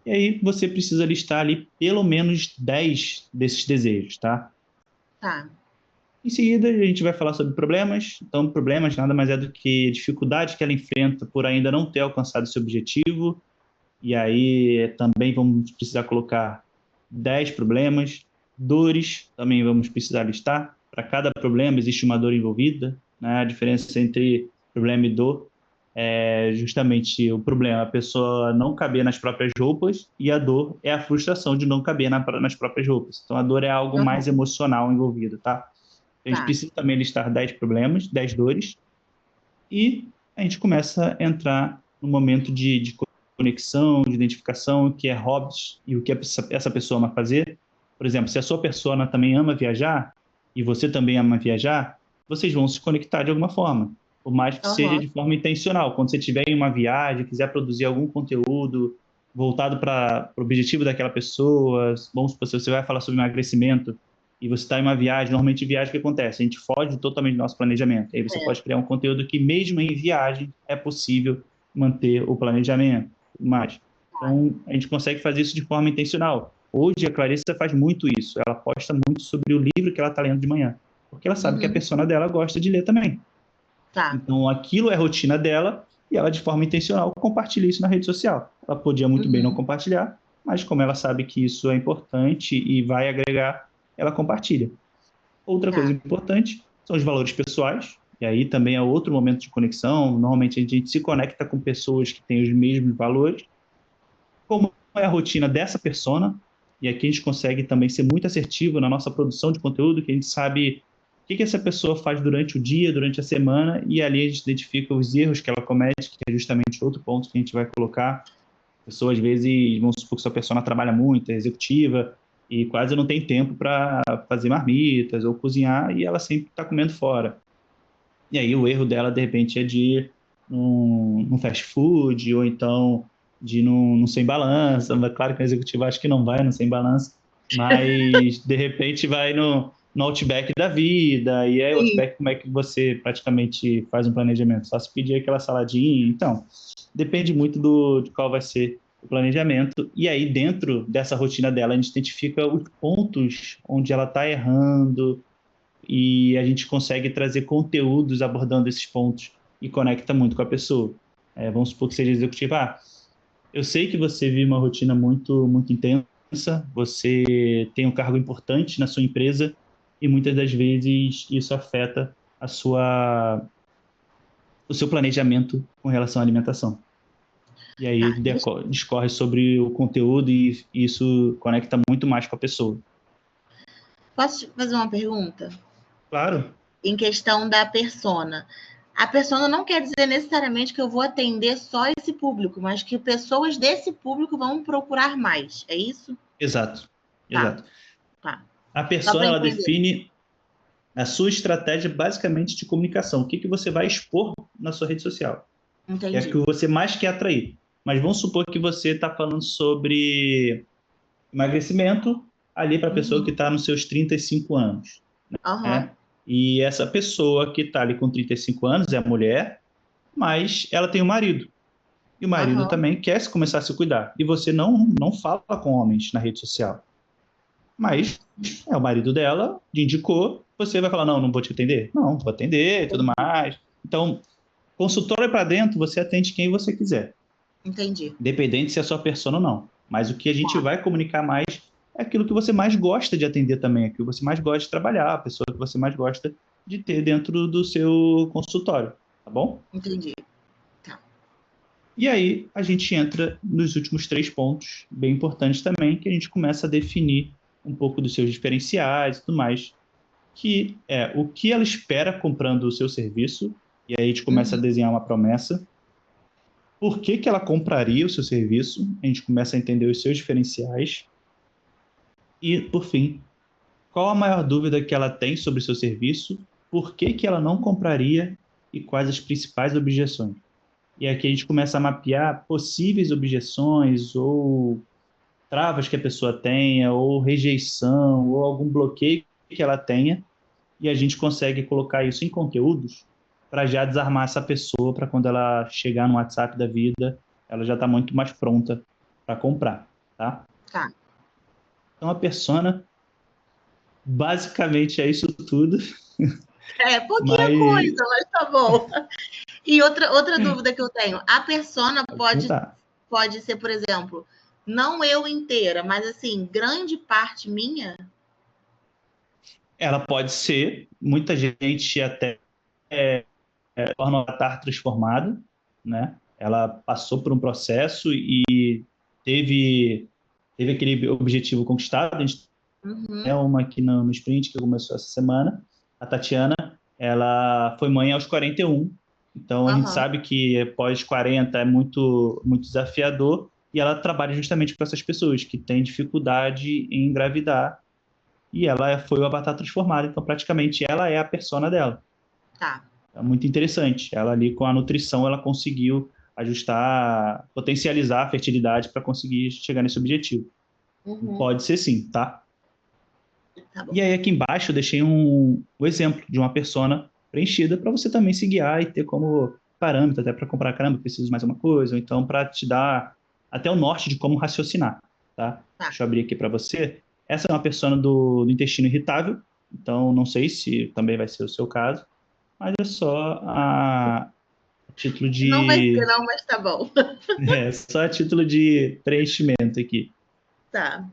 [SPEAKER 2] E aí você precisa listar ali pelo menos 10 desses desejos, tá?
[SPEAKER 3] Tá.
[SPEAKER 2] Em seguida, a gente vai falar sobre problemas. Então, problemas nada mais é do que dificuldades que ela enfrenta por ainda não ter alcançado esse objetivo. E aí também vamos precisar colocar 10 problemas. Dores também vamos precisar listar. Para cada problema existe uma dor envolvida, né? A diferença entre problema e dor é justamente o problema, a pessoa não caber nas próprias roupas, e a dor é a frustração de não caber nas próprias roupas. Então, a dor é algo mais emocional envolvido, tá? A gente precisa também listar 10 problemas, 10 dores. E a gente começa a entrar no momento de conexão, de identificação, o que é hobbies e o que essa pessoa ama fazer. Por exemplo, se a sua persona também ama viajar e você também ama viajar, vocês vão se conectar de alguma forma, por mais que seja
[SPEAKER 3] Aham.
[SPEAKER 2] de forma intencional. Quando você estiver em uma viagem, quiser produzir algum conteúdo voltado para o objetivo daquela pessoa, vamos supor, se você vai falar sobre emagrecimento e você está em uma viagem, normalmente viagem o que acontece? A gente foge totalmente do nosso planejamento. Aí você
[SPEAKER 3] É.
[SPEAKER 2] pode criar um conteúdo que mesmo em viagem é possível manter o planejamento, tudo mais. Então, a gente consegue fazer isso de forma intencional. Hoje, a Clarissa faz muito isso. Ela posta muito sobre o livro que ela está lendo de manhã, porque ela sabe que a
[SPEAKER 3] Uhum.
[SPEAKER 2] persona dela gosta de ler também.
[SPEAKER 3] Tá.
[SPEAKER 2] Então, aquilo é a rotina dela e ela, de forma intencional, compartilha isso na rede social. Ela podia muito bem não
[SPEAKER 3] Uhum.
[SPEAKER 2] compartilhar, mas como ela sabe que isso é importante e vai agregar, ela compartilha. Outra coisa
[SPEAKER 3] Tá.
[SPEAKER 2] importante são os valores pessoais, e aí também é outro momento de conexão. Normalmente a gente se conecta com pessoas que têm os mesmos valores. Como é a rotina dessa persona? E aqui a gente consegue também ser muito assertivo na nossa produção de conteúdo, que a gente sabe o que essa pessoa faz durante o dia, durante a semana, e ali a gente identifica os erros que ela comete, que é justamente outro ponto que a gente vai colocar. A pessoa, às vezes, vamos supor que sua persona trabalha muito, é executiva, e quase não tem tempo para fazer marmitas ou cozinhar, e ela sempre está comendo fora. E aí o erro dela, de repente, é de ir num fast food, ou então de ir num sem balança. Claro que o executivo acho que não vai no sem balança, mas de repente vai no Outback da vida. E aí, o
[SPEAKER 3] Sim.
[SPEAKER 2] Outback, como é que você praticamente faz um planejamento? Só se pedir aquela saladinha. Então, depende muito de qual vai ser o planejamento. E aí, dentro dessa rotina dela, a gente identifica os pontos onde ela está errando, e a gente consegue trazer conteúdos abordando esses pontos e conecta muito com a pessoa. Vamos supor que seja executivo. Eu sei que você vive uma rotina muito, muito intensa, você tem um cargo importante na sua empresa e muitas das vezes isso afeta o seu planejamento com relação à alimentação. E aí
[SPEAKER 3] Tá.
[SPEAKER 2] discorre sobre o conteúdo e isso conecta muito mais com a pessoa.
[SPEAKER 3] Posso te fazer uma pergunta?
[SPEAKER 2] Claro,
[SPEAKER 3] Em questão da persona. A persona não quer dizer necessariamente que eu vou atender só esse público, mas que pessoas desse público vão procurar mais. É isso?
[SPEAKER 2] exato,
[SPEAKER 3] Tá,
[SPEAKER 2] exato.
[SPEAKER 3] tá.
[SPEAKER 2] A
[SPEAKER 3] Só
[SPEAKER 2] persona,
[SPEAKER 3] para
[SPEAKER 2] ela
[SPEAKER 3] entender.
[SPEAKER 2] define a sua estratégia basicamente de comunicação. O que você vai expor na sua rede social? É o que
[SPEAKER 3] Entendi.
[SPEAKER 2] você mais quer atrair. Mas vamos supor que você está falando sobre emagrecimento ali para a pessoa que
[SPEAKER 3] Uhum.
[SPEAKER 2] está nos seus 35 anos,
[SPEAKER 3] Aham.
[SPEAKER 2] né? E essa pessoa que está ali com 35 anos é mulher, mas ela tem um marido. E o marido
[SPEAKER 3] Aham.
[SPEAKER 2] também quer começar a se cuidar. E você não fala com homens na rede social. Mas é o marido dela, te indicou, você vai falar, não, não vou te atender? Não, vou atender e tudo mais. Então, consultório para dentro, você atende quem você quiser,
[SPEAKER 3] Entendi.
[SPEAKER 2] independente se é a sua persona ou não. Mas o que a gente
[SPEAKER 3] Tá.
[SPEAKER 2] vai comunicar mais é aquilo que você mais gosta de atender também, aquilo que você mais gosta de trabalhar, a pessoa que você mais gosta de ter dentro do seu consultório, tá bom?
[SPEAKER 3] Entendi. Tá.
[SPEAKER 2] E aí a gente entra nos últimos 3 pontos, bem importantes também, que a gente começa a definir um pouco dos seus diferenciais e tudo mais, que é o que ela espera comprando o seu serviço, e aí a gente começa a
[SPEAKER 3] Uhum.
[SPEAKER 2] desenhar uma promessa. Por que ela compraria o seu serviço? A gente começa a entender os seus diferenciais. E, por fim, qual a maior dúvida que ela tem sobre o seu serviço? Por que ela não compraria? E quais as principais objeções? E aqui a gente começa a mapear possíveis objeções ou travas que a pessoa tenha, ou rejeição, ou algum bloqueio que ela tenha, e a gente consegue colocar isso em conteúdos para já desarmar essa pessoa para quando ela chegar no WhatsApp da vida, ela já está muito mais pronta para comprar, tá?
[SPEAKER 3] Tá.
[SPEAKER 2] Então a persona basicamente é isso tudo,
[SPEAKER 3] É pouquinha coisa,
[SPEAKER 2] mas
[SPEAKER 3] mas tá bom. E outra dúvida que eu tenho. A persona
[SPEAKER 2] pode
[SPEAKER 3] pode,
[SPEAKER 2] perguntar.
[SPEAKER 3] pode ser, por exemplo, não eu inteira, mas assim, grande parte minha?
[SPEAKER 2] Ela pode ser, muita gente até torna o avatar transformado, né? Ela passou por um processo e teve aquele objetivo conquistado. A gente é
[SPEAKER 3] Uhum.
[SPEAKER 2] uma aqui no sprint que começou essa semana. A Tatiana, ela foi mãe aos 41. Então, a gente
[SPEAKER 3] Aham.
[SPEAKER 2] sabe que pós-40 é muito, muito desafiador e ela trabalha justamente com essas pessoas que têm dificuldade em engravidar e ela foi o Avatar transformado, então praticamente ela é a persona dela.
[SPEAKER 3] Tá.
[SPEAKER 2] É muito interessante. Ela ali com a nutrição, ela conseguiu ajustar, potencializar a fertilidade para conseguir chegar nesse objetivo.
[SPEAKER 3] Uhum.
[SPEAKER 2] Pode ser sim, tá?
[SPEAKER 3] Tá bom.
[SPEAKER 2] E aí aqui embaixo eu deixei o exemplo de uma persona preenchida para você também se guiar e ter como parâmetro até para comprar, caramba, preciso de mais uma coisa, ou então para te dar até o norte de como raciocinar, tá?
[SPEAKER 3] Tá.
[SPEAKER 2] Deixa eu abrir aqui para você. Essa é uma persona do intestino irritável, então não sei se também vai ser o seu caso, mas é só a título
[SPEAKER 3] Não vai ser,
[SPEAKER 2] de
[SPEAKER 3] não, mas tá bom.
[SPEAKER 2] só a título de preenchimento aqui.
[SPEAKER 3] Tá.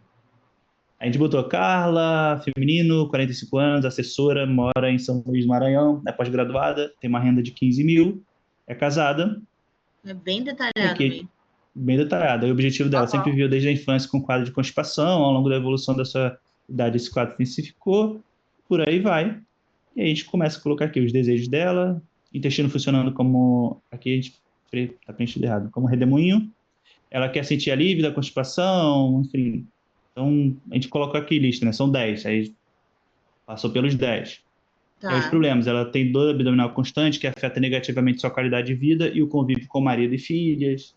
[SPEAKER 2] A gente botou Carla, feminino, 45 anos, assessora, mora em São Luís do Maranhão, é pós-graduada, tem uma renda de 15 mil, é casada,
[SPEAKER 3] É bem
[SPEAKER 2] e
[SPEAKER 3] detalhado
[SPEAKER 2] aqui,
[SPEAKER 3] mesmo.
[SPEAKER 2] bem detalhada. O objetivo dela sempre
[SPEAKER 3] Aham.
[SPEAKER 2] viu desde a infância com quadro de constipação, ao longo da evolução da sua idade esse quadro intensificou, por aí vai. E aí a gente começa a colocar aqui os desejos dela, intestino funcionando como, aqui a gente está preenchido errado, como redemoinho, ela quer sentir alívio da constipação, enfim. Então, a gente colocou aqui lista, né? São 10, aí passou pelos 10. E aí os
[SPEAKER 3] Tá.
[SPEAKER 2] problemas, ela tem dor abdominal constante, que afeta negativamente sua qualidade de vida e o convívio com o marido e filhas.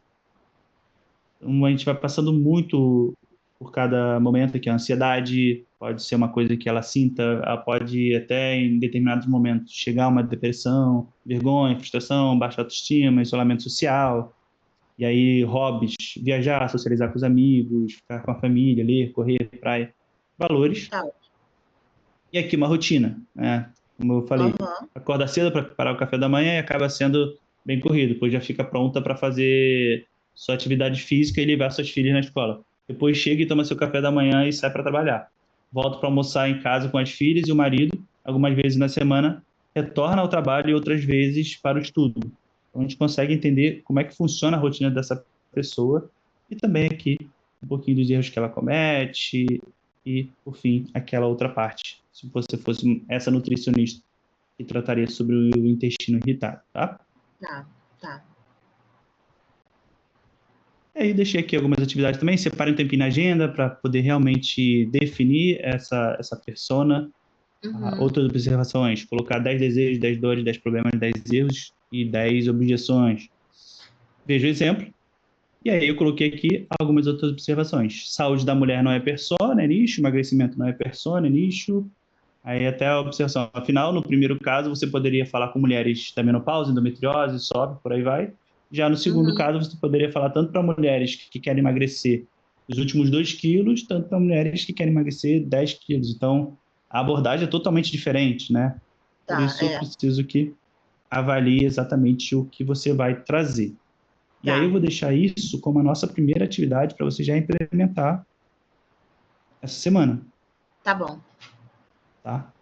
[SPEAKER 2] Então, a gente vai passando muito por cada momento, que a ansiedade pode ser uma coisa que ela sinta, ela pode até, em determinados momentos, chegar a uma depressão, vergonha, frustração, baixa autoestima, isolamento social. E aí, hobbies, viajar, socializar com os amigos, ficar com a família, ler, correr, praia, valores.
[SPEAKER 3] Tá.
[SPEAKER 2] E aqui uma rotina, né? Como eu falei,
[SPEAKER 3] Aham.
[SPEAKER 2] acorda cedo para preparar o café da manhã e acaba sendo bem corrido, pois já fica pronta para fazer sua atividade física e levar suas filhas na escola. Depois chega e toma seu café da manhã e sai para trabalhar. Volta para almoçar em casa com as filhas e o marido, algumas vezes na semana, retorna ao trabalho e outras vezes para o estudo. Então a gente consegue entender como é que funciona a rotina dessa pessoa e também aqui um pouquinho dos erros que ela comete, e, por fim, aquela outra parte. Se você fosse essa nutricionista que trataria sobre o intestino irritado, tá?
[SPEAKER 3] Tá. Tá.
[SPEAKER 2] E aí deixei aqui algumas atividades também, separe um tempinho na agenda para poder realmente definir essa persona.
[SPEAKER 3] Uhum.
[SPEAKER 2] Outras observações, colocar 10 desejos, 10 dores, 10 problemas, 10 erros e 10 objeções. Veja o exemplo. E aí eu coloquei aqui algumas outras observações. Saúde da mulher não é persona, é nicho. Emagrecimento não é persona, é nicho. Aí até a observação. Afinal, no primeiro caso, você poderia falar com mulheres da menopausa, endometriose, sobe, por aí vai. Já no segundo
[SPEAKER 3] Uhum.
[SPEAKER 2] caso, você poderia falar tanto para mulheres que querem emagrecer os últimos 2 quilos, tanto para mulheres que querem emagrecer 10 quilos. Então, a abordagem é totalmente diferente, né? Por
[SPEAKER 3] Tá.
[SPEAKER 2] isso, eu
[SPEAKER 3] É.
[SPEAKER 2] preciso que avalie exatamente o que você vai trazer. E aí eu
[SPEAKER 3] Tá.
[SPEAKER 2] vou deixar isso como a nossa primeira atividade para você já implementar essa semana,
[SPEAKER 3] Tá bom.
[SPEAKER 2] tá?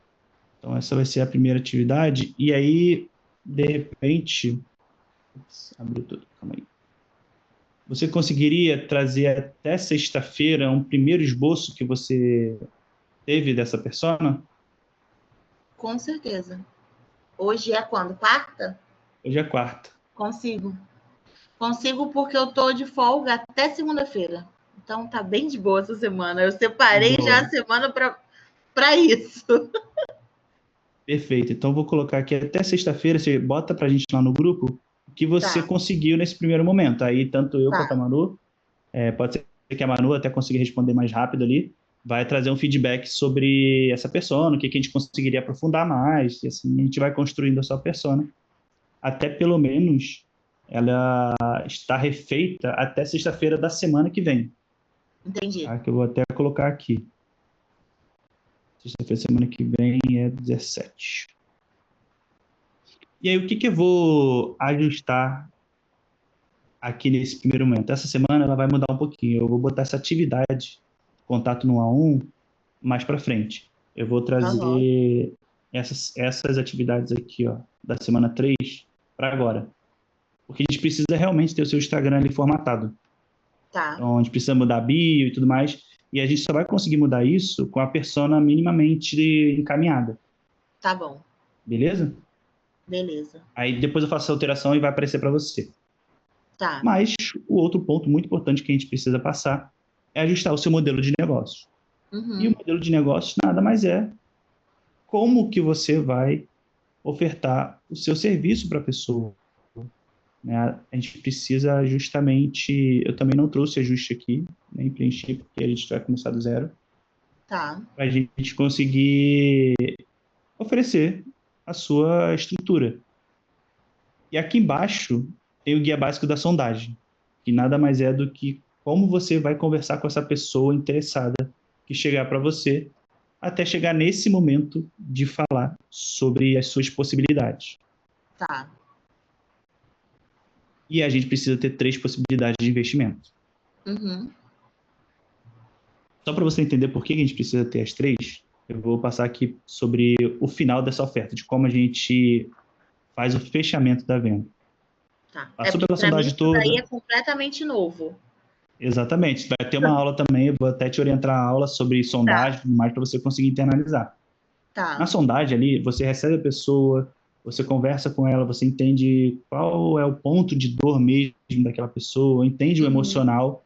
[SPEAKER 2] Então, essa vai ser a primeira atividade. E aí, de repente, ups, abriu tudo, calma aí. Você conseguiria trazer até sexta-feira um primeiro esboço que você teve dessa persona?
[SPEAKER 3] Com certeza. Hoje é quando? Quarta?
[SPEAKER 2] Hoje é quarta.
[SPEAKER 3] Consigo. Consigo porque eu tô de folga até segunda-feira. Então tá bem de boa essa semana. Eu separei já a
[SPEAKER 2] Boa.
[SPEAKER 3] semana para isso.
[SPEAKER 2] Perfeito. Então, vou colocar aqui até sexta-feira. Você bota para a gente lá no grupo o que você
[SPEAKER 3] Tá.
[SPEAKER 2] conseguiu nesse primeiro momento. Aí, tanto eu quanto a
[SPEAKER 3] Tá.
[SPEAKER 2] Manu, pode ser que a Manu até consiga responder mais rápido ali, vai trazer um feedback sobre essa persona, o que que a gente conseguiria aprofundar mais, e assim a gente vai construindo a sua persona, até pelo menos ela está refeita até sexta-feira da semana que vem,
[SPEAKER 3] Entendi.
[SPEAKER 2] tá? Que eu vou até colocar aqui. Sexta-feira, semana que vem é 17. E aí, o que que eu vou ajustar aqui nesse primeiro momento? Essa semana ela vai mudar um pouquinho. Eu vou botar essa atividade, contato no A1, mais para frente. Eu vou
[SPEAKER 3] Aham.
[SPEAKER 2] trazer essas atividades aqui, ó, da semana 3 para agora. Porque a gente precisa realmente ter o seu Instagram ali formatado.
[SPEAKER 3] Tá.
[SPEAKER 2] Então, a gente precisa mudar a bio e tudo mais. E a gente só vai conseguir mudar isso com a persona minimamente encaminhada.
[SPEAKER 3] Tá bom.
[SPEAKER 2] Beleza?
[SPEAKER 3] Beleza.
[SPEAKER 2] Aí depois eu faço a alteração e vai aparecer para você.
[SPEAKER 3] Tá.
[SPEAKER 2] Mas o outro ponto muito importante que a gente precisa passar é ajustar o seu modelo de negócio. E o
[SPEAKER 3] Uhum.
[SPEAKER 2] modelo de negócio nada mais é como que você vai ofertar o seu serviço para a pessoa, né? A gente precisa justamente, eu também não trouxe ajuste aqui, nem preenchi, porque a gente vai começar do zero,
[SPEAKER 3] Tá.
[SPEAKER 2] para a gente conseguir oferecer a sua estrutura. E aqui embaixo tem o guia básico da sondagem, que nada mais é do que como você vai conversar com essa pessoa interessada que chegar para você, até chegar nesse momento de falar sobre as suas possibilidades.
[SPEAKER 3] Tá.
[SPEAKER 2] E a gente precisa ter 3 possibilidades de investimento.
[SPEAKER 3] Uhum.
[SPEAKER 2] Só para você entender por que a gente precisa ter as 3, eu vou passar aqui sobre o final dessa oferta, de como a gente faz o fechamento da venda.
[SPEAKER 3] Tá. É
[SPEAKER 2] Passou
[SPEAKER 3] porque
[SPEAKER 2] pela
[SPEAKER 3] para mim
[SPEAKER 2] sondagem
[SPEAKER 3] isso daí
[SPEAKER 2] toda.
[SPEAKER 3] é completamente novo.
[SPEAKER 2] Exatamente. Vai ter uma aula também, eu vou até te orientar a aula sobre
[SPEAKER 3] Tá.
[SPEAKER 2] sondagem e tudo mais para você conseguir internalizar. Na
[SPEAKER 3] Tá.
[SPEAKER 2] sondagem ali, você recebe a pessoa, você conversa com ela, você entende qual é o ponto de dor mesmo daquela pessoa, entende o
[SPEAKER 3] Uhum.
[SPEAKER 2] emocional,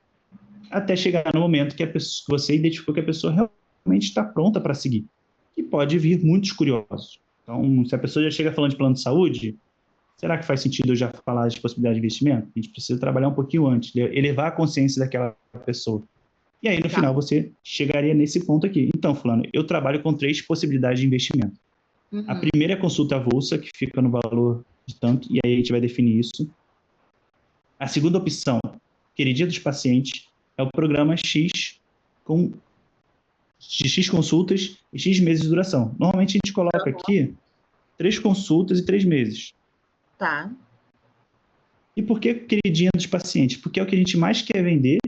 [SPEAKER 2] até chegar no momento que você identificou que a pessoa realmente está pronta para seguir. E pode vir muitos curiosos. Então, se a pessoa já chega falando de plano de saúde, será que faz sentido eu já falar de possibilidade de investimento? A gente precisa trabalhar um pouquinho antes, elevar a consciência daquela pessoa. E aí, no
[SPEAKER 3] Tá.
[SPEAKER 2] final, você chegaria nesse ponto aqui. Então, fulano, eu trabalho com 3 possibilidades de investimento. A
[SPEAKER 3] Uhum.
[SPEAKER 2] primeira é a consulta avulsa, que fica no valor de tanto, e aí a gente vai definir isso. A segunda opção, queridinha dos pacientes, é o programa X, com de X consultas e X meses de duração. Normalmente a gente coloca aqui 3 consultas e 3 meses.
[SPEAKER 3] Tá.
[SPEAKER 2] E por que queridinha dos pacientes? Porque é o que a gente mais quer vender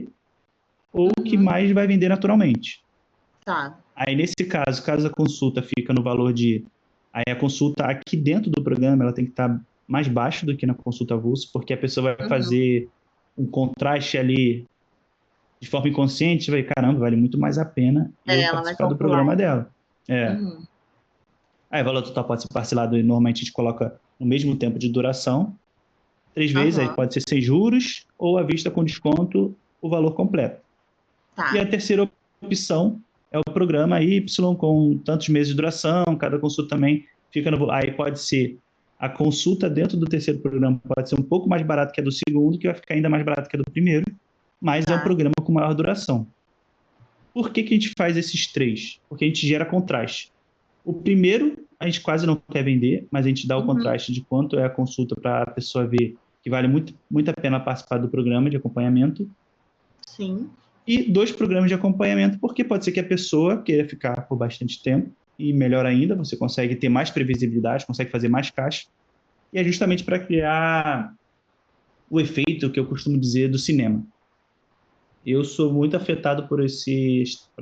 [SPEAKER 2] ou o que
[SPEAKER 3] Uhum.
[SPEAKER 2] mais vai vender naturalmente.
[SPEAKER 3] Tá.
[SPEAKER 2] Aí, nesse caso a consulta fica no valor de... Aí a consulta aqui dentro do programa, ela tem que estar mais baixo do que na consulta avulsa, porque a pessoa vai
[SPEAKER 3] Uhum.
[SPEAKER 2] fazer um contraste ali de forma inconsciente, vai, caramba, vale muito mais a pena
[SPEAKER 3] É,
[SPEAKER 2] eu
[SPEAKER 3] ela vai
[SPEAKER 2] participar do
[SPEAKER 3] calcular.
[SPEAKER 2] programa dela. É.
[SPEAKER 3] Uhum.
[SPEAKER 2] Aí o valor total pode ser parcelado, e normalmente a gente coloca no mesmo tempo de duração, 3 vezes, aí
[SPEAKER 3] Aham.
[SPEAKER 2] pode ser sem juros, ou à vista com desconto, o valor completo. E
[SPEAKER 3] Tá.
[SPEAKER 2] a terceira opção é o programa Y com tantos meses de duração, cada consulta também fica no... Aí pode ser a consulta dentro do terceiro programa, pode ser um pouco mais barato que a do segundo, que vai ficar ainda mais barato que a do primeiro, mas é um
[SPEAKER 3] Tá.
[SPEAKER 2] programa com maior duração. Por que que a gente faz esses 3? Porque a gente gera contraste. O primeiro, a gente quase não quer vender, mas a gente dá o
[SPEAKER 3] Uhum.
[SPEAKER 2] contraste de quanto é a consulta para a pessoa ver que vale muito a pena participar do programa de acompanhamento.
[SPEAKER 3] Sim.
[SPEAKER 2] E 2 programas de acompanhamento, porque pode ser que a pessoa queira ficar por bastante tempo, e melhor ainda, você consegue ter mais previsibilidade, consegue fazer mais caixa, e é justamente para criar o efeito que eu costumo dizer do cinema. Eu sou muito afetado por essa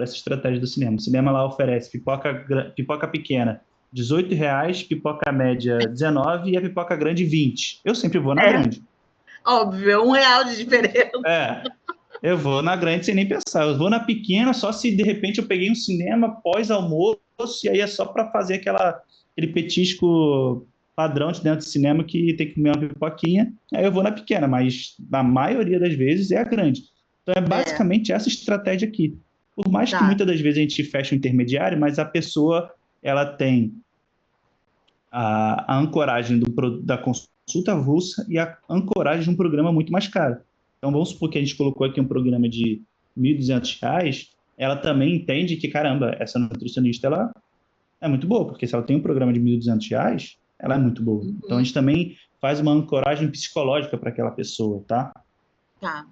[SPEAKER 2] estratégia do cinema. O cinema lá oferece pipoca pequena R$ 18, pipoca média 19 e a pipoca grande 20. Eu sempre vou na
[SPEAKER 3] É,
[SPEAKER 2] grande.
[SPEAKER 3] óbvio, R$ 1 de diferença.
[SPEAKER 2] É, eu vou na grande sem nem pensar. Eu vou na pequena só se de repente eu peguei um cinema pós-almoço e aí é só para fazer aquele petisco padrão de dentro do cinema que tem que comer uma pipoquinha. Aí eu vou na pequena, mas na maioria das vezes é a grande. Então é
[SPEAKER 3] É,
[SPEAKER 2] basicamente essa estratégia aqui. Por mais que
[SPEAKER 3] tá.
[SPEAKER 2] muitas das vezes a gente feche um intermediário, mas a pessoa ela tem a ancoragem da consulta avulsa e a ancoragem de um programa muito mais caro. Então, vamos supor que a gente colocou aqui um programa de R$ 1.200, ela também entende que, caramba, essa nutricionista ela é muito boa, porque se ela tem um programa de R$ 1.200, ela é muito boa. Então, a
[SPEAKER 3] Uhum.
[SPEAKER 2] gente também faz uma ancoragem psicológica para aquela pessoa, tá?
[SPEAKER 3] Tá.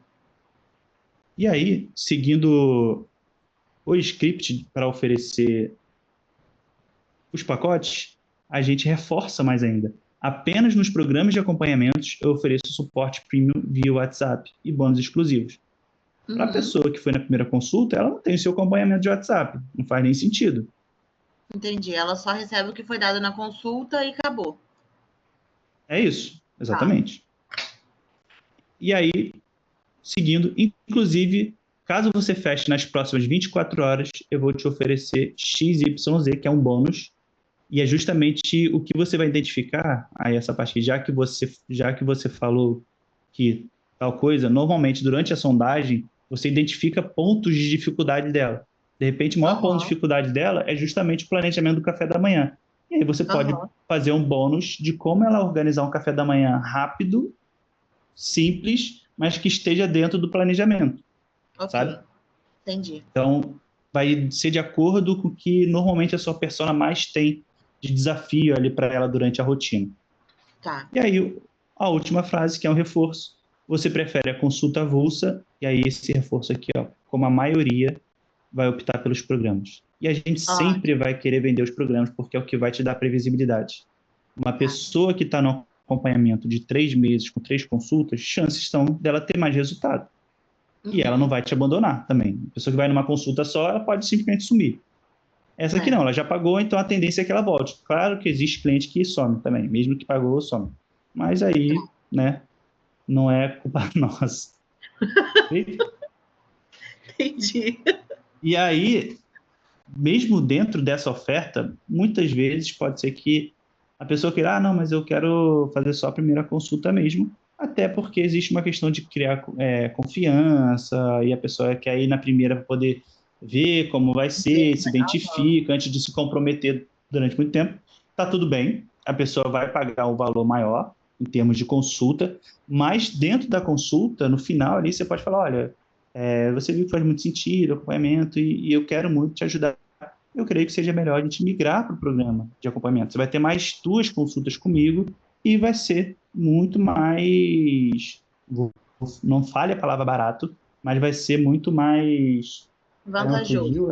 [SPEAKER 2] E aí, seguindo o script para oferecer os pacotes, a gente reforça mais ainda. Apenas nos programas de acompanhamentos eu ofereço suporte premium via WhatsApp e bônus exclusivos. Para a
[SPEAKER 3] Uhum.
[SPEAKER 2] pessoa que foi na primeira consulta, ela não tem o seu acompanhamento de WhatsApp. Não faz nem sentido.
[SPEAKER 3] Entendi. Ela só recebe o que foi dado na consulta e acabou.
[SPEAKER 2] É isso,
[SPEAKER 3] Tá.
[SPEAKER 2] exatamente. E aí, seguindo, inclusive, caso você feche nas próximas 24 horas, eu vou te oferecer XYZ, que é um bônus, E é justamente o que você vai identificar, aí essa parte aqui, já que você falou que tal coisa, normalmente durante a sondagem, você identifica pontos de dificuldade dela. De repente, o maior ponto de
[SPEAKER 3] Aham,
[SPEAKER 2] dificuldade dela é justamente o planejamento do café da manhã. E aí você pode
[SPEAKER 3] aham.
[SPEAKER 2] fazer um bônus de como ela organizar um café da manhã rápido, simples, mas que esteja dentro do planejamento, sabe?
[SPEAKER 3] Ok, entendi.
[SPEAKER 2] Então, vai ser de acordo com o que normalmente a sua persona mais tem de desafio ali para ela durante a rotina.
[SPEAKER 3] Tá.
[SPEAKER 2] E aí, a última frase, que é um reforço. Você prefere a consulta avulsa, e aí esse reforço aqui, ó, como a maioria vai optar pelos programas. E a gente sempre
[SPEAKER 3] Ótimo.
[SPEAKER 2] vai querer vender os programas, porque é o que vai te dar previsibilidade. Uma
[SPEAKER 3] Tá.
[SPEAKER 2] pessoa que está no acompanhamento de 3 meses, com 3 consultas, chances estão dela ter mais resultado. E ela não
[SPEAKER 3] Uhum.
[SPEAKER 2] vai te abandonar também. A pessoa que vai numa consulta só, ela pode simplesmente sumir. Essa aqui não,
[SPEAKER 3] É.
[SPEAKER 2] ela já pagou, então a tendência é que ela volte. Claro que existe cliente que some também, mesmo que pagou, some. Mas aí, né, não é culpa nossa.
[SPEAKER 3] Entendi.
[SPEAKER 2] E aí, mesmo dentro dessa oferta, muitas vezes pode ser que a pessoa queira, não, mas eu quero fazer só a primeira consulta mesmo, até porque existe uma questão de criar confiança, e a pessoa quer ir na primeira para poder ver como vai ser, se
[SPEAKER 3] Aham.
[SPEAKER 2] identifica, antes de se comprometer durante muito tempo. Tá tudo bem, a pessoa vai pagar um valor maior em termos de consulta, mas dentro da consulta, no final ali, você pode falar, olha, você viu que faz muito sentido o acompanhamento e eu quero muito te ajudar. Eu creio que seja melhor a gente migrar para o programa de acompanhamento. Você vai ter mais 2 consultas comigo e vai ser muito mais. Não fale a palavra barato, mas vai ser muito mais. Caramba,
[SPEAKER 3] Vantajoso.
[SPEAKER 2] fugiu?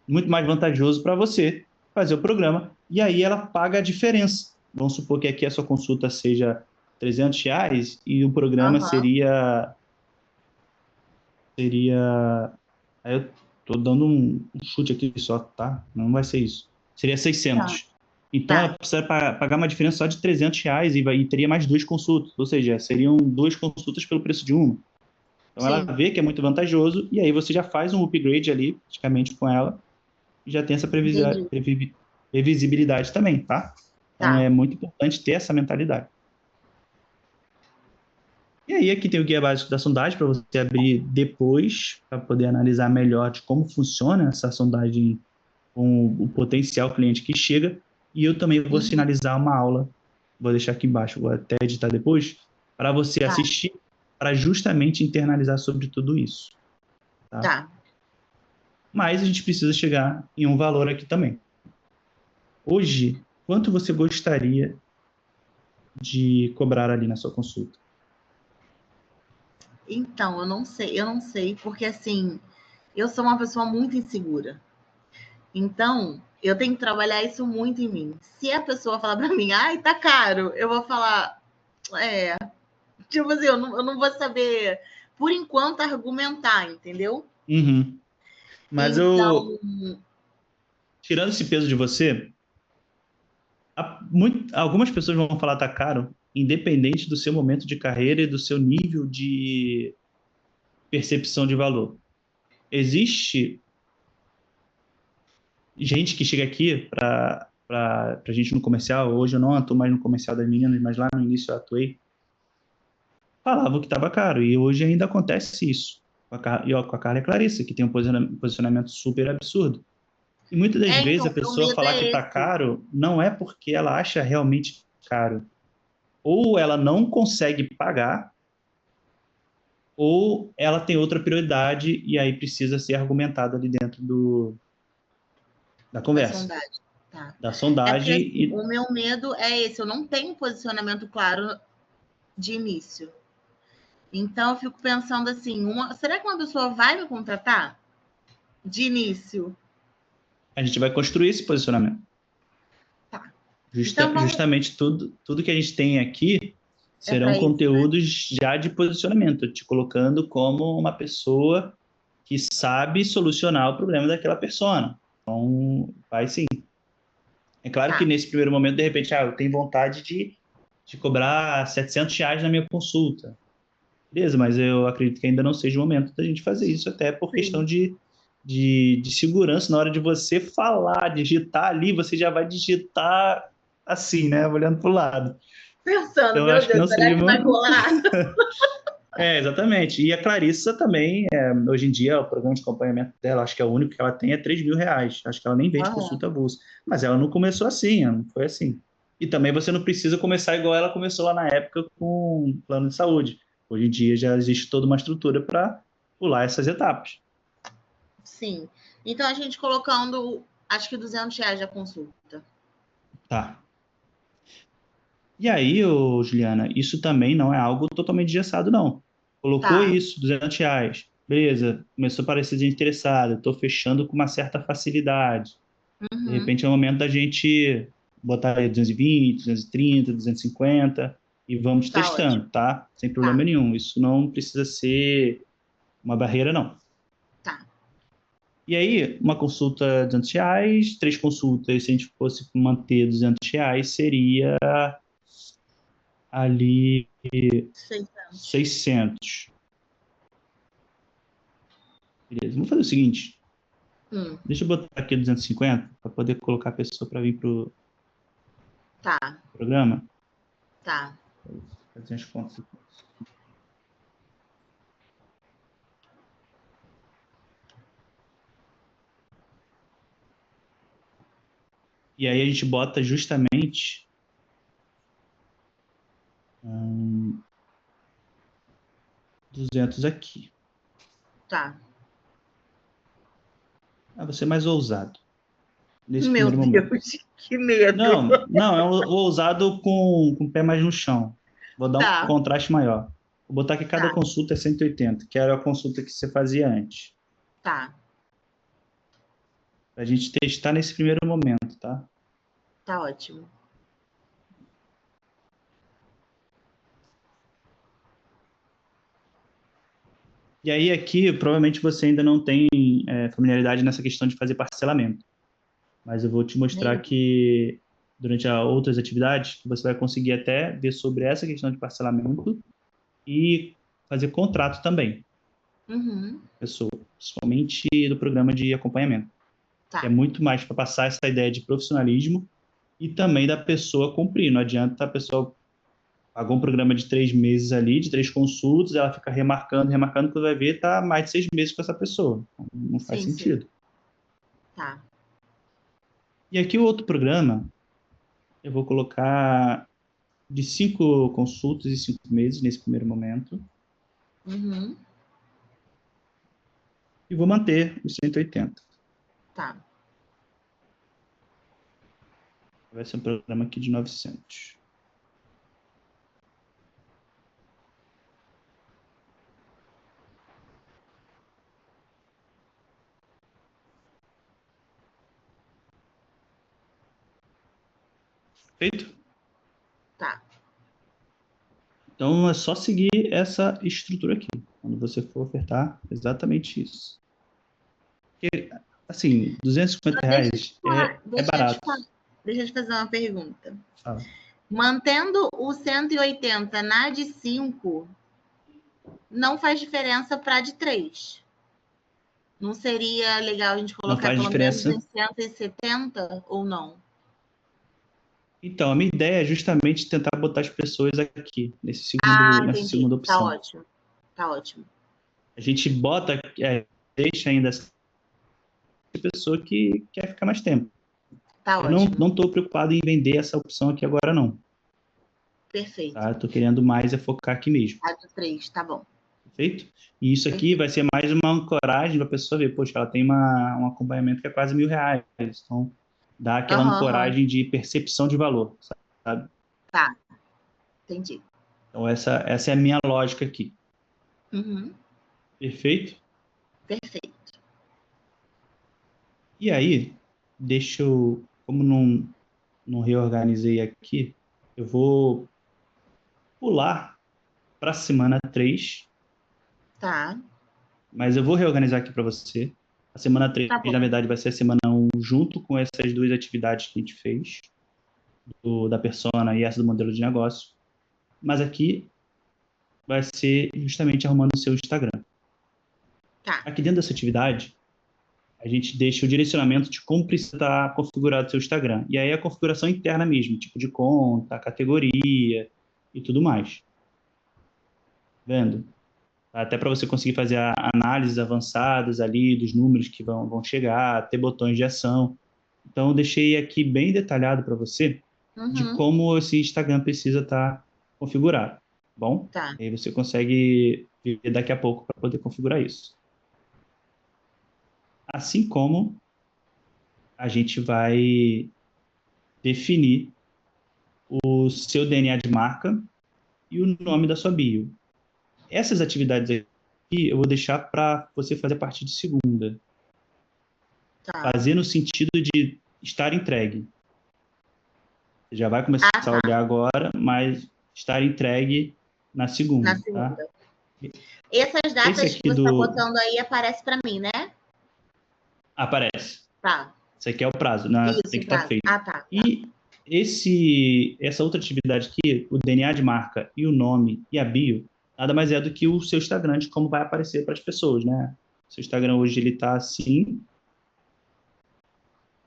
[SPEAKER 2] Muito mais vantajoso para você fazer o programa. E aí ela paga a diferença. Vamos supor que aqui a sua consulta seja R$ 300 e o programa
[SPEAKER 3] Aham.
[SPEAKER 2] seria. Aí eu tô dando um chute aqui só, tá? Não vai ser isso. Seria
[SPEAKER 3] Tá.
[SPEAKER 2] 600. Então ela
[SPEAKER 3] Tá.
[SPEAKER 2] precisa pagar uma diferença só de R$ 300 e teria mais 2 consultas. Ou seja, seriam 2 consultas pelo preço de uma. Então ela
[SPEAKER 3] Sim.
[SPEAKER 2] vê que é muito vantajoso e aí você já faz um upgrade ali, praticamente com ela, e já tem essa
[SPEAKER 3] Entendi.
[SPEAKER 2] previsibilidade também, tá? Então
[SPEAKER 3] Tá.
[SPEAKER 2] é muito importante ter essa mentalidade. E aí aqui tem o guia básico da sondagem para você abrir depois, para poder analisar melhor de como funciona essa sondagem com o potencial cliente que chega. E eu também vou
[SPEAKER 3] Uhum.
[SPEAKER 2] sinalizar uma aula, vou deixar aqui embaixo, vou até editar depois, para você
[SPEAKER 3] Tá.
[SPEAKER 2] assistir, para justamente internalizar sobre tudo isso, tá?
[SPEAKER 3] Tá.
[SPEAKER 2] Mas a gente precisa chegar em um valor aqui também. Hoje, quanto você gostaria de cobrar ali na sua consulta?
[SPEAKER 3] Então, eu não sei, porque assim, eu sou uma pessoa muito insegura. Então, eu tenho que trabalhar isso muito em mim. Se a pessoa falar pra mim, ai, tá caro, eu vou falar, é, tipo assim, eu não vou saber, por enquanto, argumentar, entendeu?
[SPEAKER 2] Uhum. Mas eu,
[SPEAKER 3] Então,
[SPEAKER 2] tirando esse peso de você, algumas pessoas vão falar tá caro, independente do seu momento de carreira e do seu nível de percepção de valor. Existe gente que chega aqui para a gente no comercial, hoje eu não atuo mais no comercial das meninas, mas lá no início eu atuei, falava que estava caro, e hoje ainda acontece isso. Com a Carla e a Clarissa, que tem um posicionamento super absurdo. E muitas das vezes
[SPEAKER 3] então,
[SPEAKER 2] a
[SPEAKER 3] meu
[SPEAKER 2] pessoa
[SPEAKER 3] medo
[SPEAKER 2] falar
[SPEAKER 3] é
[SPEAKER 2] que está
[SPEAKER 3] esse.
[SPEAKER 2] caro não é porque ela acha realmente caro. Ou ela não consegue pagar, ou ela tem outra prioridade e aí precisa ser argumentado ali dentro da
[SPEAKER 3] Da
[SPEAKER 2] conversa,
[SPEAKER 3] sondagem. Tá.
[SPEAKER 2] da
[SPEAKER 3] É porque
[SPEAKER 2] sondagem.
[SPEAKER 3] assim,
[SPEAKER 2] E
[SPEAKER 3] o meu medo é esse, eu não tenho posicionamento claro de início. Então eu fico pensando assim, será que uma pessoa vai me contratar de início?
[SPEAKER 2] a gente vai construir esse posicionamento.
[SPEAKER 3] Tá. Então
[SPEAKER 2] Justamente tudo que a gente tem aqui
[SPEAKER 3] é
[SPEAKER 2] serão
[SPEAKER 3] para isso, né?
[SPEAKER 2] conteúdos já de posicionamento, te colocando como uma pessoa que sabe solucionar o problema daquela persona. Então, vai sim. É claro que
[SPEAKER 3] Tá.
[SPEAKER 2] nesse primeiro momento, de repente, eu tenho vontade de cobrar R$ 700 na minha consulta. Beleza, mas eu acredito que ainda não seja o momento da gente fazer isso, até por questão
[SPEAKER 3] Sim.
[SPEAKER 2] de segurança na hora de você falar, digitar ali, você já vai digitar assim, né? Olhando para o lado.
[SPEAKER 3] Pensando,
[SPEAKER 2] Então, eu
[SPEAKER 3] meu
[SPEAKER 2] acho que não
[SPEAKER 3] Deus, será
[SPEAKER 2] seria
[SPEAKER 3] que vai
[SPEAKER 2] uma.
[SPEAKER 3] rolar?
[SPEAKER 2] É, exatamente. E a Clarissa também, hoje em dia, o programa de acompanhamento dela, acho que é o único que ela tem é R$ 3.000. Acho que ela nem vende
[SPEAKER 3] Aham.
[SPEAKER 2] consulta avulsa. Mas ela não começou assim, ela não foi assim. E também você não precisa começar igual ela começou lá na época com plano de saúde. Hoje em dia já existe toda uma estrutura para pular essas etapas.
[SPEAKER 3] Sim. Então, a gente colocando, acho que R$ 200 a consulta.
[SPEAKER 2] Tá. E aí, ô, Juliana, isso também não é algo totalmente engessado, não. Colocou
[SPEAKER 3] Tá.
[SPEAKER 2] isso, R$ 200. Beleza, começou a parecer desinteressado, estou fechando com uma certa facilidade. De
[SPEAKER 3] Uhum.
[SPEAKER 2] repente é o momento da gente botar aí 220, 230, 250 e vamos
[SPEAKER 3] Tá ótimo.
[SPEAKER 2] testando, tá? Sem
[SPEAKER 3] Tá,
[SPEAKER 2] problema nenhum. Isso não precisa ser uma barreira, não.
[SPEAKER 3] tá.
[SPEAKER 2] E aí, uma consulta R$ 200, três consultas, se a gente fosse manter R$ 200, seria ali
[SPEAKER 3] 600.
[SPEAKER 2] 600. Beleza, vamos fazer o seguinte.
[SPEAKER 3] Hum,
[SPEAKER 2] Deixa eu botar aqui 250 para poder colocar a pessoa para vir pro
[SPEAKER 3] tá,
[SPEAKER 2] programa.
[SPEAKER 3] tá.
[SPEAKER 2] Fazer as contas aqui. E aí a gente bota justamente 200 aqui.
[SPEAKER 3] Tá.
[SPEAKER 2] Ah, vou ser mais ousado nesse
[SPEAKER 3] Meu
[SPEAKER 2] primeiro momento.
[SPEAKER 3] Deus, que medo.
[SPEAKER 2] Não, não, é o ousado com o pé mais no chão. Vou dar um
[SPEAKER 3] Tá,
[SPEAKER 2] contraste maior. Vou botar que cada
[SPEAKER 3] tá,
[SPEAKER 2] consulta é 180, que era a consulta que você fazia antes.
[SPEAKER 3] tá.
[SPEAKER 2] Pra gente testar nesse primeiro momento, tá?
[SPEAKER 3] Tá ótimo.
[SPEAKER 2] E aí aqui, provavelmente você ainda não tem familiaridade nessa questão de fazer parcelamento. Mas eu vou te mostrar
[SPEAKER 3] Nenhum.
[SPEAKER 2] que durante outras atividades você vai conseguir até ver sobre essa questão de parcelamento e fazer contrato também,
[SPEAKER 3] Uhum.
[SPEAKER 2] pessoa, principalmente do programa de acompanhamento, que é
[SPEAKER 3] Tá.
[SPEAKER 2] muito mais para passar essa ideia de profissionalismo e também da pessoa cumprir. Não adianta a pessoa pagou um programa de 3 meses ali, de três consultas, ela fica remarcando, remarcando, quando vai ver, tá mais de 6 meses com essa pessoa. Não faz
[SPEAKER 3] Sim, sim.
[SPEAKER 2] sentido.
[SPEAKER 3] Tá.
[SPEAKER 2] E aqui o outro programa, eu vou colocar de 5 consultas e 5 meses nesse primeiro momento,
[SPEAKER 3] Uhum.
[SPEAKER 2] e vou manter os 180.
[SPEAKER 3] Tá.
[SPEAKER 2] Vai ser um programa aqui de 900. Feito?
[SPEAKER 3] Tá.
[SPEAKER 2] Então é só seguir essa estrutura aqui, quando você for ofertar exatamente isso. Porque, assim,
[SPEAKER 3] Deixa eu te
[SPEAKER 2] R$ 250
[SPEAKER 3] falar,
[SPEAKER 2] é
[SPEAKER 3] deixa eu te
[SPEAKER 2] barato.
[SPEAKER 3] falar, deixa eu te fazer uma pergunta.
[SPEAKER 2] Fala.
[SPEAKER 3] Mantendo o 180 na de 5, não faz diferença para de 3. Não seria legal a gente
[SPEAKER 2] Não
[SPEAKER 3] colocar
[SPEAKER 2] faz
[SPEAKER 3] pelo menos
[SPEAKER 2] diferença.
[SPEAKER 3] em 170 ou não?
[SPEAKER 2] Então, a minha ideia é justamente tentar botar as pessoas aqui,
[SPEAKER 3] Ah,
[SPEAKER 2] nessa
[SPEAKER 3] entendi.
[SPEAKER 2] segunda
[SPEAKER 3] Tá
[SPEAKER 2] opção.
[SPEAKER 3] ótimo. Tá ótimo.
[SPEAKER 2] A gente bota, deixa ainda essa pessoa que quer ficar mais tempo.
[SPEAKER 3] Tá
[SPEAKER 2] Eu não
[SPEAKER 3] ótimo.
[SPEAKER 2] estou preocupado em vender essa opção aqui agora, não. Tá?
[SPEAKER 3] Perfeito.
[SPEAKER 2] Estou querendo mais é focar aqui mesmo.
[SPEAKER 3] A do 3, tá bom.
[SPEAKER 2] Perfeito? E isso aqui vai
[SPEAKER 3] Perfeito.
[SPEAKER 2] ser mais uma ancoragem para a pessoa ver, poxa, ela tem um acompanhamento que é quase R$ 1.000. Então, dá aquela
[SPEAKER 3] Aham, aham.
[SPEAKER 2] ancoragem de percepção de valor, sabe?
[SPEAKER 3] Tá, entendi.
[SPEAKER 2] Então, essa é a minha lógica aqui.
[SPEAKER 3] Uhum.
[SPEAKER 2] Perfeito?
[SPEAKER 3] Perfeito.
[SPEAKER 2] E aí, deixa eu, como não reorganizei aqui, eu vou pular para a semana 3,
[SPEAKER 3] Tá,
[SPEAKER 2] mas eu vou reorganizar aqui para você. A semana 3,
[SPEAKER 3] tá
[SPEAKER 2] na
[SPEAKER 3] bom.
[SPEAKER 2] verdade, vai ser a semana 1, junto com essas duas atividades que a gente fez, da persona e essa do modelo de negócio. Mas aqui vai ser justamente arrumando o seu Instagram.
[SPEAKER 3] Tá.
[SPEAKER 2] Aqui dentro dessa atividade, a gente deixa o direcionamento de como precisa estar configurado o seu Instagram. E aí a configuração interna mesmo, tipo de conta, categoria e tudo mais. Vendo? Até para você conseguir fazer análises avançadas ali dos números que vão chegar, ter botões de ação. Então, eu deixei aqui bem detalhado para você de
[SPEAKER 3] Uhum.
[SPEAKER 2] como esse Instagram precisa estar configurado, tá bom?
[SPEAKER 3] Tá.
[SPEAKER 2] E aí você consegue ver daqui a pouco para poder configurar isso. Assim como a gente vai definir o seu DNA de marca e o nome da sua bio. Essas atividades aqui eu vou deixar para você fazer a partir de segunda.
[SPEAKER 3] Tá.
[SPEAKER 2] Fazer no sentido de estar entregue. Você já vai começar
[SPEAKER 3] Ah,
[SPEAKER 2] a
[SPEAKER 3] tá.
[SPEAKER 2] olhar agora, mas estar entregue na
[SPEAKER 3] Na
[SPEAKER 2] segunda, tá?
[SPEAKER 3] segunda. Essas
[SPEAKER 2] Esse
[SPEAKER 3] datas que
[SPEAKER 2] aqui
[SPEAKER 3] você está botando aí aparece para mim, né?
[SPEAKER 2] aparece.
[SPEAKER 3] Tá.
[SPEAKER 2] Esse aqui é o prazo, né?
[SPEAKER 3] Isso,
[SPEAKER 2] Tem
[SPEAKER 3] o
[SPEAKER 2] que estar
[SPEAKER 3] prazo.
[SPEAKER 2] feito.
[SPEAKER 3] Ah, tá. Tá.
[SPEAKER 2] E essa outra atividade aqui, o DNA de marca e o nome e a bio, nada mais é do que o seu Instagram, de como vai aparecer para as pessoas, né? O seu Instagram hoje ele está assim.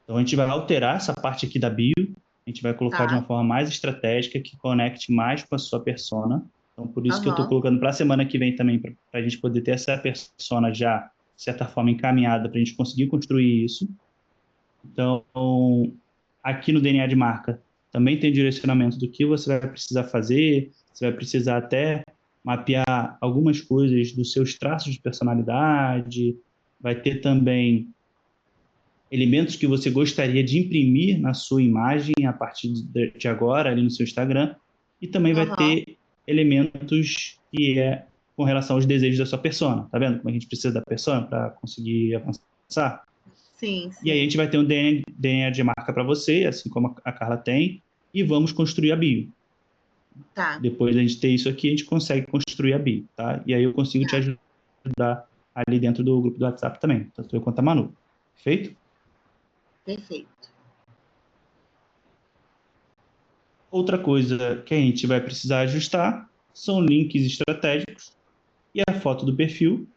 [SPEAKER 2] Então a gente vai alterar essa parte aqui da bio, a gente vai colocar de
[SPEAKER 3] Tá.
[SPEAKER 2] uma forma mais estratégica, que conecte mais com a sua persona. Então por isso que eu estou
[SPEAKER 3] Aham.
[SPEAKER 2] colocando para a semana que vem também, para a gente poder ter essa persona já, de certa forma, encaminhada, para a gente conseguir construir isso. Então, aqui no DNA de marca também tem direcionamento do que você vai precisar fazer, você vai precisar até mapear algumas coisas dos seus traços de personalidade, vai ter também elementos que você gostaria de imprimir na sua imagem a partir de agora, ali no seu Instagram, e também vai
[SPEAKER 3] Aham.
[SPEAKER 2] ter elementos que é com relação aos desejos da sua persona. Tá vendo como a gente precisa da persona para conseguir avançar?
[SPEAKER 3] Sim,
[SPEAKER 2] E aí a
[SPEAKER 3] sim.
[SPEAKER 2] gente vai ter um DNA de marca para você, assim como a Carla tem, e vamos construir a bio.
[SPEAKER 3] Tá.
[SPEAKER 2] Depois da gente ter isso aqui, a gente consegue construir a bio, tá? E aí eu consigo te
[SPEAKER 3] Tá.
[SPEAKER 2] ajudar ali dentro do grupo do WhatsApp também, tanto eu quanto a Manu. Perfeito?
[SPEAKER 3] Perfeito.
[SPEAKER 2] Outra coisa que a gente vai precisar ajustar são links estratégicos e a foto do perfil.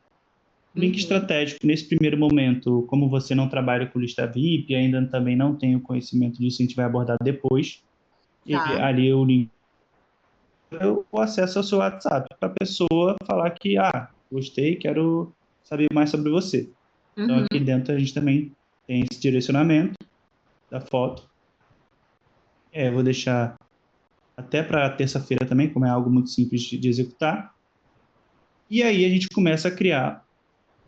[SPEAKER 2] Link
[SPEAKER 3] Uhum.
[SPEAKER 2] estratégico, nesse primeiro momento, como você não trabalha com lista VIP, ainda também não tem o conhecimento disso, a gente vai abordar depois. E
[SPEAKER 3] Tá.
[SPEAKER 2] ali o link o acesso ao seu WhatsApp para a pessoa falar que, gostei, quero saber mais sobre você. Então,
[SPEAKER 3] Uhum.
[SPEAKER 2] aqui dentro a gente também tem esse direcionamento da foto. Vou deixar até para terça-feira também, como é algo muito simples de executar. E aí a gente começa a criar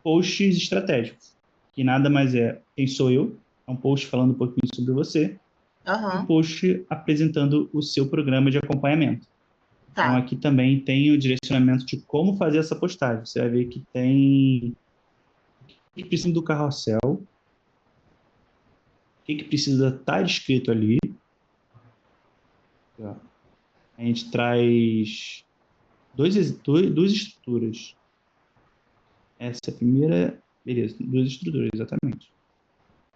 [SPEAKER 2] posts estratégicos, que nada mais é quem sou eu, é um post falando um pouquinho sobre você, e um
[SPEAKER 3] Aham.
[SPEAKER 2] post apresentando o seu programa de acompanhamento. Então,
[SPEAKER 3] Tá.
[SPEAKER 2] aqui também tem o direcionamento de como fazer essa postagem. Você vai ver que tem o que precisa do carrossel, o que precisa estar escrito ali. Ó. A gente traz duas estruturas. Essa é a primeira, beleza, duas estruturas, exatamente.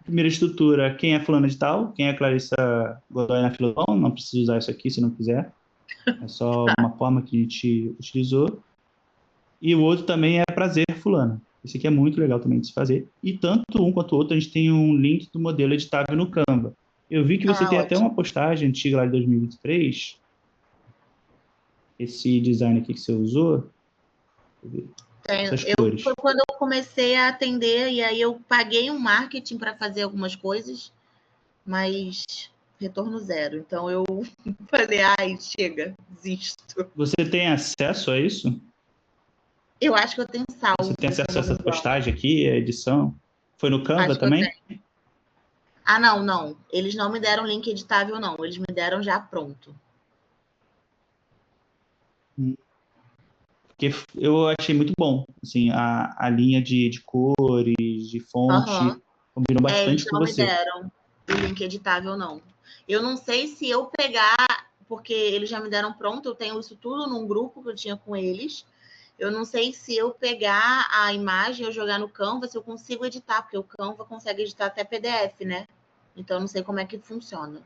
[SPEAKER 2] Primeira estrutura, quem é fulana de tal, quem é Clarissa Godoy na Filopão, não precisa usar isso aqui se não quiser. É só uma forma que a gente utilizou. E o outro também é prazer fulano. Esse aqui é muito legal também de se fazer. E tanto um quanto o outro, a gente tem um link do modelo editável no Canva. Eu vi que você
[SPEAKER 3] Ah,
[SPEAKER 2] tem até
[SPEAKER 3] ótimo.
[SPEAKER 2] uma postagem antiga lá de 2023. Esse design aqui que você usou. Deixa eu ver.
[SPEAKER 3] Tenho.
[SPEAKER 2] Essas cores.
[SPEAKER 3] Foi quando eu comecei a atender e aí eu paguei um marketing para fazer algumas coisas, mas retorno zero. Então eu falei, ai, chega, desisto.
[SPEAKER 2] Você tem acesso a isso?
[SPEAKER 3] Eu acho que eu tenho
[SPEAKER 2] Você
[SPEAKER 3] salvo,
[SPEAKER 2] tem
[SPEAKER 3] se eu
[SPEAKER 2] acesso a
[SPEAKER 3] não me
[SPEAKER 2] essa
[SPEAKER 3] engano.
[SPEAKER 2] postagem aqui, a edição? Foi no Canva
[SPEAKER 3] Acho que eu
[SPEAKER 2] também?
[SPEAKER 3] tenho. Ah, não, não. Eles não me deram link editável, não. Eles me deram já pronto.
[SPEAKER 2] Porque eu achei muito bom. Assim, a linha de cores, de fonte,
[SPEAKER 3] Aham.
[SPEAKER 2] combinou
[SPEAKER 3] É, eles
[SPEAKER 2] bastante com
[SPEAKER 3] não me
[SPEAKER 2] você.
[SPEAKER 3] deram o link editável, não. Eu não sei se eu pegar, porque eles já me deram pronto, eu tenho isso tudo num grupo que eu tinha com eles. Eu não sei se eu pegar a imagem e eu jogar no Canva, se eu consigo editar, porque o Canva consegue editar até PDF, né? Então eu não sei como é que funciona.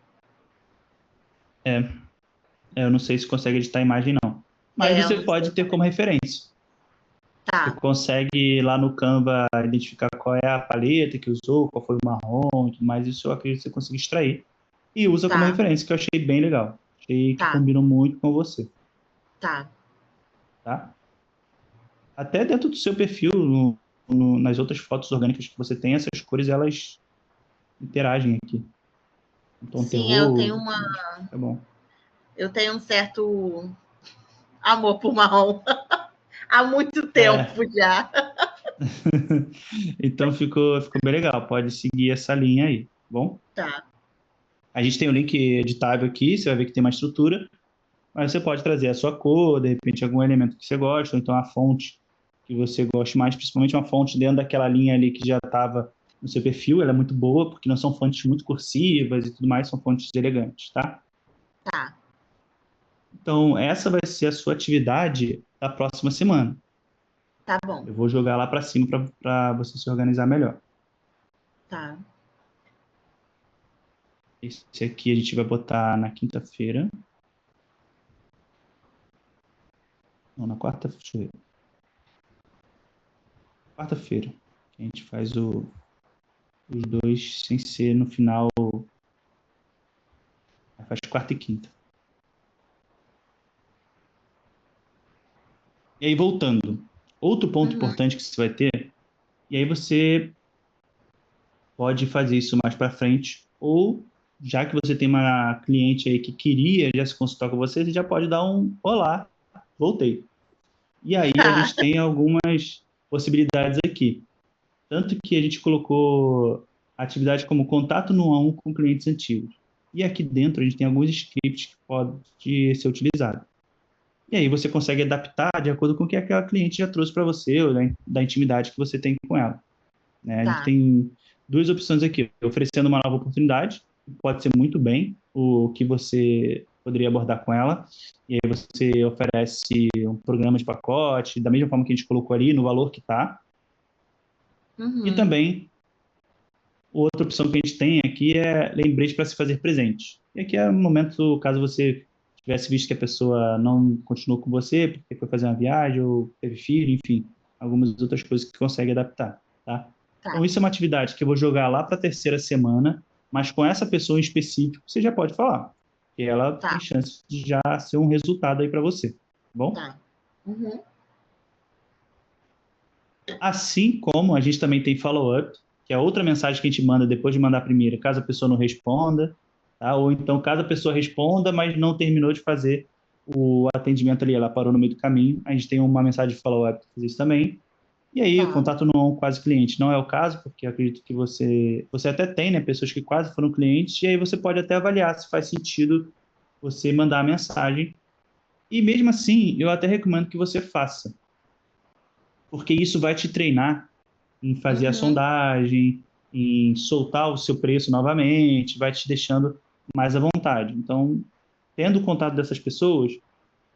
[SPEAKER 2] É, eu não sei se consegue editar a imagem, não. Mas
[SPEAKER 3] É, eu
[SPEAKER 2] você
[SPEAKER 3] não sei
[SPEAKER 2] pode ter
[SPEAKER 3] como é.
[SPEAKER 2] como referência. Você
[SPEAKER 3] Tá,
[SPEAKER 2] consegue lá no Canva identificar qual é a paleta que usou, qual foi o marrom e tudo mais. Isso eu acredito que você consiga extrair. E usa como
[SPEAKER 3] tá,
[SPEAKER 2] referência, que eu achei bem legal. Achei que
[SPEAKER 3] tá,
[SPEAKER 2] combinou muito com você,
[SPEAKER 3] tá.
[SPEAKER 2] tá? Até dentro do seu perfil, nas outras fotos orgânicas que você tem, essas cores, elas interagem aqui. Um tom
[SPEAKER 3] Sim, eu tenho
[SPEAKER 2] terror,
[SPEAKER 3] uma,
[SPEAKER 2] é bom.
[SPEAKER 3] eu tenho um certo amor por marrom há muito
[SPEAKER 2] É,
[SPEAKER 3] tempo já.
[SPEAKER 2] então ficou bem legal. Pode seguir essa linha aí, tá bom?
[SPEAKER 3] Tá,
[SPEAKER 2] A gente tem o link editável aqui, você vai ver que tem uma estrutura, mas você pode trazer a sua cor, de repente algum elemento que você gosta, ou então a fonte que você goste mais, principalmente uma fonte dentro daquela linha ali que já estava no seu perfil, ela é muito boa, porque não são fontes muito cursivas e tudo mais, são fontes elegantes, tá?
[SPEAKER 3] tá,
[SPEAKER 2] Então, essa vai ser a sua atividade da próxima semana.
[SPEAKER 3] tá bom,
[SPEAKER 2] Eu vou jogar lá para cima para você se organizar melhor.
[SPEAKER 3] tá.
[SPEAKER 2] Esse aqui a gente vai botar na quinta-feira. Não, na quarta, deixa eu ver. Quarta-feira. A gente faz os dois sem ser no final. Faz quarta e quinta. E aí, voltando. Outro ponto
[SPEAKER 3] Uhum.
[SPEAKER 2] importante que você vai ter, e aí você pode fazer isso mais para frente, ou já que você tem uma cliente aí que queria já se consultar com você, você já pode dar um olá, voltei. E aí a
[SPEAKER 3] Tá.
[SPEAKER 2] gente tem algumas possibilidades aqui. Tanto que a gente colocou a atividade como contato no a um com clientes antigos. E aqui dentro a gente tem alguns scripts que podem ser utilizados. E aí você consegue adaptar de acordo com o que aquela cliente já trouxe para você, ou da intimidade que você tem com ela, né? A gente
[SPEAKER 3] Tá.
[SPEAKER 2] tem duas opções aqui, oferecendo uma nova oportunidade, pode ser muito bem o que você poderia abordar com ela, e aí você oferece um programa de pacote, da mesma forma que a gente colocou ali, no valor que está, e
[SPEAKER 3] Uhum.
[SPEAKER 2] também outra opção que a gente tem aqui é lembrete para se fazer presente. E aqui é o momento, caso você tivesse visto que a pessoa não continuou com você, porque foi fazer uma viagem ou teve filho, enfim, algumas outras coisas que consegue adaptar, tá? Então,
[SPEAKER 3] Tá.
[SPEAKER 2] isso é uma atividade que eu vou jogar lá para a terceira semana, mas com essa pessoa em específico, você já pode falar, que ela tem
[SPEAKER 3] Tá.
[SPEAKER 2] chance de já ser um resultado aí para você, tá bom?
[SPEAKER 3] Tá. Uhum.
[SPEAKER 2] Assim como a gente também tem follow-up, que é outra mensagem que a gente manda depois de mandar a primeira, caso a pessoa não responda, tá? Ou então caso a pessoa responda, mas não terminou de fazer o atendimento ali, ela parou no meio do caminho, a gente tem uma mensagem de follow-up para fazer isso também. E aí, o
[SPEAKER 3] Tá.
[SPEAKER 2] contato não quase cliente não é o caso, porque eu acredito que você até tem, né, pessoas que quase foram clientes, e aí você pode até avaliar se faz sentido você mandar a mensagem. E mesmo assim, eu até recomendo que você faça, porque isso vai te treinar em fazer a
[SPEAKER 3] Uhum.
[SPEAKER 2] sondagem, em soltar o seu preço novamente, vai te deixando mais à vontade. Então, tendo o contato dessas pessoas,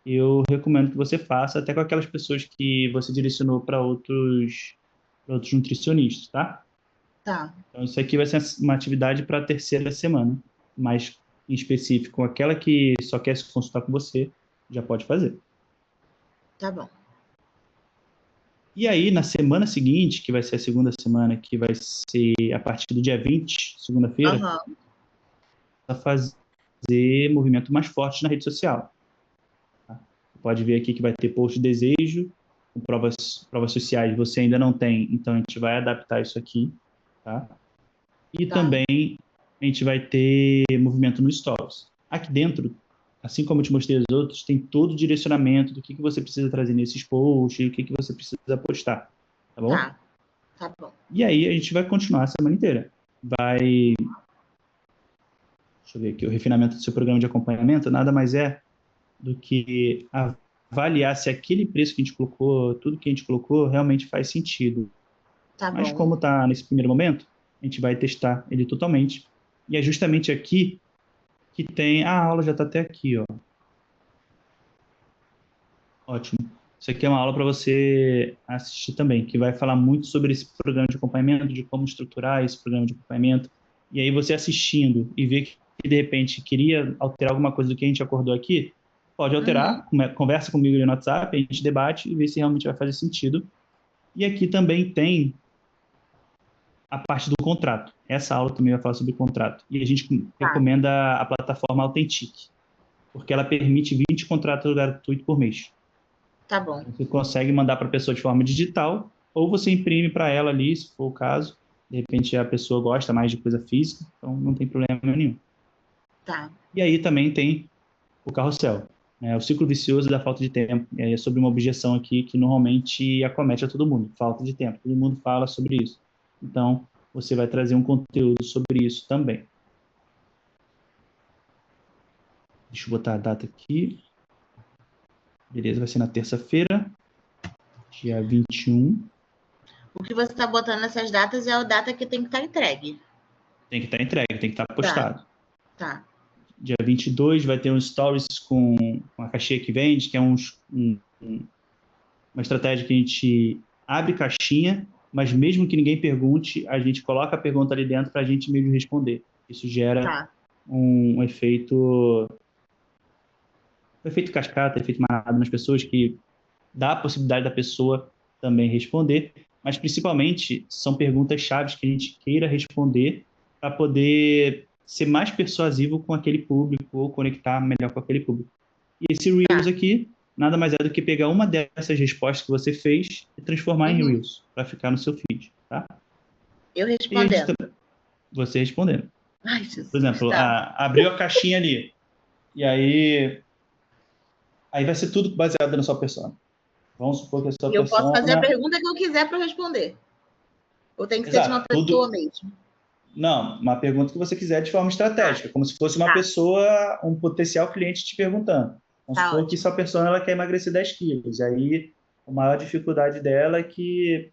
[SPEAKER 2] eu recomendo que você faça, até com aquelas pessoas que você direcionou para outros nutricionistas, tá?
[SPEAKER 3] Tá.
[SPEAKER 2] Então, isso aqui vai ser uma atividade para a terceira semana, mas em específico, aquela que só quer se consultar com você, já pode fazer.
[SPEAKER 3] Tá bom.
[SPEAKER 2] E aí, na semana seguinte, que vai ser a segunda semana, que vai ser a partir do dia 20, segunda-feira,
[SPEAKER 3] Aham.
[SPEAKER 2] a fazer movimento mais forte na rede social. Tá? Você pode ver aqui que vai ter post de desejo, com provas sociais você ainda não tem, então a gente vai adaptar isso aqui. Tá? E
[SPEAKER 3] Tá.
[SPEAKER 2] também a gente vai ter movimento no Stories. Aqui dentro, assim como eu te mostrei os outros, tem todo o direcionamento do que você precisa trazer nesses posts, o que você precisa postar. Tá bom?
[SPEAKER 3] Tá. Tá bom.
[SPEAKER 2] E aí a gente vai continuar a semana inteira. Vai, deixa eu ver aqui, o refinamento do seu programa de acompanhamento nada mais é do que avaliar se aquele preço que a gente colocou, tudo que a gente colocou, realmente faz sentido.
[SPEAKER 3] Tá
[SPEAKER 2] Mas
[SPEAKER 3] bom.
[SPEAKER 2] como está nesse primeiro momento, a gente vai testar ele totalmente. E é justamente aqui que tem. Ah, a aula já está até aqui, ó. Ótimo. Isso aqui é uma aula para você assistir também, que vai falar muito sobre esse programa de acompanhamento, de como estruturar esse programa de acompanhamento. E aí você assistindo e ver que de repente queria alterar alguma coisa do que a gente acordou aqui, pode
[SPEAKER 3] Uhum.
[SPEAKER 2] alterar, conversa comigo ali no WhatsApp, a gente debate e vê se realmente vai fazer sentido. E aqui também tem a parte do contrato. Essa aula também vai falar sobre contrato. E a gente recomenda a plataforma Authentic, porque ela permite 20 contratos gratuitos por mês.
[SPEAKER 3] Tá bom.
[SPEAKER 2] Você consegue mandar para a pessoa de forma digital, ou você imprime para ela ali, se for o caso. De repente a pessoa gosta mais de coisa física, então não tem problema nenhum.
[SPEAKER 3] Tá.
[SPEAKER 2] E aí também tem o carrossel, né? O ciclo vicioso da falta de tempo. É sobre uma objeção aqui que normalmente acomete a todo mundo, falta de tempo. Todo mundo fala sobre isso. Então, você vai trazer um conteúdo sobre isso também. Deixa eu botar a data aqui. Beleza, vai ser na terça-feira, dia 21.
[SPEAKER 3] O que você está botando nessas datas é a data que tem que estar entregue.
[SPEAKER 2] Tem que estar entregue, tem que estar postado.
[SPEAKER 3] Tá.
[SPEAKER 2] Dia 22 vai ter um stories com a caixinha que vende, que é uma estratégia que a gente abre caixinha, mas mesmo que ninguém pergunte, a gente coloca a pergunta ali dentro para a gente mesmo responder. Isso gera um efeito cascata, efeito manada nas pessoas, que dá a possibilidade da pessoa também responder, mas principalmente são perguntas chaves que a gente queira responder para poder ser mais persuasivo com aquele público ou conectar melhor com aquele público. E esse Reels aqui nada mais é do que pegar uma dessas respostas que você fez e transformar em Reels, para ficar no seu feed, tá?
[SPEAKER 3] Eu respondendo.
[SPEAKER 2] Você respondendo.
[SPEAKER 3] Ai, Jesus,
[SPEAKER 2] por exemplo, abriu a caixinha ali, e aí vai ser tudo baseado na sua persona. Vamos supor que a sua persona...
[SPEAKER 3] Eu posso fazer a pergunta que eu quiser para responder. Ou tem que ser de uma pessoa mesmo?
[SPEAKER 2] Não, uma pergunta que você quiser de forma estratégica, como se fosse uma pessoa, um potencial cliente te perguntando. Vamos supor que sua persona ela quer emagrecer 10 quilos. E aí, a maior dificuldade dela é que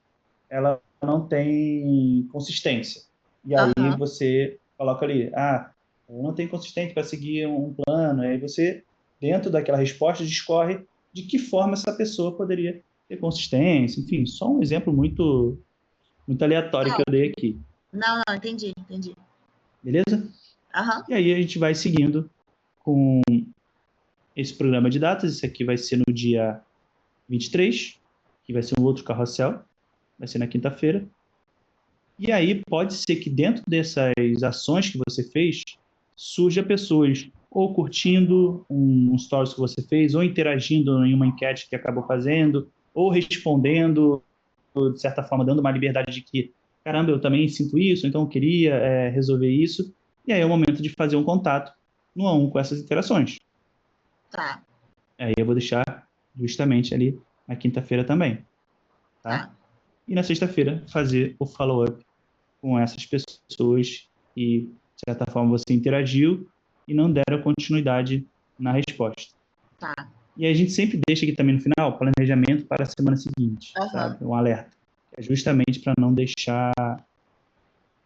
[SPEAKER 2] ela não tem consistência. E aí você coloca ali, eu não tenho consistência para seguir um plano. E aí você, dentro daquela resposta, discorre de que forma essa pessoa poderia ter consistência. Enfim, só um exemplo muito, muito aleatório que eu dei aqui.
[SPEAKER 3] Não, entendi.
[SPEAKER 2] Beleza? E aí a gente vai seguindo com esse programa de datas. Esse aqui vai ser no dia 23, que vai ser um outro carrossel, vai ser na quinta-feira. E aí pode ser que dentro dessas ações que você fez, surja pessoas ou curtindo um stories que você fez, ou interagindo em uma enquete que acabou fazendo, ou respondendo, de certa forma, dando uma liberdade de que, caramba, eu também sinto isso, então eu queria resolver isso. E aí é o momento de fazer um contato no a um com essas interações.
[SPEAKER 3] Tá.
[SPEAKER 2] Aí eu vou deixar justamente ali na quinta-feira também. Tá? E na sexta-feira fazer o follow-up com essas pessoas que, de certa forma, você interagiu e não deram continuidade na resposta.
[SPEAKER 3] Tá.
[SPEAKER 2] E a gente sempre deixa aqui também no final planejamento para a semana seguinte, sabe? Um alerta. É justamente para não deixar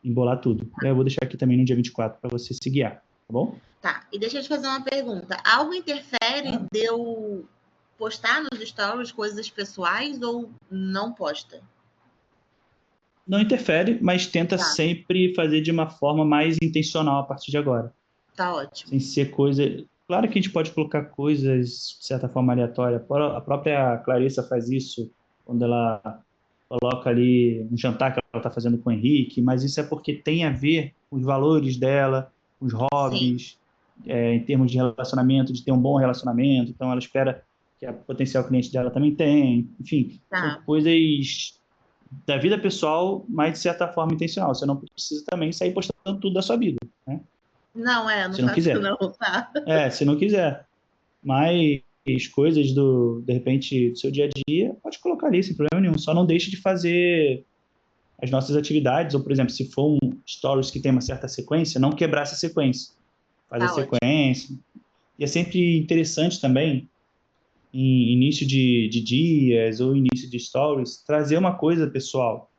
[SPEAKER 2] embolar tudo. E aí eu vou deixar aqui também no dia 24 para você se guiar, tá bom?
[SPEAKER 3] Tá. E deixa eu te fazer uma pergunta. Algo interfere de eu postar nos stories coisas pessoais ou não posta?
[SPEAKER 2] Não interfere, mas tenta sempre fazer de uma forma mais intencional a partir de agora.
[SPEAKER 3] Tá ótimo.
[SPEAKER 2] Sem ser coisa... Claro que a gente pode colocar coisas de certa forma aleatória. A própria Clarissa faz isso quando ela coloca ali um jantar que ela está fazendo com o Henrique, mas isso é porque tem a ver com os valores dela, os hobbies, em termos de relacionamento, de ter um bom relacionamento. Então ela espera que a potencial cliente dela também tem. Enfim, são coisas da vida pessoal, mas de certa forma intencional. Você não precisa também sair postando tudo da sua vida, né?
[SPEAKER 3] Não, não
[SPEAKER 2] se não
[SPEAKER 3] faço
[SPEAKER 2] quiser.
[SPEAKER 3] Não, tá?
[SPEAKER 2] Se não quiser. Mas coisas de repente, do seu dia a dia, pode colocar ali, sem problema nenhum. Só não deixe de fazer as nossas atividades, ou, por exemplo, se for um stories que tem uma certa sequência, não quebrar essa sequência. Faz a sequência. E é sempre interessante também, em início de dias ou início de stories, trazer uma coisa pessoal,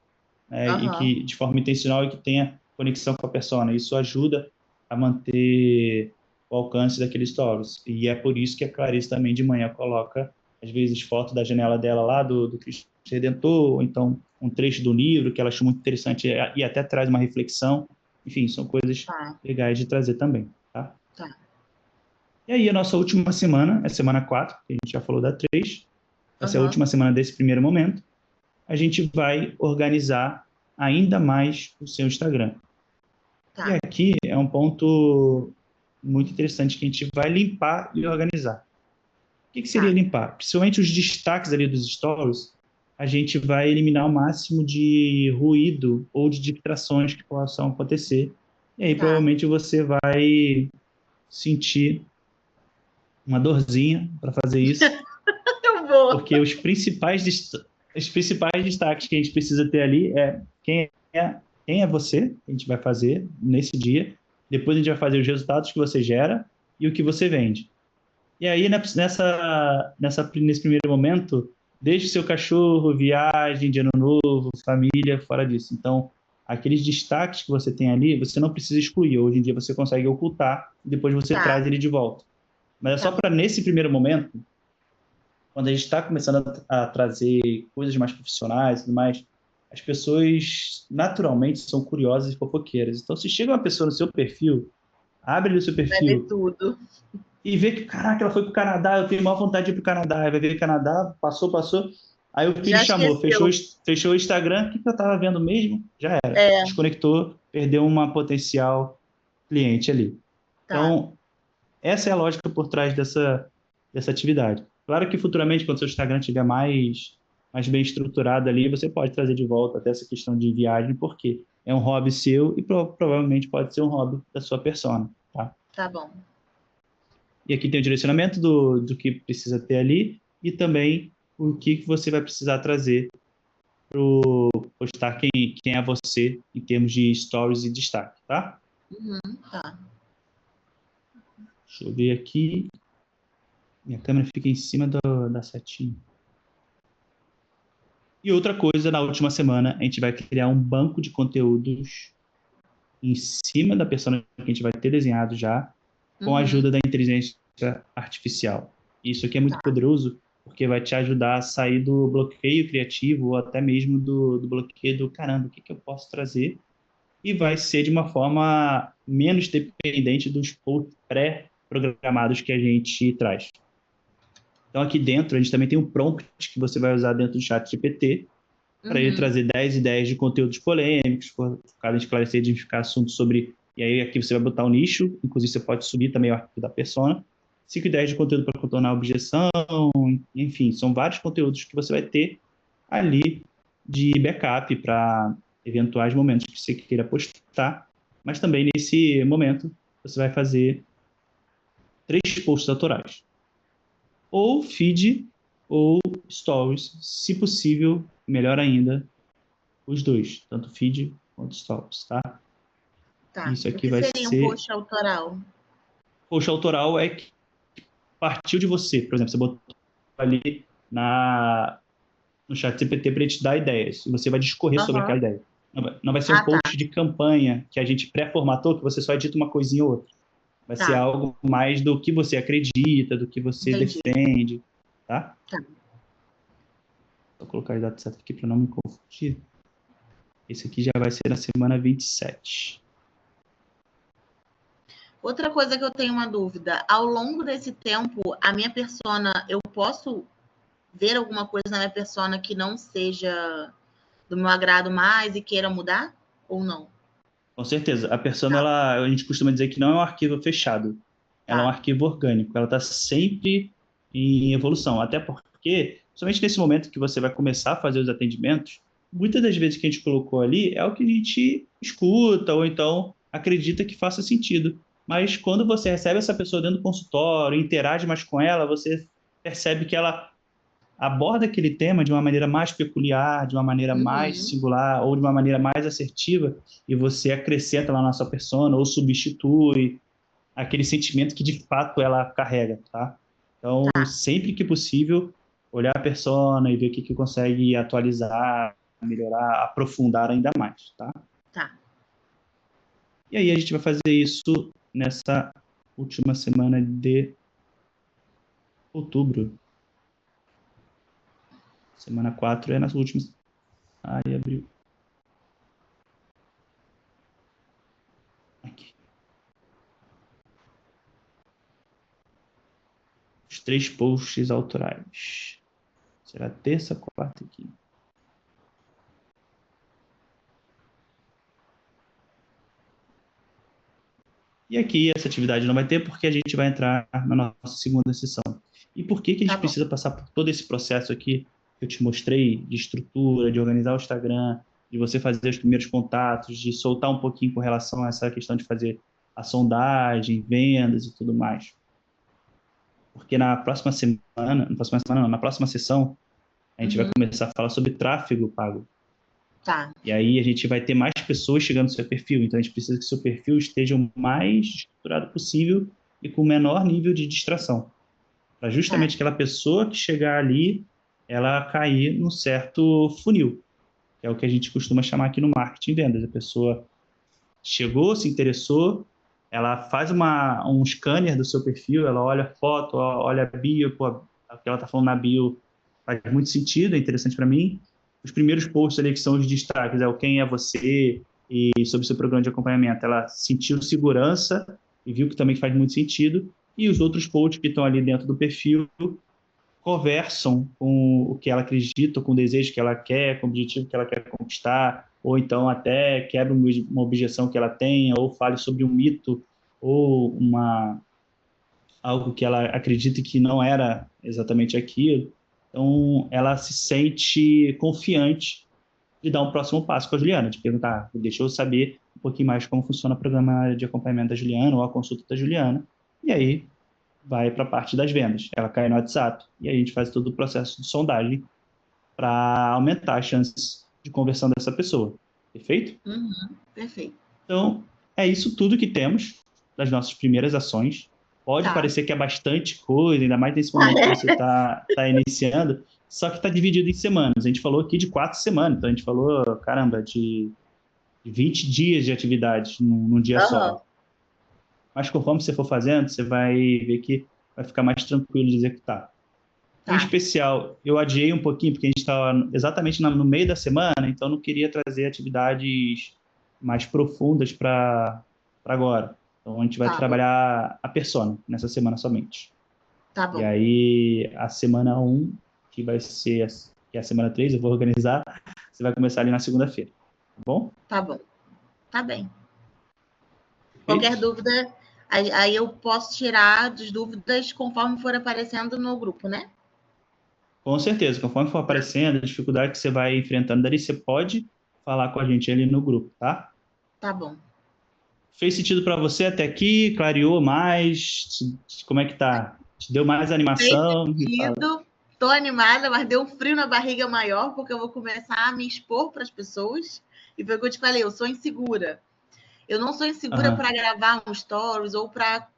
[SPEAKER 2] né? E que, de forma intencional, e que tenha conexão com a persona. Isso ajuda a manter o alcance daqueles stories. E é por isso que a Clarice também de manhã coloca, às vezes, foto da janela dela lá do Cristo Redentor, ou então um trecho do livro que ela achou muito interessante e até traz uma reflexão. Enfim, são coisas legais de trazer também, tá? E aí a nossa última semana, é semana 4, que a gente já falou da 3, essa é a última semana desse primeiro momento. a gente vai organizar ainda mais o seu Instagram. E
[SPEAKER 3] Tá,
[SPEAKER 2] aqui é um ponto muito interessante que a gente vai limpar e organizar. O que seria
[SPEAKER 3] tá,
[SPEAKER 2] limpar? Principalmente os destaques ali dos stories, a gente vai eliminar o máximo de ruído ou de distrações que possam acontecer. E aí
[SPEAKER 3] tá.
[SPEAKER 2] provavelmente você vai sentir uma dorzinha para fazer isso,
[SPEAKER 3] Eu vou.
[SPEAKER 2] porque os principais destaques que a gente precisa ter ali é quem é você, que a gente vai fazer nesse dia. Depois a gente vai fazer os resultados que você gera e o que você vende. E aí, nesse primeiro momento, deixe seu cachorro, viagem de ano novo, família, fora disso. Então, aqueles destaques que você tem ali, você não precisa excluir. Hoje em dia, você consegue ocultar e depois você
[SPEAKER 3] Tá,
[SPEAKER 2] traz ele de volta. Mas é
[SPEAKER 3] tá
[SPEAKER 2] só
[SPEAKER 3] bom.
[SPEAKER 2] para, nesse primeiro momento, quando a gente está começando a trazer coisas mais profissionais e tudo mais, as pessoas naturalmente são curiosas e fofoqueiras. Então, se chega uma pessoa no seu perfil, abre ali o seu
[SPEAKER 3] Vai ver
[SPEAKER 2] perfil
[SPEAKER 3] tudo.
[SPEAKER 2] e vê que, caraca, ela foi pro Canadá, eu tenho maior vontade de ir pro Canadá. Aí vai ver o Canadá, passou, passou. Aí o filho
[SPEAKER 3] Já
[SPEAKER 2] chamou, fechou,
[SPEAKER 3] esqueceu.
[SPEAKER 2] fechou o Instagram, o que eu tava vendo mesmo? Já era.
[SPEAKER 3] É,
[SPEAKER 2] Desconectou, perdeu uma potencial cliente ali.
[SPEAKER 3] tá.
[SPEAKER 2] Então, essa é a lógica por trás dessa atividade. Claro que futuramente, quando seu Instagram estiver mais bem estruturado ali, você pode trazer de volta até essa questão de viagem, porque é um hobby seu e provavelmente pode ser um hobby da sua persona, tá?
[SPEAKER 3] Tá bom.
[SPEAKER 2] E aqui tem o direcionamento do que precisa ter ali e também o que você vai precisar trazer para postar quem é você em termos de stories e destaque, tá?
[SPEAKER 3] Uhum, tá.
[SPEAKER 2] Deixa eu ver aqui. Minha câmera fica em cima da setinha. E outra coisa, na última semana, a gente vai criar um banco de conteúdos em cima da persona que a gente vai ter desenhado já, com a
[SPEAKER 3] Uhum,
[SPEAKER 2] ajuda da inteligência artificial. Isso aqui é muito
[SPEAKER 3] tá.
[SPEAKER 2] poderoso, porque vai te ajudar a sair do bloqueio criativo ou até mesmo do bloqueio do caramba, o que que eu posso trazer? E vai ser de uma forma menos dependente dos posts pré-programados que a gente traz. Então, aqui dentro, a gente também tem um prompt que você vai usar dentro do chat GPT para ele
[SPEAKER 3] Uhum,
[SPEAKER 2] trazer 10 ideias de conteúdos polêmicos, focado em esclarecer e identificar assuntos sobre. E aí aqui você vai botar um nicho, inclusive você pode subir também o arquivo da persona. 5 ideias de conteúdo para contornar a objeção, enfim, são vários conteúdos que você vai ter ali de backup para eventuais momentos que você queira postar, mas também nesse momento você vai fazer 3 posts autorais, ou feed ou stories, se possível, melhor ainda, os dois, tanto feed quanto stories, tá?
[SPEAKER 3] tá.
[SPEAKER 2] Isso
[SPEAKER 3] O
[SPEAKER 2] aqui
[SPEAKER 3] que
[SPEAKER 2] vai
[SPEAKER 3] seria um
[SPEAKER 2] ser.
[SPEAKER 3] post autoral?
[SPEAKER 2] Post autoral é que partiu de você. Por exemplo, você botou ali no chat GPT para ele te dar ideias e você vai discorrer sobre aquela
[SPEAKER 3] Aham.
[SPEAKER 2] ideia. Não vai ser um
[SPEAKER 3] Ah, tá.
[SPEAKER 2] post de campanha que a gente pré-formatou, que você só edita uma coisinha ou outra. Vai ser
[SPEAKER 3] Tá.
[SPEAKER 2] algo mais do que você acredita, do que você
[SPEAKER 3] Entendi.
[SPEAKER 2] defende, tá?
[SPEAKER 3] Tá.
[SPEAKER 2] Vou colocar a data certa aqui para não me confundir. Esse aqui já vai ser na semana 27.
[SPEAKER 3] Outra coisa que eu tenho uma dúvida, ao longo desse tempo, a minha persona, eu posso ver alguma coisa na minha persona que não seja do meu agrado mais e queira mudar? Ou não?
[SPEAKER 2] Com certeza. A persona,
[SPEAKER 3] Tá,
[SPEAKER 2] a gente costuma dizer que não é um arquivo fechado. Ela é um
[SPEAKER 3] tá.
[SPEAKER 2] arquivo orgânico. Ela está sempre em evolução. Até porque, somente nesse momento que você vai começar a fazer os atendimentos, muitas das vezes que a gente colocou ali é o que a gente escuta ou então acredita que faça sentido. Mas quando você recebe essa pessoa dentro do consultório, interage mais com ela, você percebe que ela aborda aquele tema de uma maneira mais peculiar, de uma maneira mais
[SPEAKER 3] Uhum.
[SPEAKER 2] singular ou de uma maneira mais assertiva e você acrescenta lá na sua persona ou substitui aquele sentimento que de fato ela carrega, tá? Então,
[SPEAKER 3] Tá,
[SPEAKER 2] sempre que possível, olhar a persona e ver o que consegue atualizar, melhorar, aprofundar ainda mais, tá?
[SPEAKER 3] tá.
[SPEAKER 2] E aí a gente vai fazer isso nessa última semana de outubro. Semana 4 é nas últimas. Ai, abril. Aqui. Os 3 posts autorais. Será terça, quarta e quinta. E aqui essa atividade não vai ter porque a gente vai entrar na nossa segunda sessão. E por que que a
[SPEAKER 3] Tá
[SPEAKER 2] gente
[SPEAKER 3] bom.
[SPEAKER 2] precisa passar por todo esse processo aqui que eu te mostrei de estrutura, de organizar o Instagram, de você fazer os primeiros contatos, de soltar um pouquinho com relação a essa questão de fazer a sondagem, vendas e tudo mais? Porque na próxima sessão, a gente vai
[SPEAKER 3] Uhum.
[SPEAKER 2] começar a falar sobre tráfego pago.
[SPEAKER 3] Tá.
[SPEAKER 2] E aí a gente vai ter mais pessoas chegando no seu perfil. Então a gente precisa que o seu perfil esteja o mais estruturado possível e com o menor nível de distração. Para
[SPEAKER 3] Tá.
[SPEAKER 2] justamente aquela pessoa que chegar ali, ela cair num certo funil, que é o que a gente costuma chamar aqui no marketing e vendas. A pessoa chegou, se interessou, ela faz um scanner do seu perfil, ela olha a foto, olha a bio, pô, o que ela está falando na bio faz muito sentido, é interessante para mim. Os primeiros posts ali que são os destaques, é o quem é você e sobre o seu programa de acompanhamento. Ela sentiu segurança e viu que também faz muito sentido. E os outros posts que estão ali dentro do perfil conversam com o que ela acredita, com o desejo que ela quer, com o objetivo que ela quer conquistar, ou então até quebra uma objeção que ela tenha, ou fale sobre um mito, ou algo que ela acredita que não era exatamente aquilo. Então, ela se sente confiante de dar um próximo passo com a Juliana, de perguntar, deixa eu saber um pouquinho mais como funciona o programa de acompanhamento da Juliana ou a consulta da Juliana. E aí, vai para a parte das vendas. Ela cai no WhatsApp e a gente faz todo o processo de sondagem para aumentar as chances de conversão dessa pessoa. Perfeito?
[SPEAKER 3] Uhum. Perfeito.
[SPEAKER 2] Então, é isso tudo que temos das nossas primeiras ações. Pode
[SPEAKER 3] Tá.
[SPEAKER 2] parecer que é bastante coisa, ainda mais nesse momento que você está iniciando, só que está dividido em semanas. A gente falou aqui de 4 semanas, então a gente falou, caramba, de 20 dias de atividade num dia
[SPEAKER 3] Aham.
[SPEAKER 2] só. Mas conforme você for fazendo, você vai ver que vai ficar mais tranquilo de executar. Em
[SPEAKER 3] Tá.
[SPEAKER 2] especial, eu adiei um pouquinho, porque a gente estava exatamente no meio da semana, então não queria trazer atividades mais profundas para agora. Então a gente vai
[SPEAKER 3] Tá bom.
[SPEAKER 2] trabalhar a persona nessa semana somente.
[SPEAKER 3] Tá
[SPEAKER 2] E
[SPEAKER 3] bom.
[SPEAKER 2] aí a semana um que vai ser que é a semana 3 eu vou organizar, você vai começar ali na segunda-feira. Tá bom?
[SPEAKER 3] Tá bom. Tá bem. Qualquer
[SPEAKER 2] Perfeito?
[SPEAKER 3] dúvida, aí eu posso tirar as dúvidas conforme for aparecendo no grupo, né?
[SPEAKER 2] Com certeza, conforme for aparecendo, a dificuldade que você vai enfrentando dali, você pode falar com a gente ali no grupo, tá?
[SPEAKER 3] Tá bom.
[SPEAKER 2] Fez sentido para você até aqui? Clareou mais? Como é que tá? Te deu mais
[SPEAKER 3] Fez
[SPEAKER 2] animação? Me fala.
[SPEAKER 3] sentido. Tô animada, mas deu um frio na barriga maior, porque eu vou começar a me expor para as pessoas. E foi o que eu te falei, eu sou insegura. Eu não sou insegura
[SPEAKER 2] Aham.
[SPEAKER 3] para gravar um stories ou para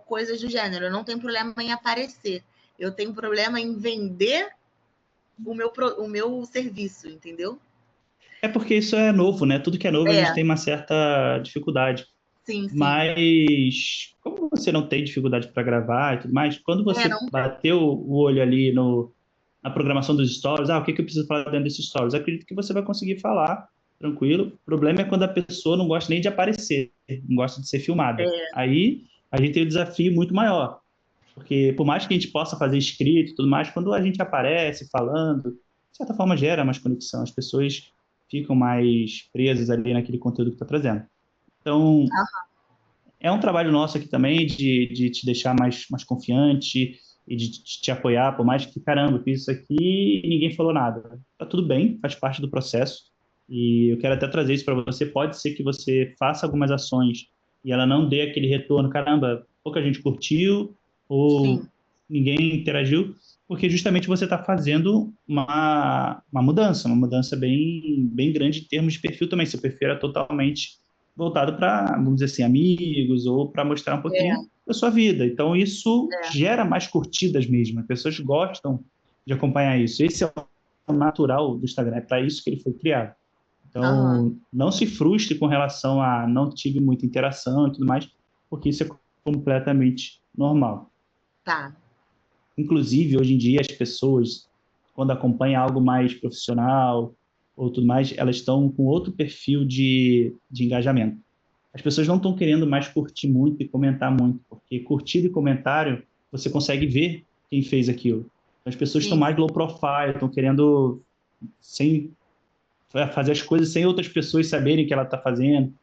[SPEAKER 3] coisas do gênero. Eu não tenho problema em aparecer. Eu tenho problema em vender o meu serviço, entendeu?
[SPEAKER 2] É porque isso é novo, né? Tudo que é novo a gente
[SPEAKER 3] É,
[SPEAKER 2] tem uma certa dificuldade.
[SPEAKER 3] sim, sim.
[SPEAKER 2] Mas como você não tem dificuldade para gravar e tudo mais, quando
[SPEAKER 3] É,
[SPEAKER 2] você
[SPEAKER 3] não tem.
[SPEAKER 2] bateu o olho ali na programação dos stories, o que que eu preciso falar dentro desses stories? Eu acredito que você vai conseguir falar tranquilo. O problema é quando a pessoa não gosta nem de aparecer, não gosta de ser filmada.
[SPEAKER 3] É,
[SPEAKER 2] Aí a gente tem um desafio muito maior. Porque por mais que a gente possa fazer escrito e tudo mais, quando a gente aparece falando, de certa forma gera mais conexão, as pessoas ficam mais presas ali naquele conteúdo que está trazendo. Então, é um trabalho nosso aqui também de te deixar mais confiante e de te apoiar, por mais que, caramba, fiz isso aqui e ninguém falou nada. Tá tudo bem, faz parte do processo. E eu quero até trazer isso para você. Pode ser que você faça algumas ações e ela não dê aquele retorno, caramba, pouca gente curtiu ou
[SPEAKER 3] sim.
[SPEAKER 2] ninguém interagiu, porque justamente você está fazendo uma mudança bem grande em termos de perfil também. Seu perfil era totalmente voltado para, vamos dizer assim, amigos ou para mostrar um pouquinho
[SPEAKER 3] É,
[SPEAKER 2] da sua vida. Então, isso
[SPEAKER 3] é.
[SPEAKER 2] gera mais curtidas mesmo. As pessoas gostam de acompanhar isso. Esse é o natural do Instagram, é para isso que ele foi criado.
[SPEAKER 3] Aham.
[SPEAKER 2] Então, não se frustre com relação a não tive muita interação e tudo mais, porque isso é completamente normal.
[SPEAKER 3] Tá.
[SPEAKER 2] Inclusive, hoje em dia, as pessoas, quando acompanham algo mais profissional ou tudo mais, elas estão com outro perfil de engajamento. As pessoas não estão querendo mais curtir muito e comentar muito, porque curtir e comentário, você consegue ver quem fez aquilo. As pessoas estão
[SPEAKER 3] Sim,
[SPEAKER 2] mais
[SPEAKER 3] sim.
[SPEAKER 2] low profile, estão querendo sem, fazer as coisas sem outras pessoas saberem que ela está fazendo.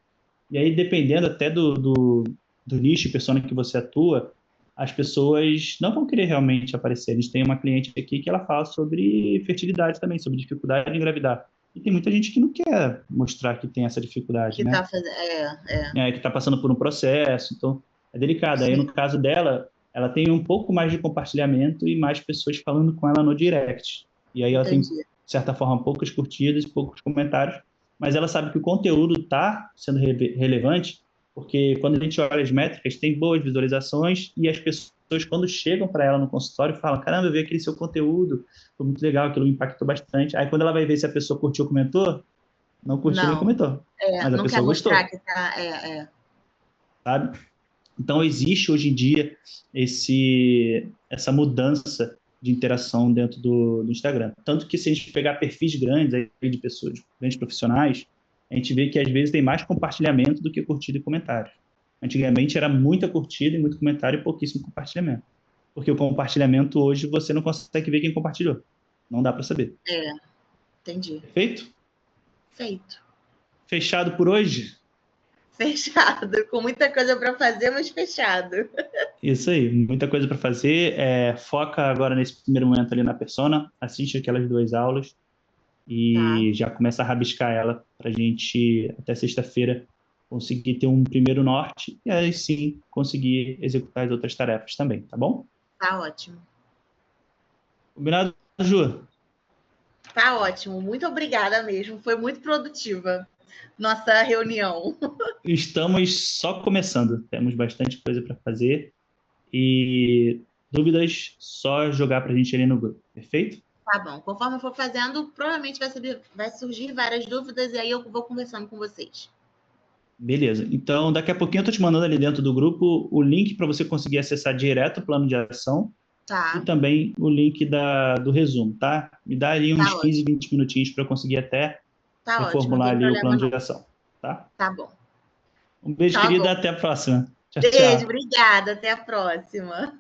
[SPEAKER 2] E aí, dependendo até do nicho e persona que você atua, as pessoas não vão querer realmente aparecer. A gente tem uma cliente aqui que ela fala sobre fertilidade também, sobre dificuldade em engravidar. E tem muita gente que não quer mostrar que tem essa dificuldade,
[SPEAKER 3] Que
[SPEAKER 2] né?
[SPEAKER 3] tá fazendo.
[SPEAKER 2] Que está passando por um processo, então é delicado. Aí, no
[SPEAKER 3] Sim,
[SPEAKER 2] caso dela, ela tem um pouco mais de compartilhamento e mais pessoas falando com ela no direct. E aí ela tem, de
[SPEAKER 3] entendi.
[SPEAKER 2] certa forma, poucas curtidas, poucos comentários, mas ela sabe que o conteúdo está sendo relevante, porque quando a gente olha as métricas, tem boas visualizações e as pessoas, quando chegam para ela no consultório, falam: caramba, eu vi aquele seu conteúdo, foi muito legal, aquilo me impactou bastante. Aí, quando ela vai ver se a pessoa curtiu ou comentou, não curtiu nem
[SPEAKER 3] Não,
[SPEAKER 2] comentou, mas a
[SPEAKER 3] não quer
[SPEAKER 2] pessoa
[SPEAKER 3] mostrar
[SPEAKER 2] gostou,
[SPEAKER 3] que tá.
[SPEAKER 2] sabe? Então, existe hoje em dia essa mudança de interação dentro do Instagram. Tanto que, se a gente pegar perfis grandes aí de pessoas, grandes profissionais, a gente vê que às vezes tem mais compartilhamento do que curtida e comentário. Antigamente era muita curtida e muito comentário e pouquíssimo compartilhamento. Porque o compartilhamento hoje você não consegue ver quem compartilhou. Não dá para saber.
[SPEAKER 3] Entendi.
[SPEAKER 2] Perfeito?
[SPEAKER 3] Feito.
[SPEAKER 2] Fechado por hoje?
[SPEAKER 3] Fechado. Com muita coisa para fazer, mas fechado.
[SPEAKER 2] Isso aí, muita coisa para fazer. Foca agora nesse primeiro momento ali na persona, assiste aquelas 2 aulas
[SPEAKER 3] Tá,
[SPEAKER 2] e já começa a rabiscar ela para a gente, até sexta-feira, conseguir ter um primeiro norte e aí sim conseguir executar as outras tarefas também, tá bom?
[SPEAKER 3] tá ótimo.
[SPEAKER 2] Combinado, Ju?
[SPEAKER 3] Tá ótimo. Muito obrigada mesmo. Foi muito produtiva nossa reunião.
[SPEAKER 2] Estamos só começando, temos bastante coisa para fazer e dúvidas, só jogar para a gente ali no grupo, perfeito?
[SPEAKER 3] Tá bom. Conforme eu for fazendo, provavelmente vai surgir várias dúvidas e aí eu vou conversando com vocês.
[SPEAKER 2] Beleza. Então, daqui a pouquinho eu tô te mandando ali dentro do grupo o link para você conseguir acessar direto o plano de ação e
[SPEAKER 3] Tá,
[SPEAKER 2] também o link do resumo, tá? Me dá ali uns
[SPEAKER 3] tá
[SPEAKER 2] 15,
[SPEAKER 3] ótimo.
[SPEAKER 2] 20 minutinhos para eu conseguir até
[SPEAKER 3] Tá ótimo, não
[SPEAKER 2] reformular
[SPEAKER 3] tem
[SPEAKER 2] ali o
[SPEAKER 3] problema
[SPEAKER 2] plano
[SPEAKER 3] não.
[SPEAKER 2] de ação, tá?
[SPEAKER 3] Tá bom.
[SPEAKER 2] Um beijo,
[SPEAKER 3] Tá bom.
[SPEAKER 2] querida. Até a próxima. Tchau,
[SPEAKER 3] Beijo,
[SPEAKER 2] tchau.
[SPEAKER 3] obrigada. Até a próxima.